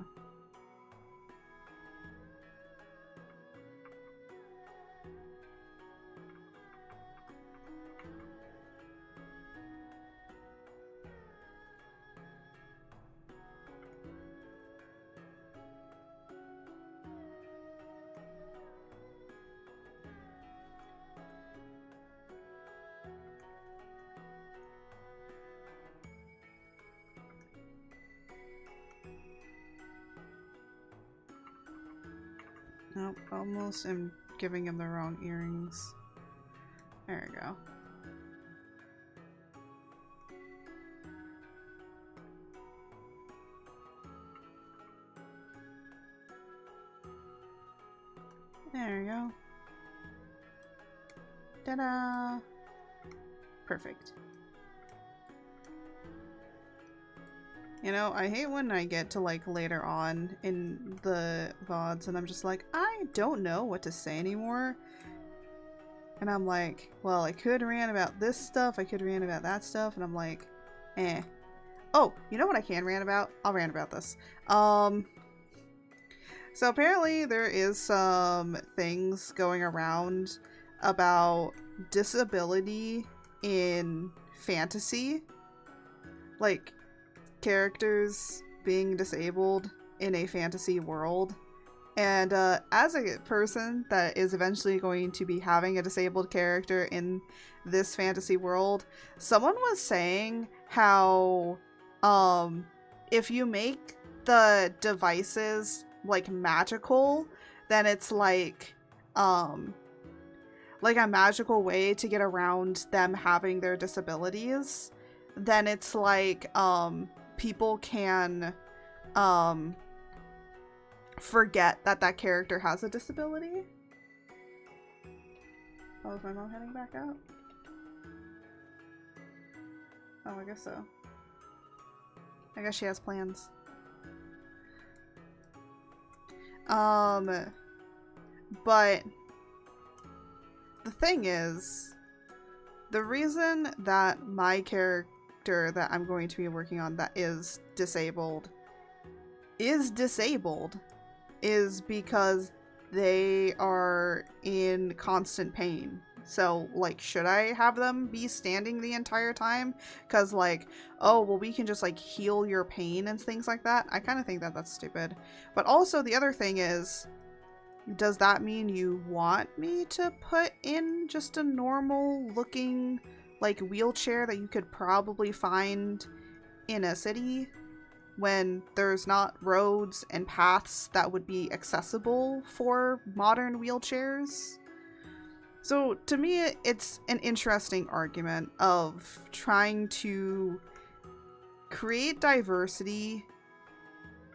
Nope, almost am giving him the wrong earrings. There we go. There we go. Ta-da! Perfect. You know, I hate when I get to like later on in the VODs and I'm just like, I don't know what to say anymore. And I'm like, well, I could rant about this stuff, I could rant about that stuff, and I'm like, eh. Oh, you know what I can rant about? I'll rant about this. So apparently there is some things going around about disability in fantasy. Like, characters being disabled in a fantasy world. And as a person that is eventually going to be having a disabled character in this fantasy world, someone was saying how if you make the devices like magical, then it's like a magical way to get around them having their disabilities. Then it's like people can forget that that character has a disability. Oh, is my mom heading back out? Oh, I guess so. I guess she has plans. But the thing is, the reason that my character that I'm going to be working on that is disabled is because they are in constant pain. So, like, should I have them be standing the entire time? Because, like, oh, well, we can just, like, heal your pain and things like that. I kind of think that that's stupid. But also, the other thing is, does that mean you want me to put in just a normal-looking, like, wheelchair that you could probably find in a city when there's not roads and paths that would be accessible for modern wheelchairs? So to me, it's an interesting argument of trying to create diversity,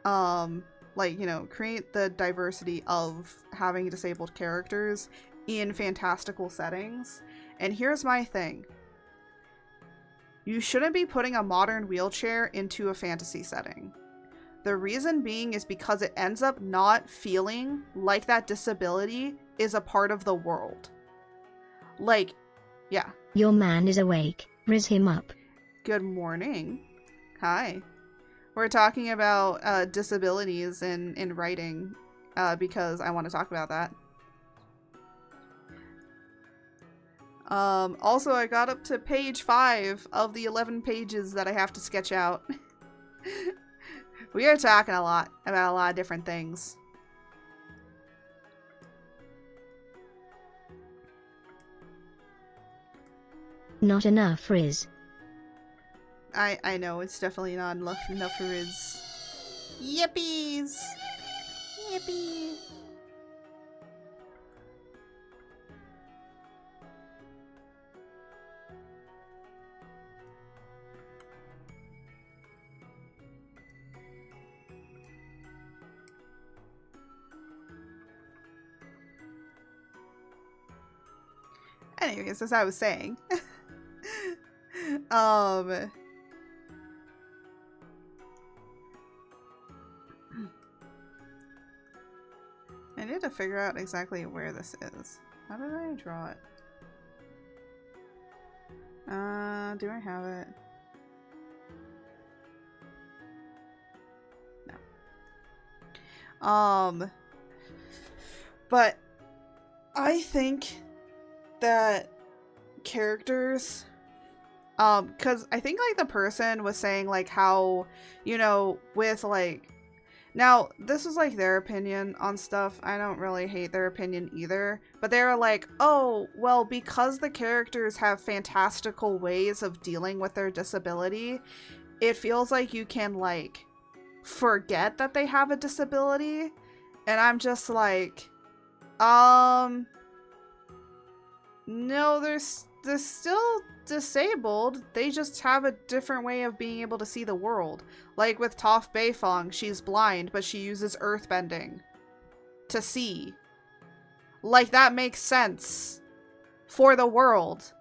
like, you know, create the diversity of having disabled characters in fantastical settings. And here's my thing. You shouldn't be putting a modern wheelchair into a fantasy setting. The reason being is because it ends up not feeling like that disability is a part of the world. Like, yeah. Your man is awake. Riz him up. Good morning. Hi. We're talking about disabilities in writing because I want to talk about that. Also, I got up to page 5 of the 11 pages that I have to sketch out. We are talking a lot about a lot of different things. Not enough, Riz. I know, it's definitely not enough for Riz. Yippies! Yippee! Anyways, as I was saying, I need to figure out exactly where this is. How did I draw it? Do I have it? No. But I think that characters, because I think, like, the person was saying, like, how, you know, with, like, now, this is, like, their opinion on stuff. I don't really hate their opinion either, but they were like, oh, well, because the characters have fantastical ways of dealing with their disability, it feels like you can, like, forget that they have a disability, and I'm just like, No, they're still disabled. They just have a different way of being able to see the world. Like with Toph Beifong, she's blind, but she uses earthbending to see. Like, that makes sense for the world.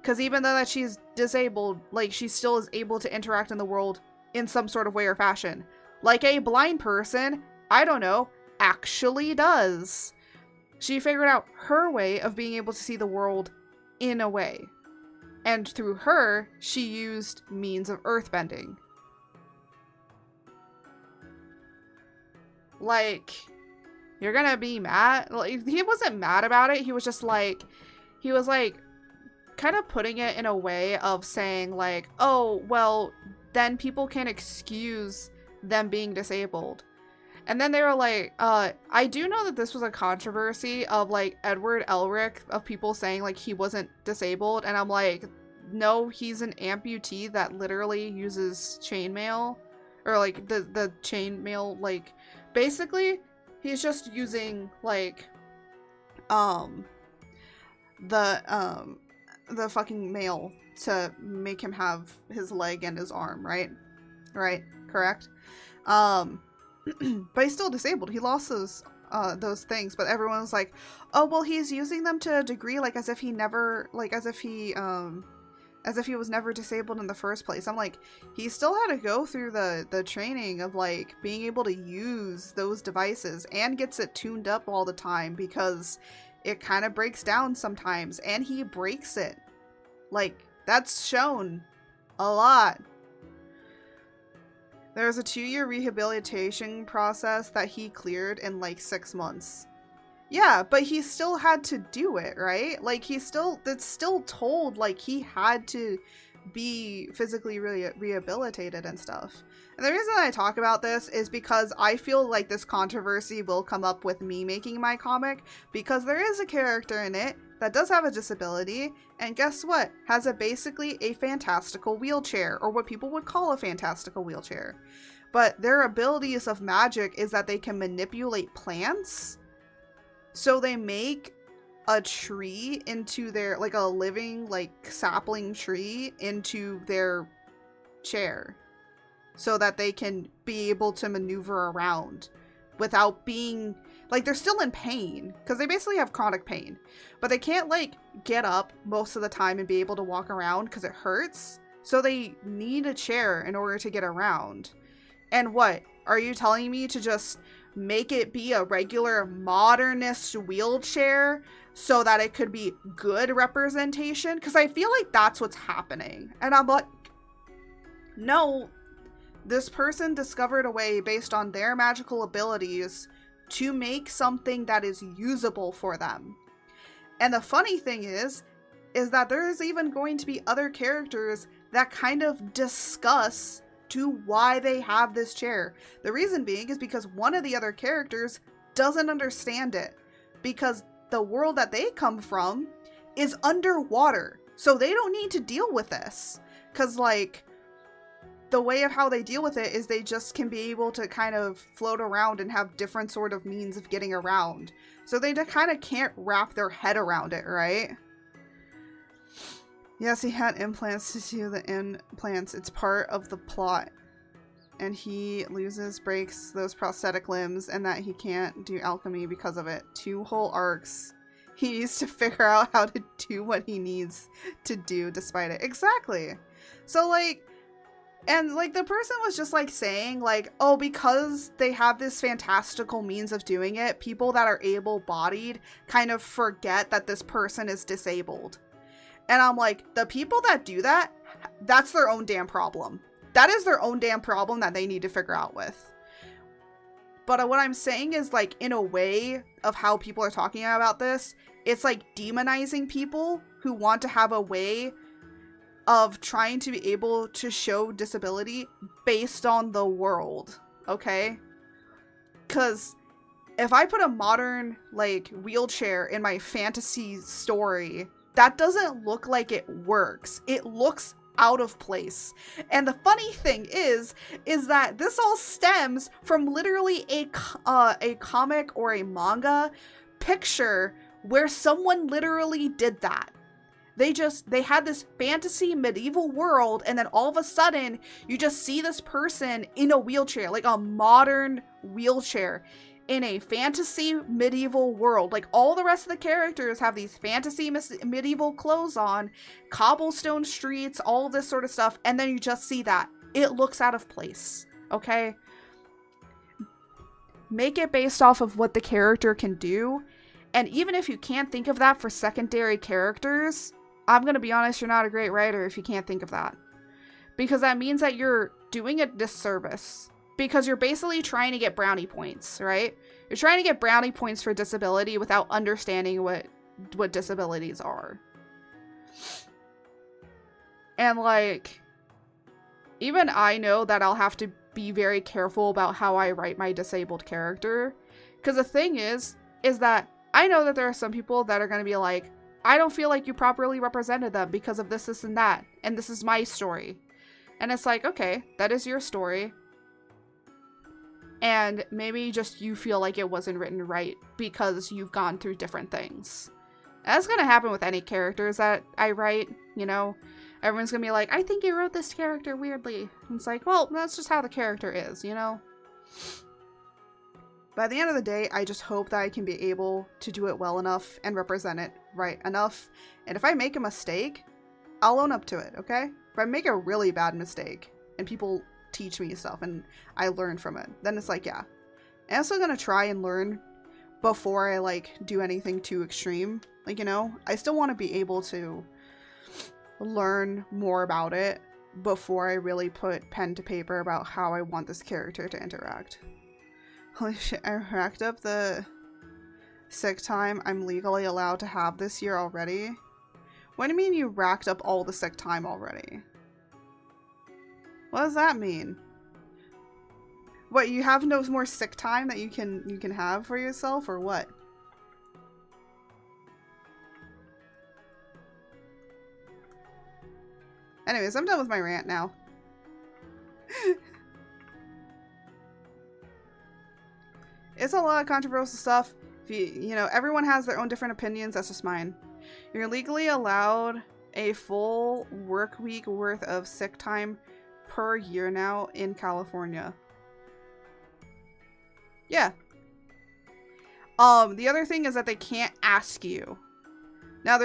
Because even though that she's disabled, like, she still is able to interact in the world in some sort of way or fashion. Like a blind person, I don't know, actually does. She figured out her way of being able to see the world in a way. And through her, she used means of earthbending. Like, you're gonna be mad? Like, he wasn't mad about it. He was just like, he was like, kind of putting it in a way of saying like, oh, well, then people can excuse them being disabled. And then they were like, I do know that this was a controversy of like Edward Elric, of people saying like he wasn't disabled. And I'm like, no, he's an amputee that literally uses chainmail, or like the chainmail, like basically he's just using like the fucking mail to make him have his leg and his arm, right? Right, correct? But he's still disabled. He lost those things, but everyone was like, oh, well, he's using them to a degree, like as if he never, like as if he was never disabled in the first place. I'm like, he still had to go through the training of like being able to use those devices, and gets it tuned up all the time because it kind of breaks down sometimes, and he breaks it. Like, that's shown a lot. There's a 2-year rehabilitation process that he cleared in like 6 months. Yeah, but he still had to do it, right? Like, it's still told like he had to be physically rehabilitated and stuff. And the reason I talk about this is because I feel like this controversy will come up with me making my comic, because there is a character in it that does have a disability, and guess what? Has basically a fantastical wheelchair, or what people would call a fantastical wheelchair. But their abilities of magic is that they can manipulate plants. So they make a tree into their, like a living, like sapling tree into their chair, so that they can be able to maneuver around without being, like, they're still in pain, because they basically have chronic pain, but they can't like get up most of the time and be able to walk around because it hurts. So they need a chair in order to get around. And what, are you telling me to just make it be a regular modernist wheelchair so that it could be good representation? Because I feel like that's what's happening. And I'm like, no, this person discovered a way based on their magical abilities to make something that is usable for them. And the funny thing is that there's even going to be other characters that kind of discuss to why they have this chair. The reason being is because one of the other characters doesn't understand it, because the world that they come from is underwater, so they don't need to deal with this, because like the way of how they deal with it is they just can be able to kind of float around and have different sort of means of getting around, so they kind of can't wrap their head around it, right? Yes, he had implants to do the implants. It's part of the plot. And he breaks those prosthetic limbs, and that he can't do alchemy because of it. 2 whole arcs. He needs to figure out how to do what he needs to do despite it. Exactly. So like, and like the person was just like saying like, oh, because they have this fantastical means of doing it, people that are able-bodied kind of forget that this person is disabled. And I'm like, the people that do that, that's their own damn problem. That is their own damn problem that they need to figure out with. But what I'm saying is, like, in a way of how people are talking about this, it's like demonizing people who want to have a way of trying to be able to show disability based on the world, okay? Because if I put a modern, like, wheelchair in my fantasy story, that doesn't look like it works. It looks out of place. And the funny thing is that this all stems from literally a comic or a manga picture where someone literally did that. They had this fantasy medieval world, and then all of a sudden you just see this person in a wheelchair, like a modern wheelchair in a fantasy medieval world. Like, all the rest of the characters have these fantasy medieval clothes on, cobblestone streets, all this sort of stuff, and then you just see that. It looks out of place, okay? Make it based off of what the character can do, and even if you can't think of that for secondary characters, I'm gonna be honest, you're not a great writer if you can't think of that. Because that means that you're doing a disservice. Because you're basically trying to get brownie points, right? You're trying to get brownie points for disability without understanding what disabilities are. And like, even I know that I'll have to be very careful about how I write my disabled character. Because the thing is that I know that there are some people that are going to be like, I don't feel like you properly represented them because of this, this, and that. And this is my story. And it's like, okay, that is your story. And maybe just you feel like it wasn't written right because you've gone through different things. That's going to happen with any characters that I write, you know. Everyone's going to be like, I think you wrote this character weirdly. And it's like, well, that's just how the character is, you know. By the end of the day, I just hope that I can be able to do it well enough and represent it right enough. And if I make a mistake, I'll own up to it, okay? If I make a really bad mistake and people teach me stuff and I learn from it, then it's like, yeah. I'm still gonna try and learn before I, like, do anything too extreme. Like, you know, I still want to be able to learn more about it before I really put pen to paper about how I want this character to interact. Holy shit, I racked up the sick time I'm legally allowed to have this year already. What do you mean you racked up all the sick time already? What does that mean? What, you have no more sick time that you can have for yourself, or what? Anyways, I'm done with my rant now. It's a lot of controversial stuff. If you know, everyone has their own different opinions. That's just mine. You're legally allowed a full work week worth of sick time per year now in California. Yeah. The other thing is that they can't ask you. Now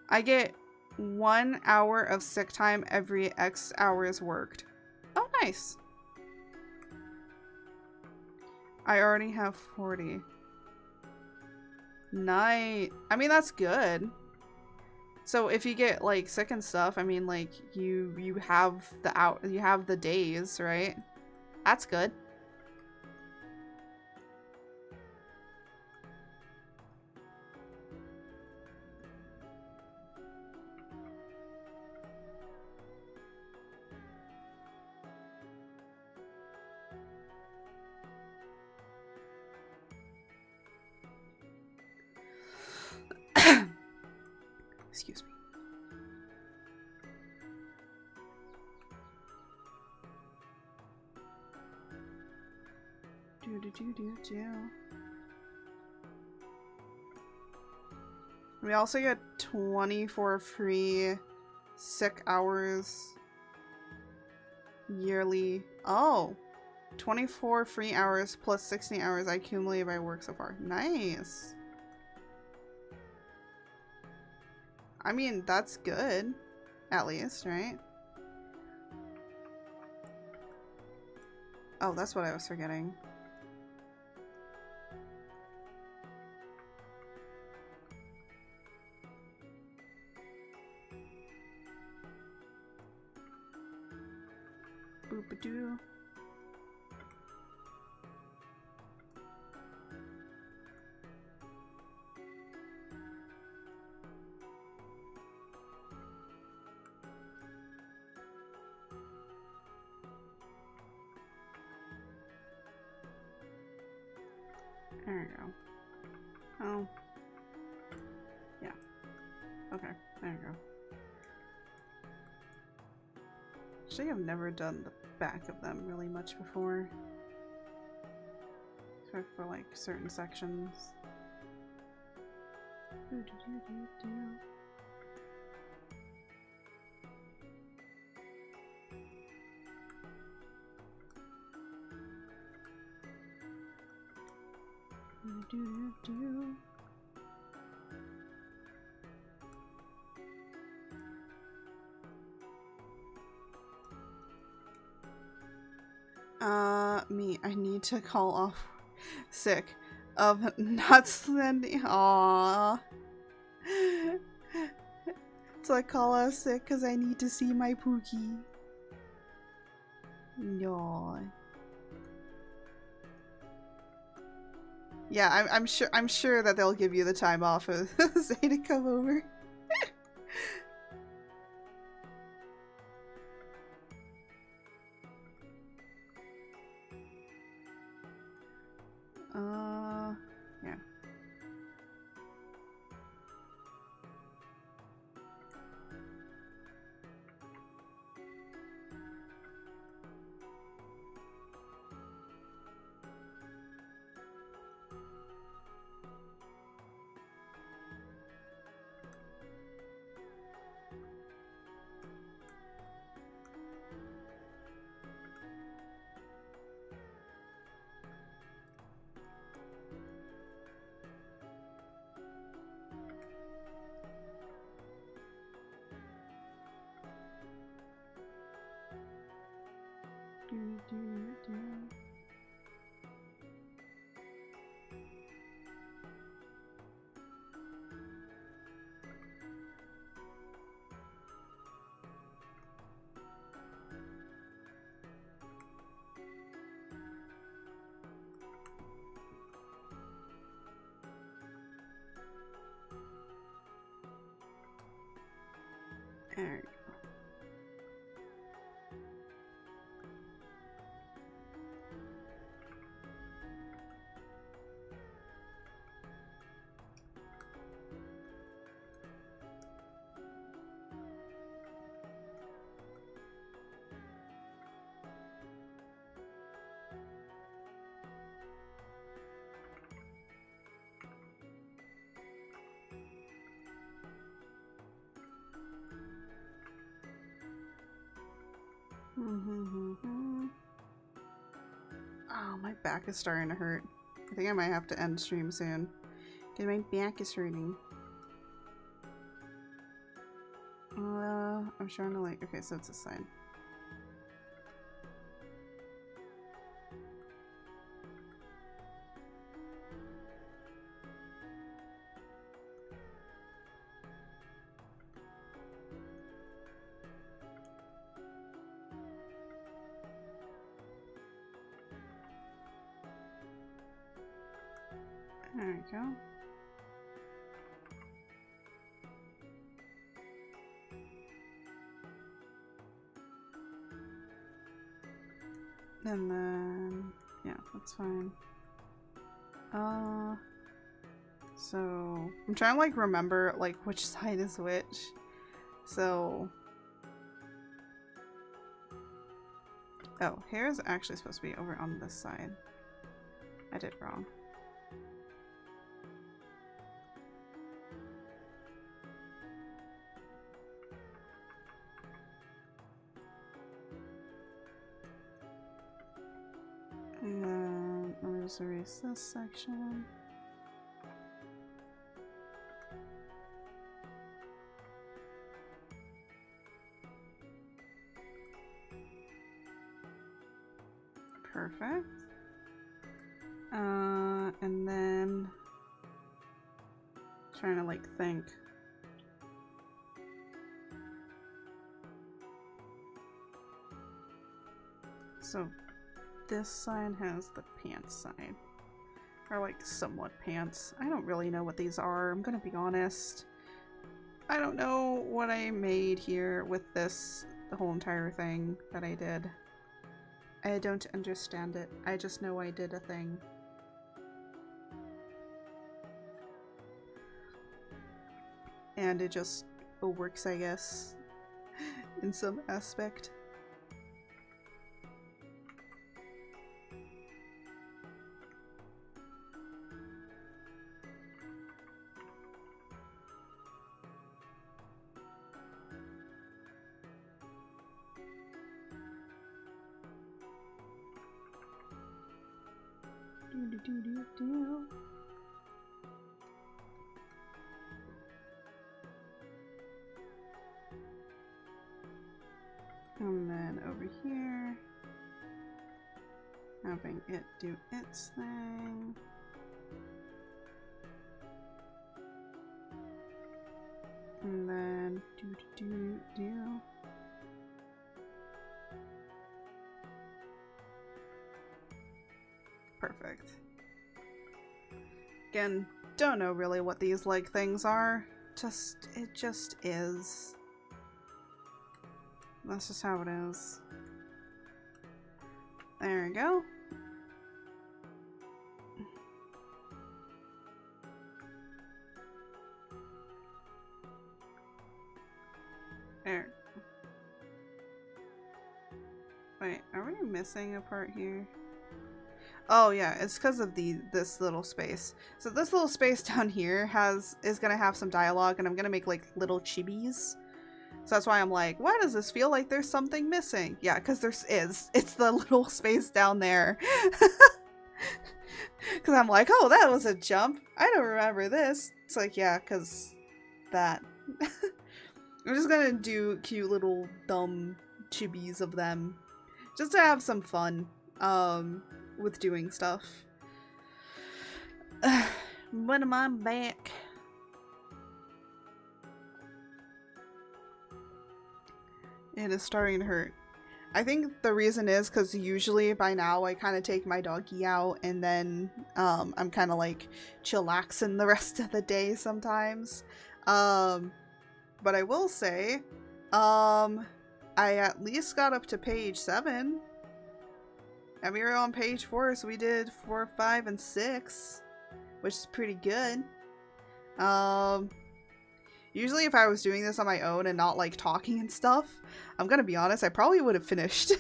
I get 1 hour of sick time every X hours worked. Oh, nice. I already have 40. Nice. I mean, that's good. So if you get like sick and stuff, I mean, like you have the days, right? That's good. Excuse me. We also get 24 free sick hours yearly. Oh, 24 free hours plus 60 hours I accumulate by work so far. Nice. I mean, that's good, at least, right? Oh, that's what I was forgetting. Boop-a-doo. There we go. Oh. Yeah. Okay, there you go. Actually, I've never done the back of them really much before. for like certain sections. I need to call off sick of not sending. Aww. So I call off sick because I need to see my Pookie. No. Yeah, I'm sure that they'll give you the time off of say to come over. Yeah. There we go. Oh, my back is starting to hurt. I think I might have to end stream soon. Because my back is hurting. I'm trying to like, okay, so it's a sign. There we go. And then, yeah, that's fine. So I'm trying to like remember like which side is which. So, oh, hair is actually supposed to be over on this side. I did wrong. And then let me just erase this section. Perfect. And then trying to like think. So this side has the pants side. Or like somewhat pants. I don't really know what these are, I'm gonna be honest. I don't know what I made here with this, the whole entire thing that I did. I don't understand it. I just know I did a thing. And it just works, I guess, in some aspect. And then over here, having it do its thing. And then do. Perfect. Again, don't know really what these leg things are. It just is. That's just how it is. There we go. There. Wait, are we missing a part here? Oh yeah, it's because of this little space. So this little space down here is gonna have some dialogue, and I'm gonna make like little chibis. So that's why I'm like, why does this feel like there's something missing? Yeah, because there is. It's the little space down there. Because I'm like, oh, that was a jump. I don't remember this. It's like, yeah, because that. I'm just gonna do cute little dumb chibis of them. Just to have some fun with doing stuff. When am I back? It is starting to hurt. I think the reason is because usually by now I kind of take my doggy out and then I'm kind of like chillaxing the rest of the day sometimes. But I will say, I at least got up to page 7. And we were on page 4, so we did 4, 5, and 6, which is pretty good. Usually if I was doing this on my own and not like talking and stuff, I'm gonna be honest, I probably would have finished.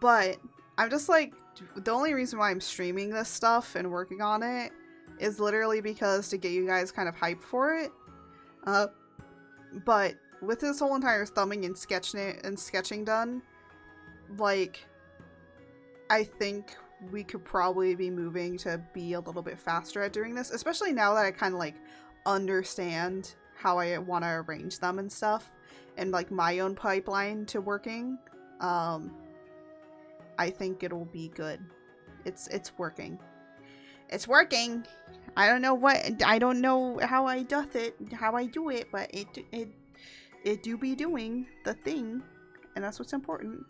But I'm just like, the only reason why I'm streaming this stuff and working on it is literally because to get you guys kind of hyped for it. But with this whole entire thumbing and sketching done, like, I think we could probably be moving to be a little bit faster at doing this, especially now that I kind of like understand how I want to arrange them and stuff, and like my own pipeline to working. I think it'll be good. It's working. It's working. I don't know how I do it, but it do be doing the thing, and that's what's important.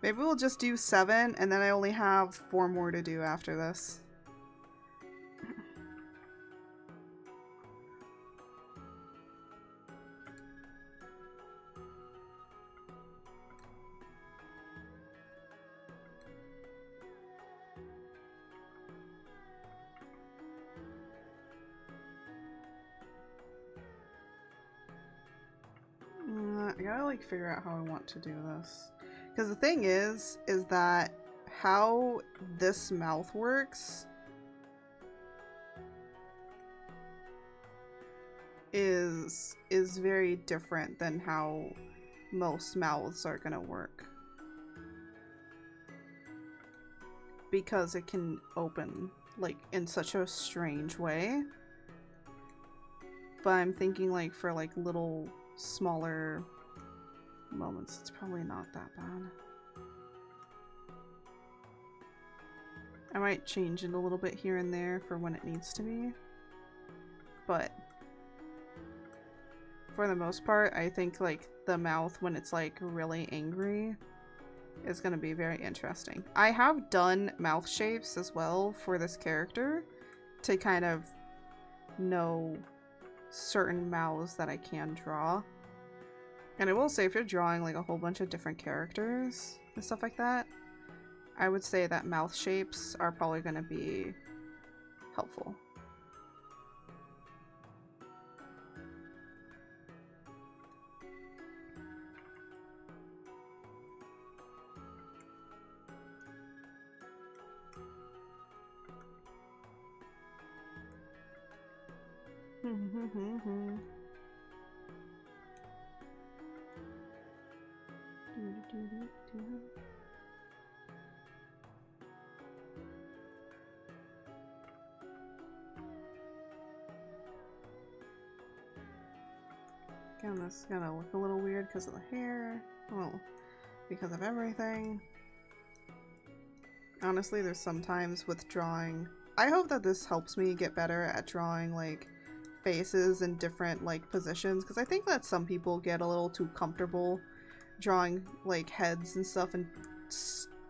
Maybe we'll just do 7, and then I only have 4 more to do after this. I gotta like figure out how I want to do this. Because the thing is that how this mouth works is very different than how most mouths are gonna work. Because it can open like in such a strange way. But I'm thinking like for like little smaller moments, it's probably not that bad. I might change it a little bit here and there for when it needs to be, but for the most part, I think like the mouth when it's like really angry is gonna be very interesting. I have done mouth shapes as well for this character to kind of know certain mouths that I can draw. And I will say, if you're drawing like a whole bunch of different characters and stuff like that, I would say that mouth shapes are probably going to be helpful. Again, this is gonna look a little weird because of the hair. Well, because of everything. Honestly, there's sometimes with drawing. I hope that this helps me get better at drawing like faces in different like positions, because I think that some people get a little too comfortable drawing like heads and stuff in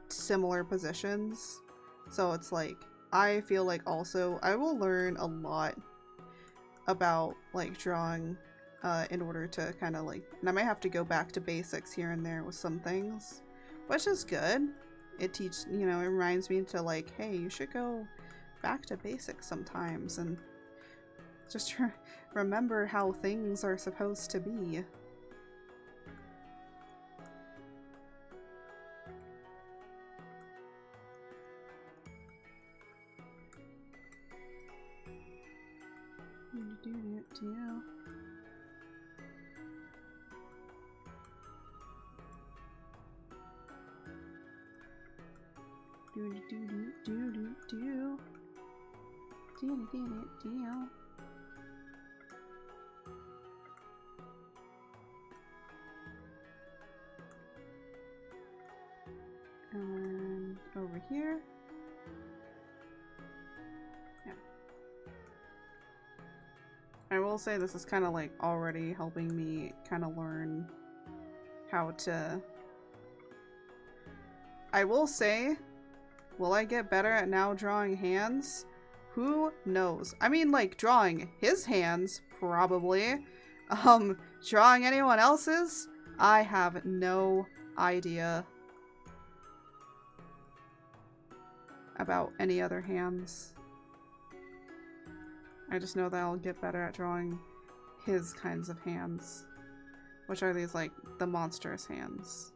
similar positions. So it's like, I feel like also I will learn a lot about like drawing in order to kind of like, and I might have to go back to basics here and there with some things, which is good. It teaches, you know, it reminds me to like, hey, you should go back to basics sometimes and just remember how things are supposed to be. And over here. Yeah. I will say this is kind of like already helping me kind of learn how to... I will say, will I get better at now drawing hands? Who knows? I mean, like, drawing his hands, probably. Drawing anyone else's? I have no idea about any other hands. I just know that I'll get better at drawing his kinds of hands, which are these, like, the monstrous hands.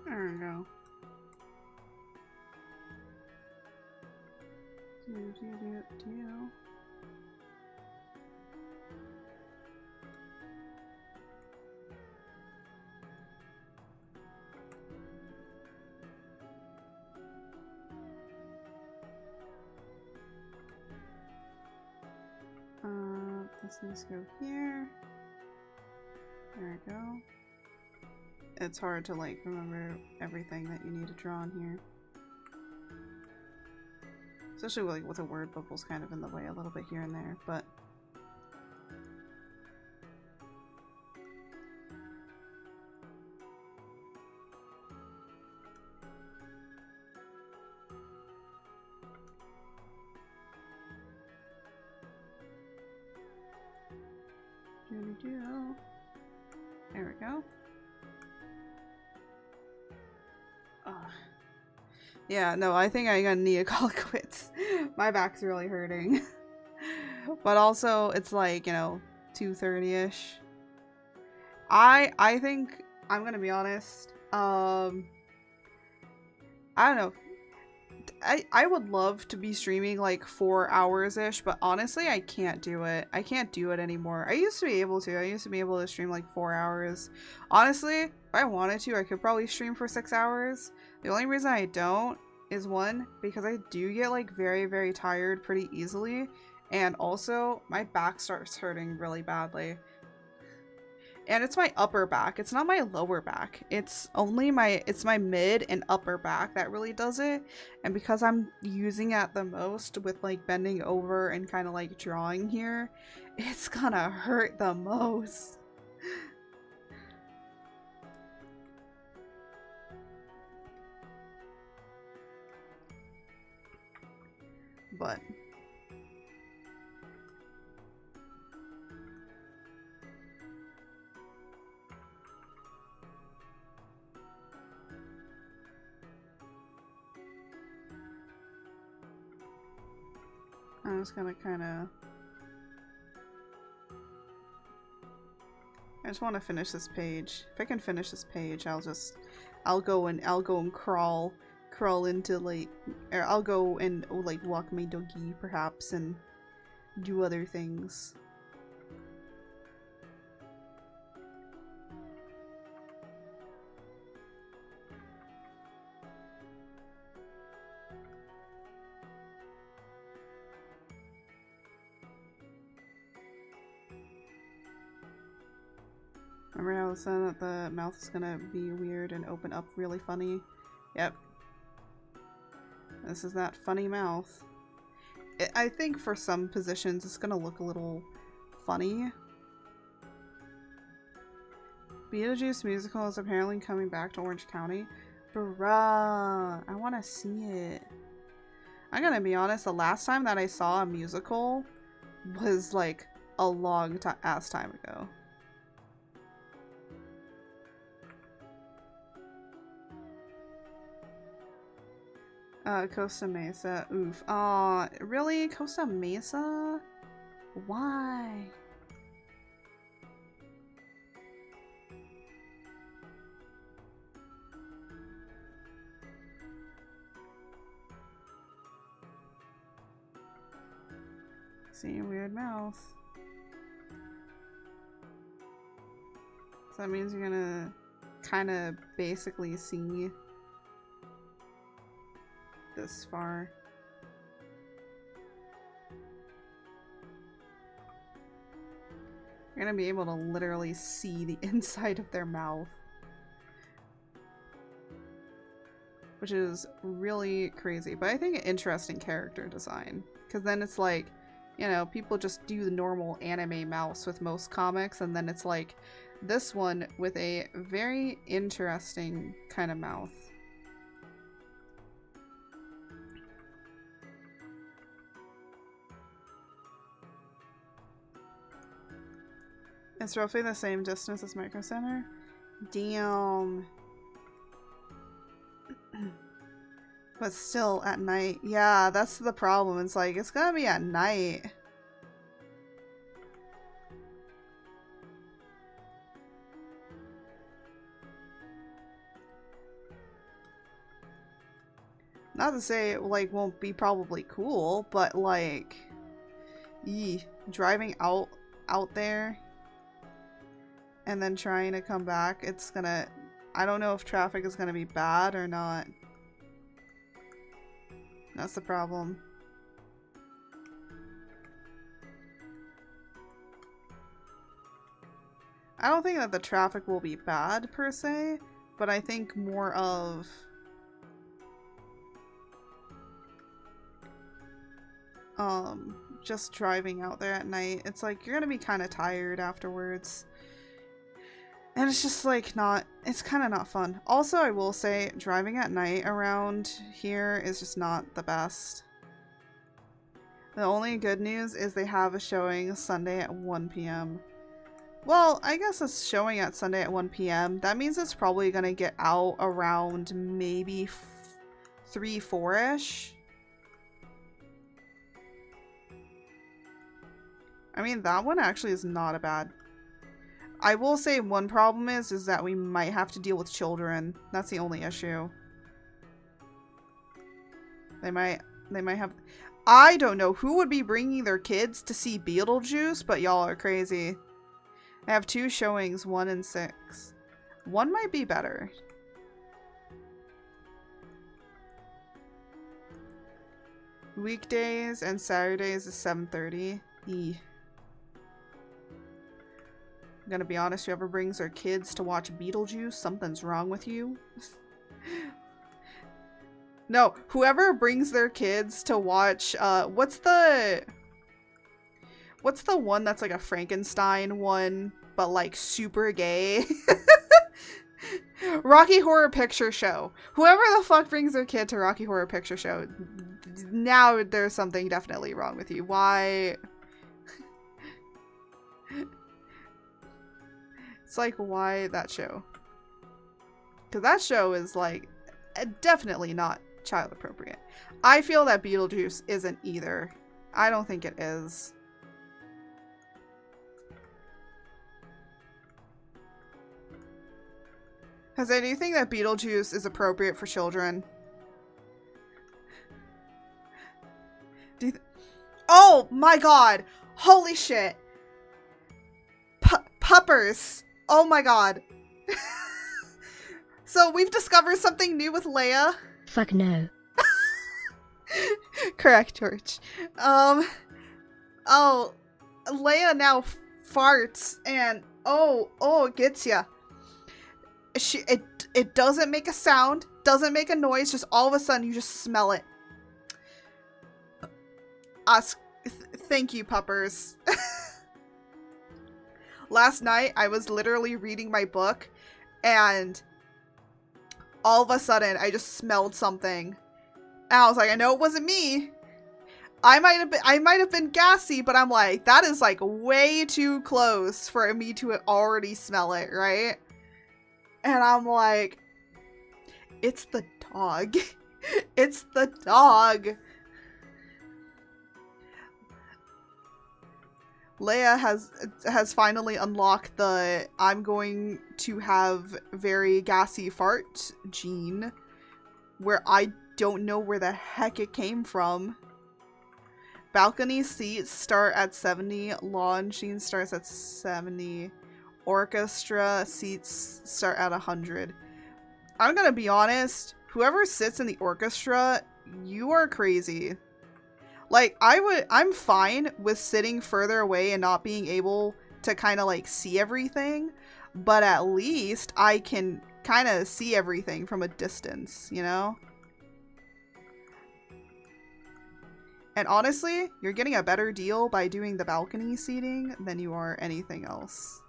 There we go. This needs to go here. There we go. It's hard to like remember everything that you need to draw on here. Especially like with a word bubble's kind of in the way a little bit here and there, but there we go. Yeah, no, I think I'm gonna need to call it quits. My back's really hurting. But also, it's like, you know, 2:30-ish. I think, I'm gonna be honest, I don't know. I would love to be streaming like 4 hours-ish, but honestly, I can't do it. I can't do it anymore. I used to be able to. I used to be able to stream like 4 hours. Honestly, if I wanted to, I could probably stream for 6 hours. The only reason I don't is one, because I do get like very, very tired pretty easily. And also, my back starts hurting really badly. And it's my upper back. It's not my lower back. It's only my mid and upper back that really does it. And because I'm using it the most with like bending over and kind of like drawing here, it's gonna hurt the most. but I'm just gonna kind of. I just want to finish this page. If I can finish this page, I'll go and crawl into like, or I'll go and like walk my doggy perhaps and do other things. Remember how I said that the mouth is gonna be weird and open up really funny? Yep. This is that funny mouth. I think for some positions it's gonna look a little funny. Beetlejuice musical is apparently coming back to Orange County. Bruh, I wanna see it. I'm gonna be honest, the last time that I saw a musical was like a long ass time ago. Costa Mesa. Oof. Aw, really? Costa Mesa? Why? See, weird mouth. So that means you're gonna kind of basically see this far. You're gonna be able to literally see the inside of their mouth. Which is really crazy, but I think an interesting character design. Because then it's like, you know, people just do the normal anime mouths with most comics, and then it's like this one with a very interesting kind of mouth. It's roughly the same distance as Micro Center. Damn. But still at night. Yeah, that's the problem. It's like, it's gonna be at night. Not to say it, like, won't be probably cool, but like, driving out there and then trying to come back, it's gonna, I don't know if traffic is gonna be bad or not. That's the problem. I don't think that the traffic will be bad per se, but I think more of just driving out there at night. It's like you're gonna be kind of tired afterwards. And it's just like it's kind of not fun. Also, I will say driving at night around here is just not the best. The only good news is they have a showing Sunday at 1 p.m. Well, I guess it's showing at Sunday at 1 p.m. That means it's probably gonna get out around maybe 3, 4-ish. I mean, that one actually is not a bad. I will say one problem is that we might have to deal with children. That's the only issue. They might have. I don't know who would be bringing their kids to see Beetlejuice, but y'all are crazy. I have 2 showings, 1 and 6. 1 might be better. Weekdays and Saturdays is 7:30. I'm gonna be honest, whoever brings their kids to watch Beetlejuice, something's wrong with you. No, whoever brings their kids to watch, what's the one that's like a Frankenstein one, but like super gay? Rocky Horror Picture Show. Whoever the fuck brings their kid to Rocky Horror Picture Show, now there's something definitely wrong with you. Why? It's like, why that show? Because that show is like definitely not child appropriate. I feel that Beetlejuice isn't either. I don't think it is. Has anything that Beetlejuice is appropriate for children? Oh my god! Holy shit! Puppers! Oh my god. So we've discovered something new with Leia. Fuck no. Correct, George. Oh, Leia now farts and it gets ya. It doesn't make a sound, doesn't make a noise, just all of a sudden you just smell it. Thank you, puppers. Last night I was literally reading my book and all of a sudden I just smelled something. And I was like, I know it wasn't me. I might have been gassy, but I'm like, that is like way too close for me to already smell it, right? And I'm like, it's the dog. It's the dog. Leia has finally unlocked the I'm going to have very gassy fart gene, where I don't know where the heck it came from. Balcony seats start at 70, lawn sheen starts at 70, orchestra seats start at 100. I'm gonna be honest, whoever sits in the orchestra, you are crazy. Like, I'm fine with sitting further away and not being able to kind of like see everything, but at least I can kind of see everything from a distance, you know? And honestly, you're getting a better deal by doing the balcony seating than you are anything else.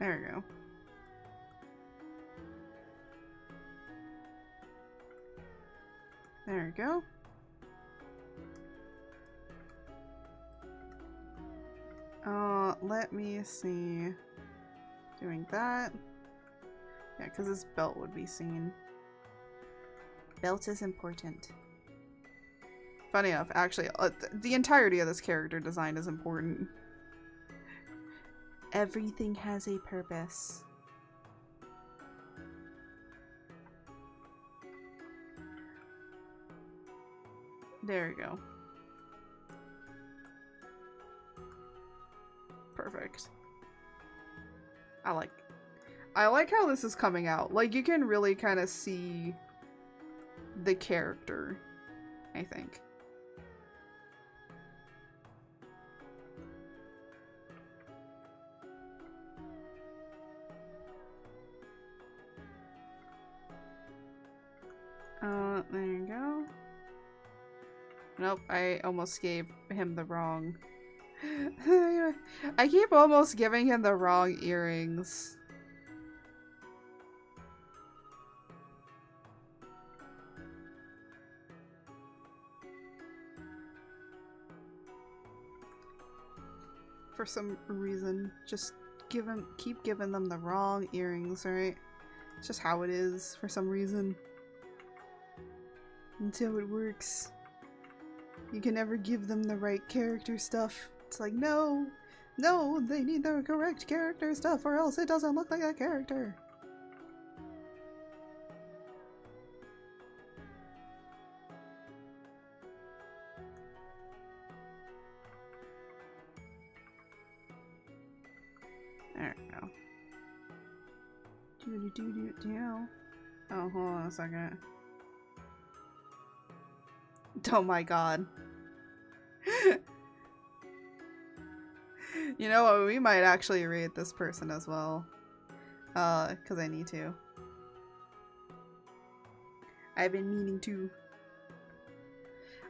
There we go. There we go. Let me see. Doing that. Yeah, because his belt would be seen. Belt is important. Funny enough, actually, the entirety of this character design is important. Everything has a purpose. There we go. Perfect. I like how this is coming out. Like, you can really kind of see the character, I think. There you go. Nope, I almost gave him the wrong... I keep almost giving him the wrong earrings. For some reason, just keep giving them the wrong earrings, right? It's just how it is for some reason. That's how it works. You can never give them the right character stuff. It's like, no, they need the correct character stuff or else it doesn't look like that character. There we go. Oh, hold on a second. Oh my god. You know what, we might actually raid this person as well. Because I need to. I've been meaning to.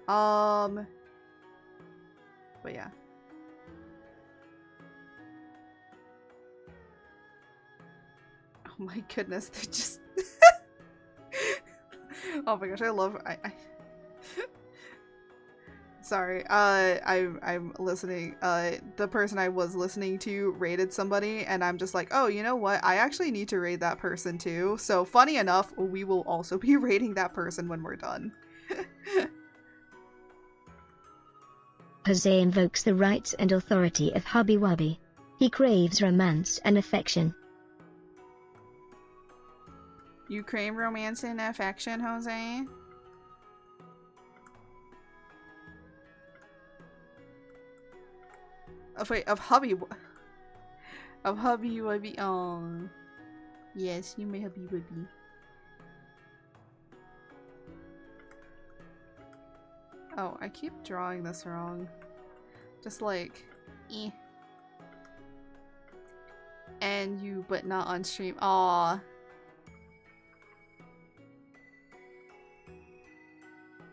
But yeah. Oh my goodness, they're just oh my gosh, I love sorry, I'm listening, the person I was listening to raided somebody, and I'm just like, oh, you know what, I actually need to raid that person too, so funny enough, we will also be raiding that person when we're done. Jose invokes the rights and authority of Hubby Wubby. He craves romance and affection. You crave romance and affection, Jose? Oh, wait, of Hubby Wubby. Oh, yes, you may Hubby Wubby. Oh, I keep drawing this wrong. Just like, eh. And you, but not on stream. Aww.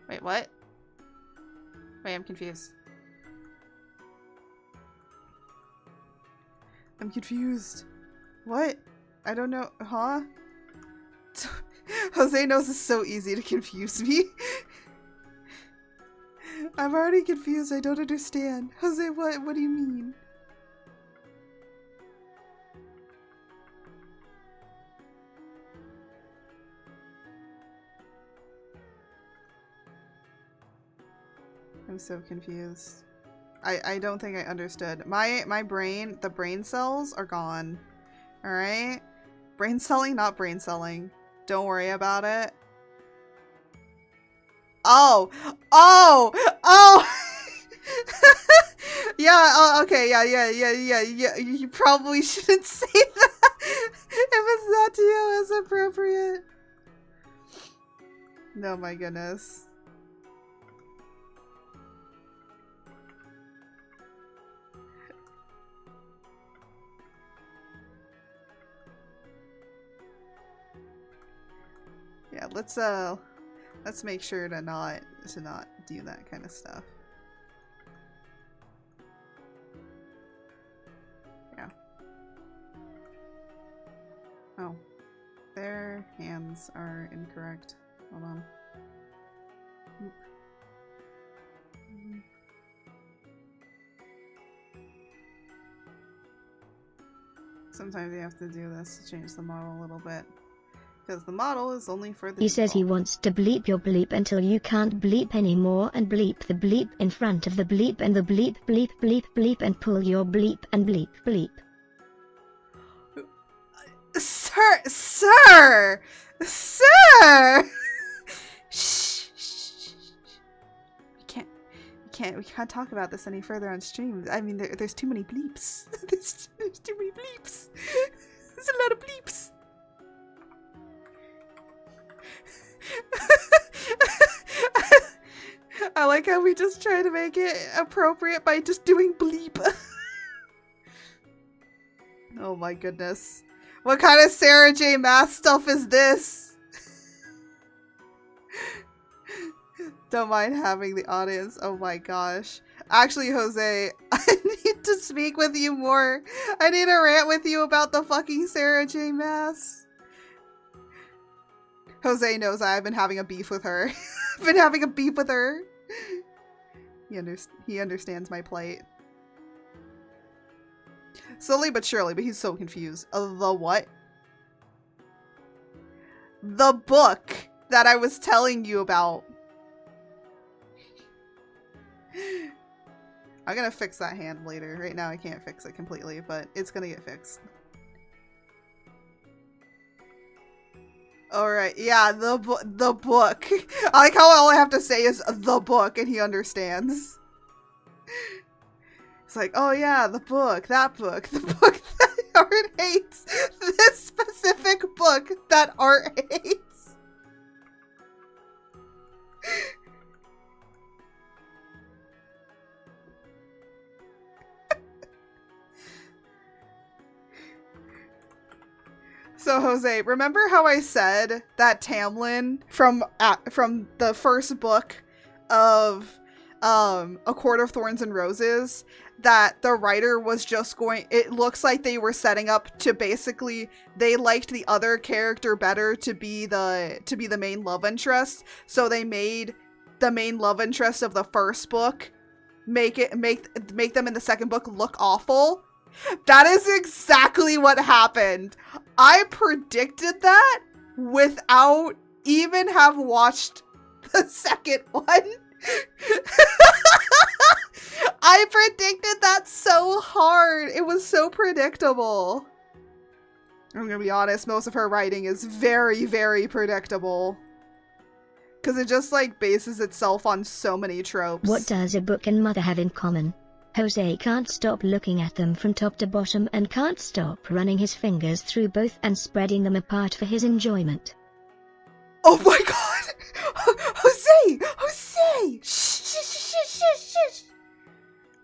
Wait, what? Wait, I'm confused. I'm confused. What? I don't know. Huh? Jose knows it's so easy to confuse me. I'm already confused. I don't understand. Jose, what do you mean? I'm so confused. I don't think I understood. My brain, the brain cells are gone. Alright? Brain celling, not brain celling. Don't worry about it. Oh! Oh! Oh! Yeah, oh, okay, yeah. You probably shouldn't say that if it's not to you as appropriate. No, my goodness. Yeah, let's make sure to not do that kind of stuff. Yeah. Oh. Their hands are incorrect. Hold on. Oop. Sometimes you have to do this to change the model a little bit. Because the model is only for the He says he default. wants to bleep your bleep until you can't bleep anymore and bleep the bleep in front of the bleep and the bleep bleep bleep bleep and pull your bleep and bleep bleep. Sir! Shh. We can't talk about this any further on stream. I mean, there's too many bleeps. there's too many bleeps. There's a lot of bleeps. I like how we just try to make it appropriate by just doing bleep. Oh my goodness. What kind of Sarah J. Maas stuff is this? Don't mind having the audience. Oh my gosh. Actually, Jose, I need to speak with you more. I need to rant with you about the fucking Sarah J. Maas. Jose knows I've been having a beef with her. I've been having a beef with her. He understands my plight. Slowly but surely, but he's so confused. The what? The book that I was telling you about. I'm gonna fix that hand later. Right now I can't fix it completely, but it's gonna get fixed. Alright, yeah, the book. I like how all I have to say is the book and he understands. It's like, oh yeah, the book, the book that Art hates. This specific book that Art hates. So Jose, remember how I said that Tamlin from the first book of A Court of Thorns and Roses that the writer was just going, it looks like they were setting up to basically, they liked the other character better to be the main love interest, so they made the main love interest of the first book make them in the second book look awful. That is exactly what happened. I predicted that without even have watched the second one. I predicted that so hard. It was so predictable. I'm gonna be honest, most of her writing is very, very predictable. Because it just, like, bases itself on so many tropes. What does a book and mother have in common? Jose can't stop looking at them from top to bottom and can't stop running his fingers through both and spreading them apart for his enjoyment. Oh my god! Jose! Jose! Shh, shh, shh, shh, shh, shh.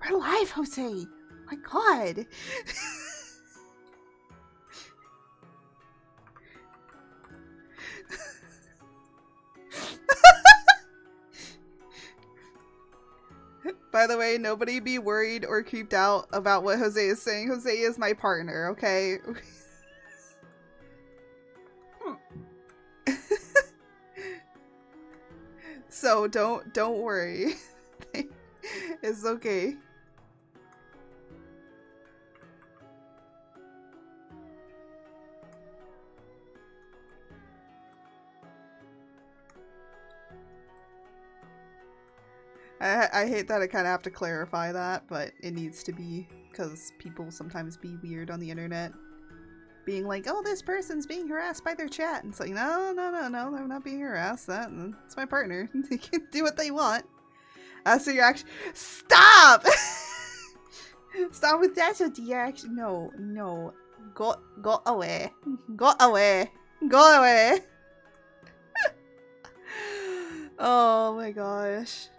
We're live, Jose! My god! By the way, nobody be worried or creeped out about what Jose is saying. Jose is my partner, okay? So don't worry. It's okay. I hate that I kind of have to clarify that, but it needs to be, because people sometimes be weird on the internet. Being like, oh, this person's being harassed by their chat. And it's like, no, they're not being harassed. That's my partner. They can do what they want. So you're actually... Stop! Stop with that, so you're actually... No. Go away. Go away. Go away. Oh my gosh.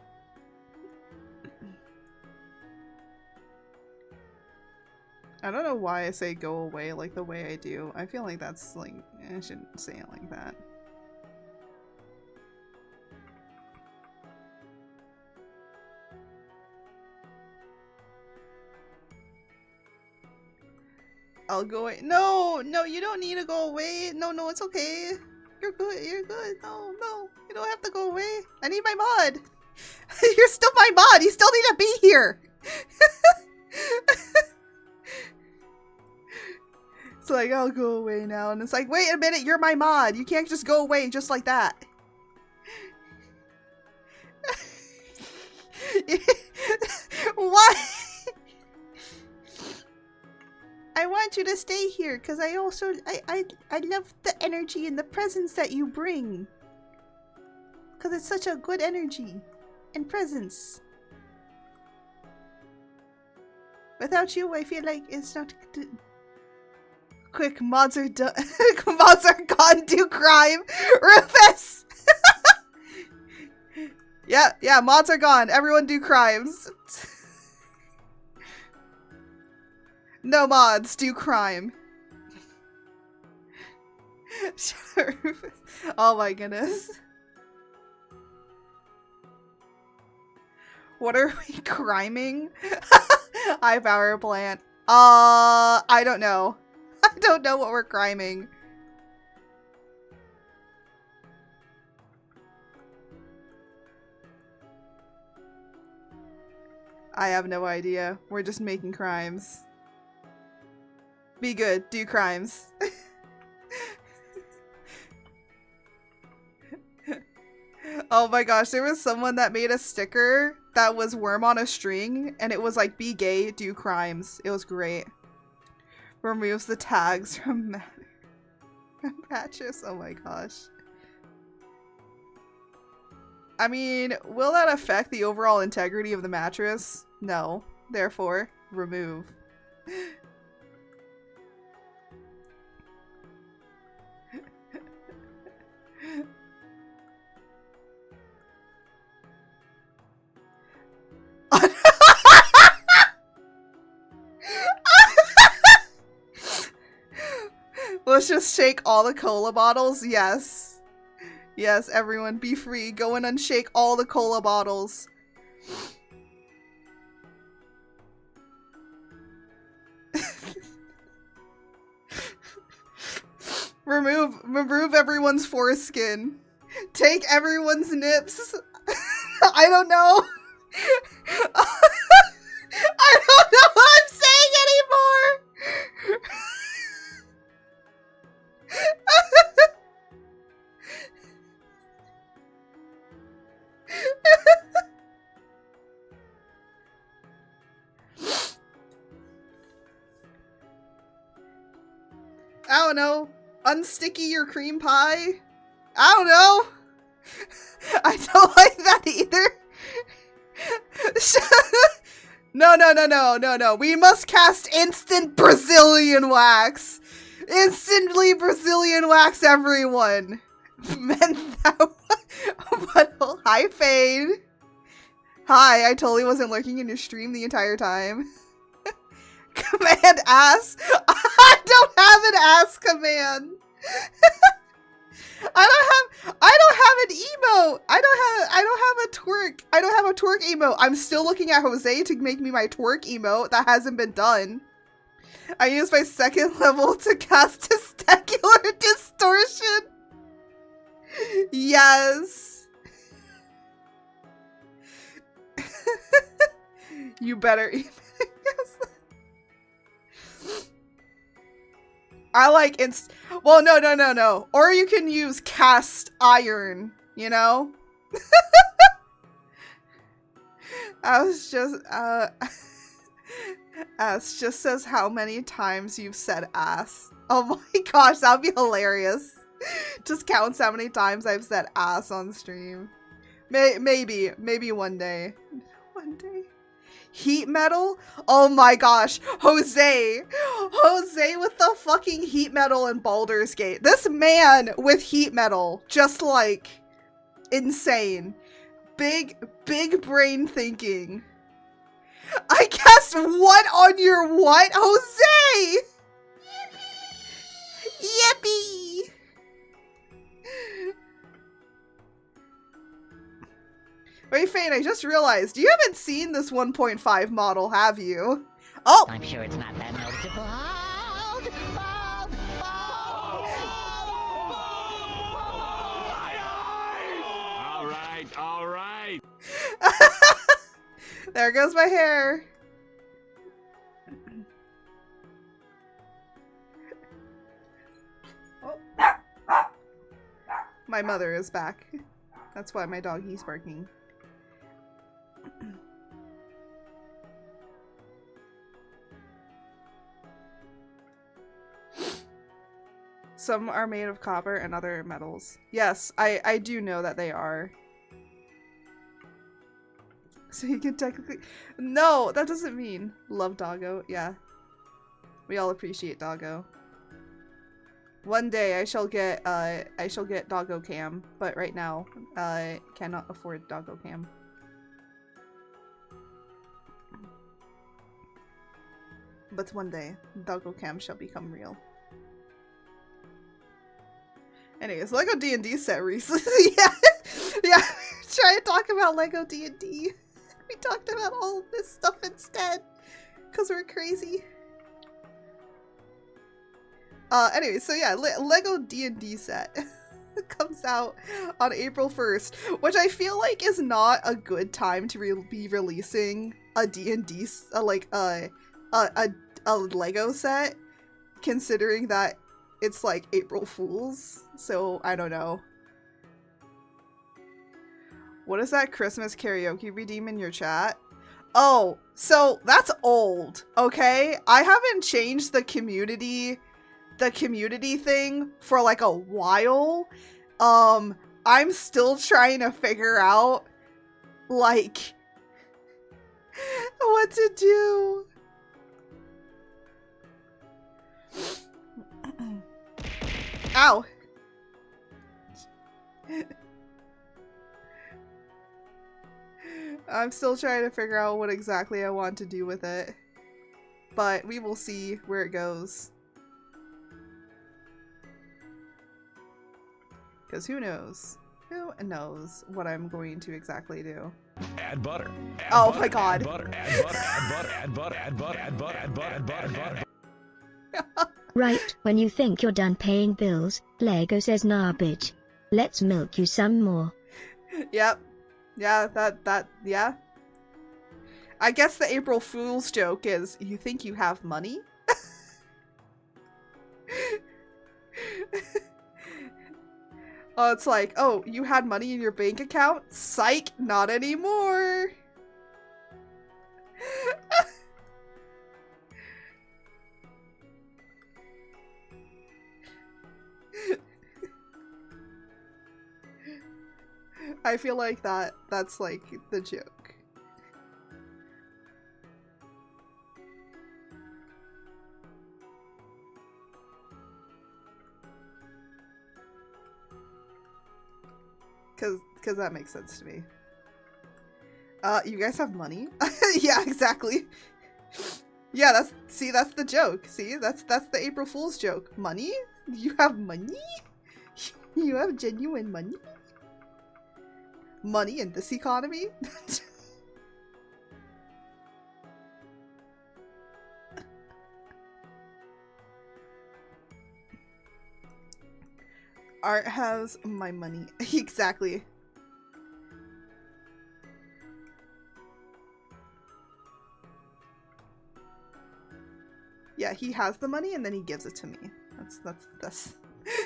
I don't know why I say go away like the way I do. I feel like that's like, I shouldn't say it like that. I'll go away. No, you don't need to go away. No, it's okay. You're good. No, you don't have to go away. I need my mod. You're still my mod. You still need to be here. It's like, I'll go away now. And it's like, wait a minute, you're my mod. You can't just go away just like that. Why? I want you to stay here because I also, I love the energy and the presence that you bring. Because it's such a good energy and presence. Without you, I feel like it's not... Quick, mods are done. Mods are gone. Do crime. Rufus! Yeah, mods are gone. Everyone do crimes. No mods, do crime. Oh my goodness. What are we criming? High power plant. I don't know. I don't know what we're criming. I have no idea. We're just making crimes. Be good. Do crimes. Oh my gosh, there was someone that made a sticker that was worm on a string, and it was like, be gay, do crimes. It was great. Removes the tags from mattress. Oh my gosh. I mean, will that affect the overall integrity of the mattress? No. Therefore, remove. Let's just shake all the cola bottles. Yes. Yes, everyone, be free. Go and unshake all the cola bottles. Remove everyone's foreskin. Take everyone's nips. I don't know. I don't know what I'm saying anymore. I don't know. Unsticky your cream pie? I don't know. I don't like that either. No. We must cast instant Brazilian wax. Instantly Brazilian wax everyone. Hi, Fade. Hi, I totally wasn't lurking in your stream the entire time. Command ass. I don't have an ass command. I don't have an emote. I don't have a twerk. I don't have a twerk emote. I'm still looking at Jose to make me my twerk emote. That hasn't been done. I used my second level to cast testicular distortion. Yes. You better. I like well, no. Or you can use cast iron, you know? Ass just says how many times you've said ass. Oh my gosh, that would be hilarious. Just counts how many times I've said ass on stream. Maybe one day. One day. Heat metal? Oh my gosh. Jose with the fucking heat metal in Baldur's Gate. This man with heat metal. Just like insane. Big brain thinking. I cast what on your what? Jose! Yippee! Wait, Fane, I just realized, you haven't seen this 1.5 model, have you? Oh! I'm sure it's not that noticeable. All right. There goes my hair. My mother is back. That's why my doggy's barking. Some are made of copper and other metals. Yes, I do know that they are. So you can technically... No, that doesn't mean love Doggo. Yeah. We all appreciate Doggo. One day I shall get Doggo Cam, but right now I cannot afford Doggo Cam. But one day Doggo Cam shall become real. Anyways, Lego D&D set recently. yeah. Try to talk about Lego D&D. We talked about all this stuff instead, cause we're crazy. Anyway, so yeah, Lego D&D set comes out on April 1st, which I feel like is not a good time to be releasing a D&D, like a Lego set, considering that it's like April Fools. So I don't know. What is that Christmas karaoke redeem in your chat? Oh, so that's old, okay? I haven't changed the community thing for like a while. I'm still trying to figure out like what to do. Ow. I'm still trying to figure out what exactly I want to do with it. But we will see where it goes. Because who knows? Who knows what I'm going to exactly do? Add butter. Add Oh butter, my god. Add butter. Add butter. Add butter. Add butter. Add butter. Add butter. Add butter. Add butter. Add butter. Right, when you think you're done paying bills, Lego says nah bitch. Let's milk you some more. Yep. Yeah, yeah. I guess the April Fool's joke is, you think you have money? Oh, it's like, oh, you had money in your bank account? Psych, not anymore. I feel like that's like the joke. Cause that makes sense to me. You guys have money? Yeah, exactly. Yeah, that's the joke. See, that's the April Fool's joke. Money? You have money? You have genuine money? Money in this economy? Art has my money. Exactly. Yeah, he has the money and then he gives it to me.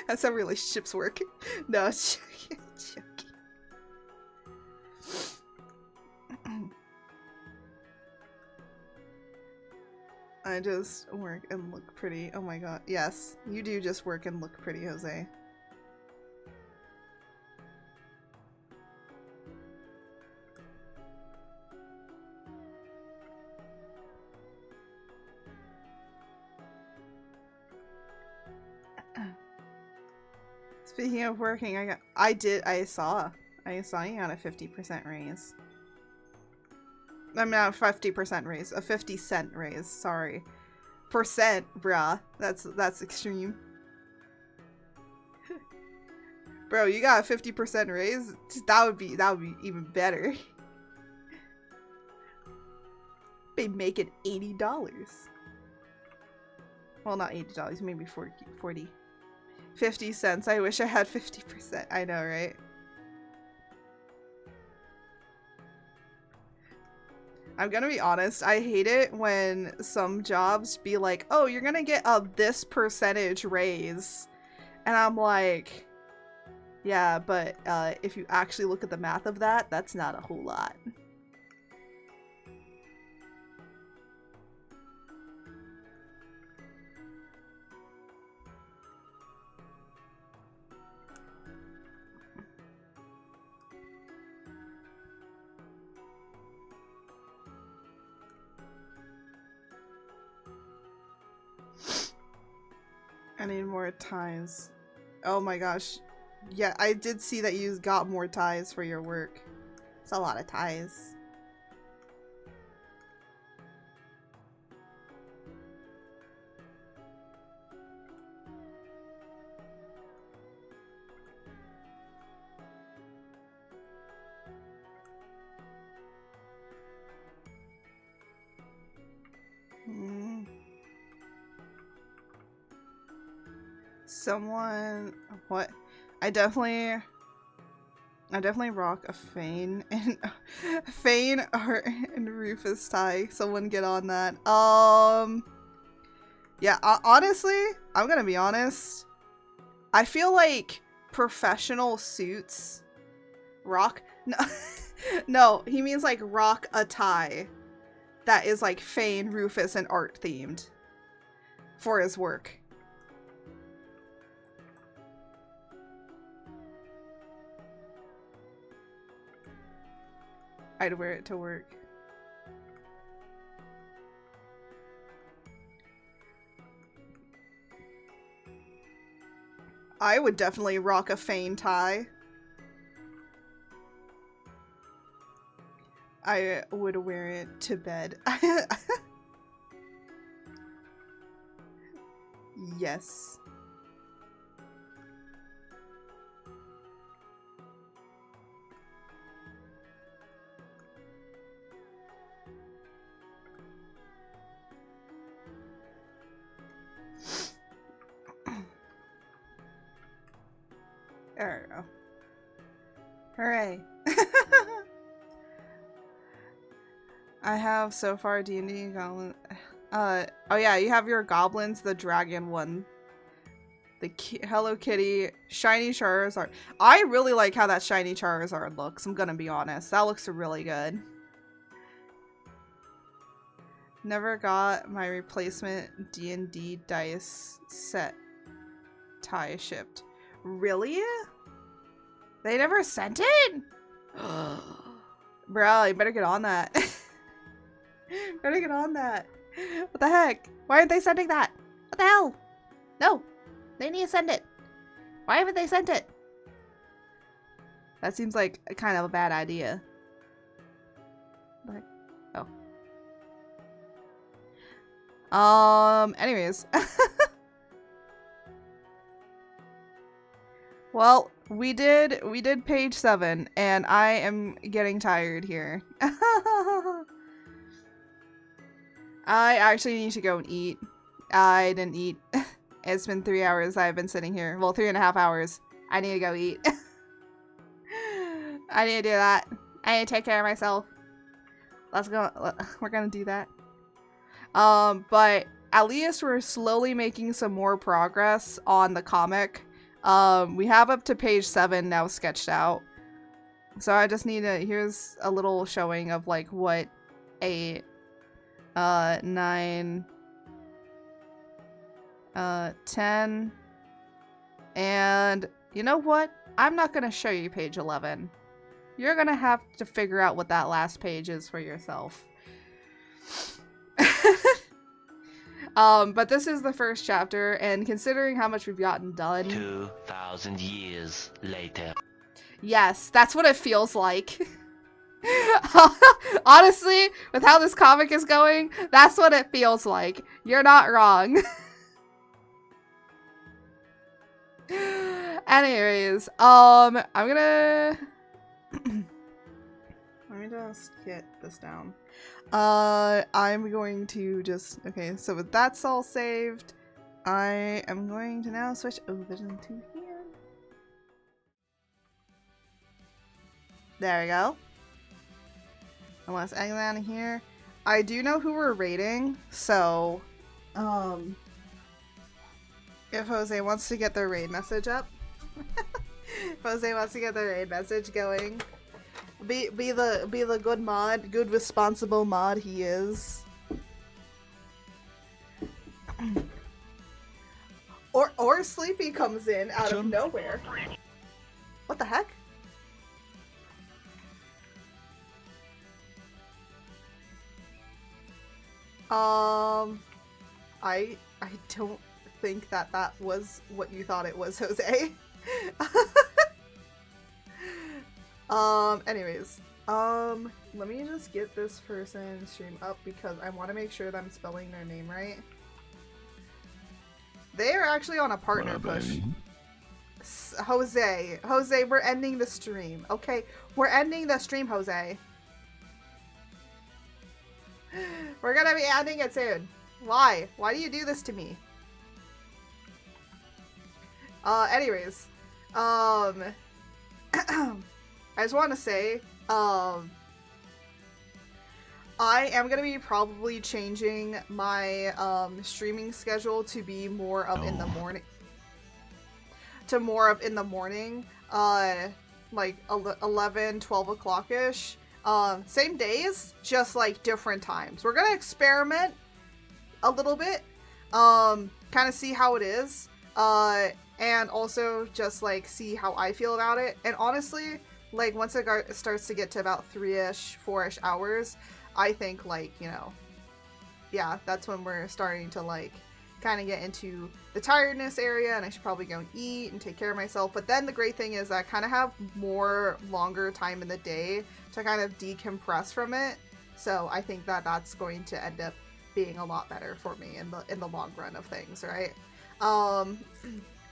That's how relationships work. No, it's joking. I just work and look pretty. Oh my god. Yes, you do just work and look pretty, Jose. Speaking of working, I saw you got a 50% raise. I'm not a 50% raise, a 50-cent raise, sorry. Percent, bruh. That's extreme. Bro, you got a 50% raise? That would be even better. Be making $80. Well, not $80, maybe 40. 50 cents. I wish I had 50%. I know, right? I'm gonna be honest, I hate it when some jobs be like, oh, you're gonna get a this percentage raise. And I'm like, yeah, but if you actually look at the math of that, that's not a whole lot. I need more ties. Oh my gosh. Yeah, I did see that you got more ties for your work. It's a lot of ties. Someone, what? I definitely rock a Fane and Fane and Rufus tie. Someone get on that. Yeah, honestly, I'm gonna be honest. I feel like professional suits rock. No, no, he means like rock a tie that is like Fane, Rufus, and art themed for his work. I'd wear it to work. I would definitely rock a Fane tie. I would wear it to bed. Yes. Hooray. I have so far D&D Goblin. Oh yeah, you have your goblins, the dragon one, the Hello Kitty, shiny Charizard. I really like how that shiny Charizard looks. I'm gonna be honest, that looks really good. Never got my replacement D&D dice set tie shipped. Really? They never sent it? Bro, you better get on that. Better get on that. What the heck? Why aren't they sending that? What the hell? No. They need to send it. Why haven't they sent it? That seems like a kind of a bad idea. What? Oh. Anyways. Well, we did page 7, and I am getting tired here. I actually need to go and eat. I didn't eat. It's been 3 hours I've been sitting here. Well, 3.5 hours. I need to go eat. I need to do that. I need to take care of myself. Let's go. We're gonna do that. But at least we're slowly making some more progress on the comic. We have up to page 7 now sketched out. So I just need to, here's a little showing of like what 8, 9, 10, and you know what? I'm not gonna show you page 11. You're gonna have to figure out what that last page is for yourself. But this is the first chapter, and considering how much we've gotten done... 2,000 years later. Yes, that's what it feels like. Honestly, with how this comic is going, that's what it feels like. You're not wrong. Anyways, I'm gonna... Let me just get this down. I'm going to just... Okay, so with that's all saved, I am going to now switch over into here. There we go. And let's exit out of here. I do know who we're raiding, so... if Jose wants to get their raid message up. If Jose wants to get their raid message going. Be the good mod, good responsible mod he is. Or Sleepy comes in out of nowhere. What the heck? I don't think that was what you thought it was, Jose. Anyways, let me just get this person's stream up because I want to make sure that I'm spelling their name right. They are actually on a partner push. Jose, we're ending the stream. Okay, we're ending the stream, Jose. We're gonna be ending it soon. Why? Why do you do this to me? Anyways, I just want to say, I am going to be probably changing my, streaming schedule to be more of in the morning. To more of in the morning, like 11, 12 o'clock-ish. Same days, just like different times. We're going to experiment a little bit, kind of see how it is, and also just like see how I feel about it. And honestly, like once it starts to get to about 3-ish, 4-ish hours, I think like, you know, yeah, that's when we're starting to like kind of get into the tiredness area, and I should probably go and eat and take care of myself. But then the great thing is I kind of have more longer time in the day to kind of decompress from it. So I think that that's going to end up being a lot better for me in the long run of things, right?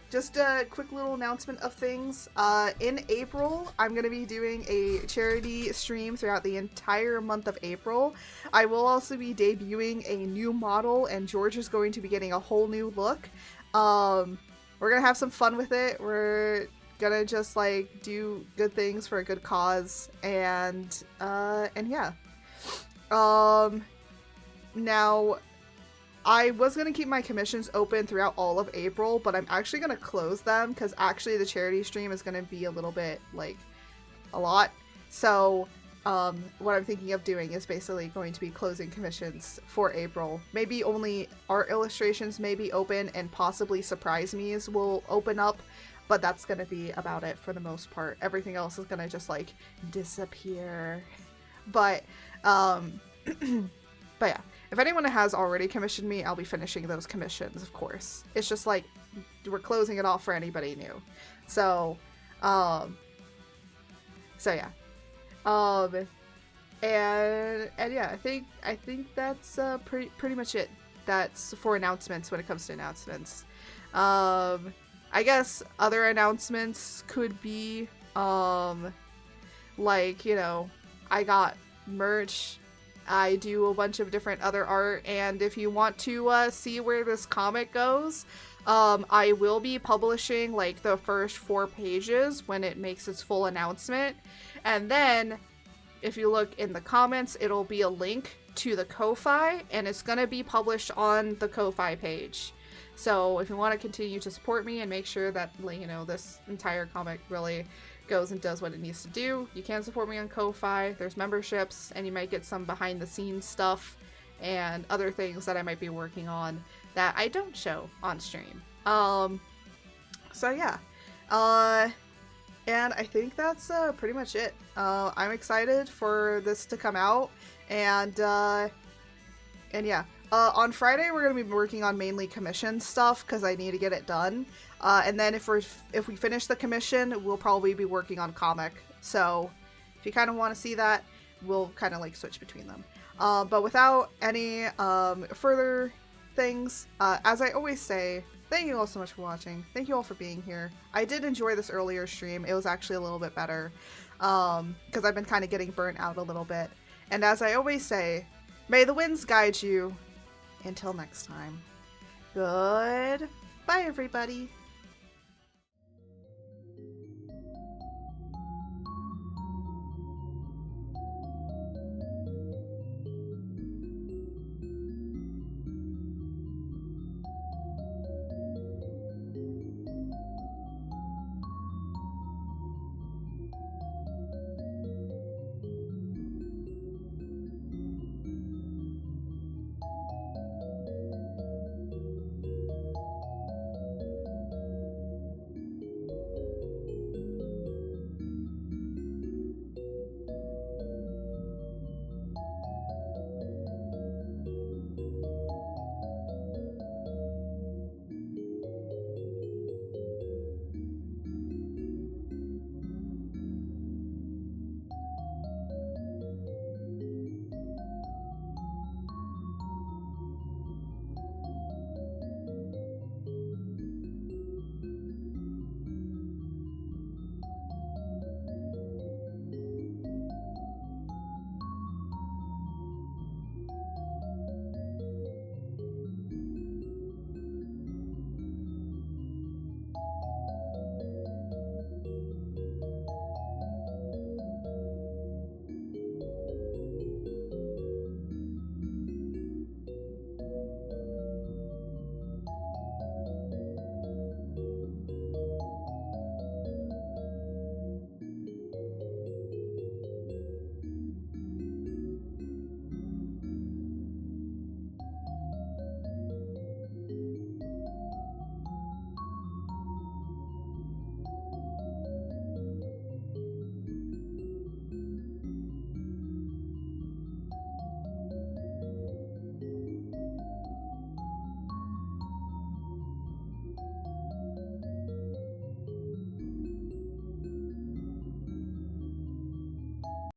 Just a quick little announcement of things. In April, I'm going to be doing a charity stream throughout the entire month of April. I will also be debuting a new model, and George is going to be getting a whole new look. We're going to have some fun with it. We're gonna just like do good things for a good cause, and yeah. Now, I was gonna keep my commissions open throughout all of April, but I'm actually gonna close them because actually the charity stream is gonna be a little bit like a lot. So what I'm thinking of doing is basically going to be closing commissions for April. Maybe only art illustrations may be open, and possibly surprise me's will open up, but that's gonna be about it for the most part. Everything else is gonna just like disappear. But but yeah, if anyone has already commissioned me, I'll be finishing those commissions, of course. It's just like we're closing it off for anybody new. So yeah. And yeah, I think that's pretty much it. That's for announcements when it comes to announcements. I guess other announcements could be like, you know, I got merch. I do a bunch of different other art, and if you want to see where this comic goes, I will be publishing like the first 4 pages when it makes its full announcement. And then if you look in the comments, it'll be a link to the Ko-Fi, and it's gonna be published on the Ko-Fi page. So if you want to continue to support me and make sure that, you know, this entire comic really goes and does what it needs to do, you can support me on Ko-Fi. There's memberships, and you might get some behind the scenes stuff and other things that I might be working on that I don't show on stream. So yeah. And I think that's pretty much it. I'm excited for this to come out, and yeah. On Friday, we're going to be working on mainly commission stuff because I need to get it done. And then if we finish the commission, we'll probably be working on comic. So if you kind of want to see that, we'll kind of like switch between them. But without any further things, as I always say, thank you all so much for watching. Thank you all for being here. I did enjoy this earlier stream. It was actually a little bit better because I've been kind of getting burnt out a little bit. And as I always say, may the winds guide you. Until next time. Goodbye, everybody.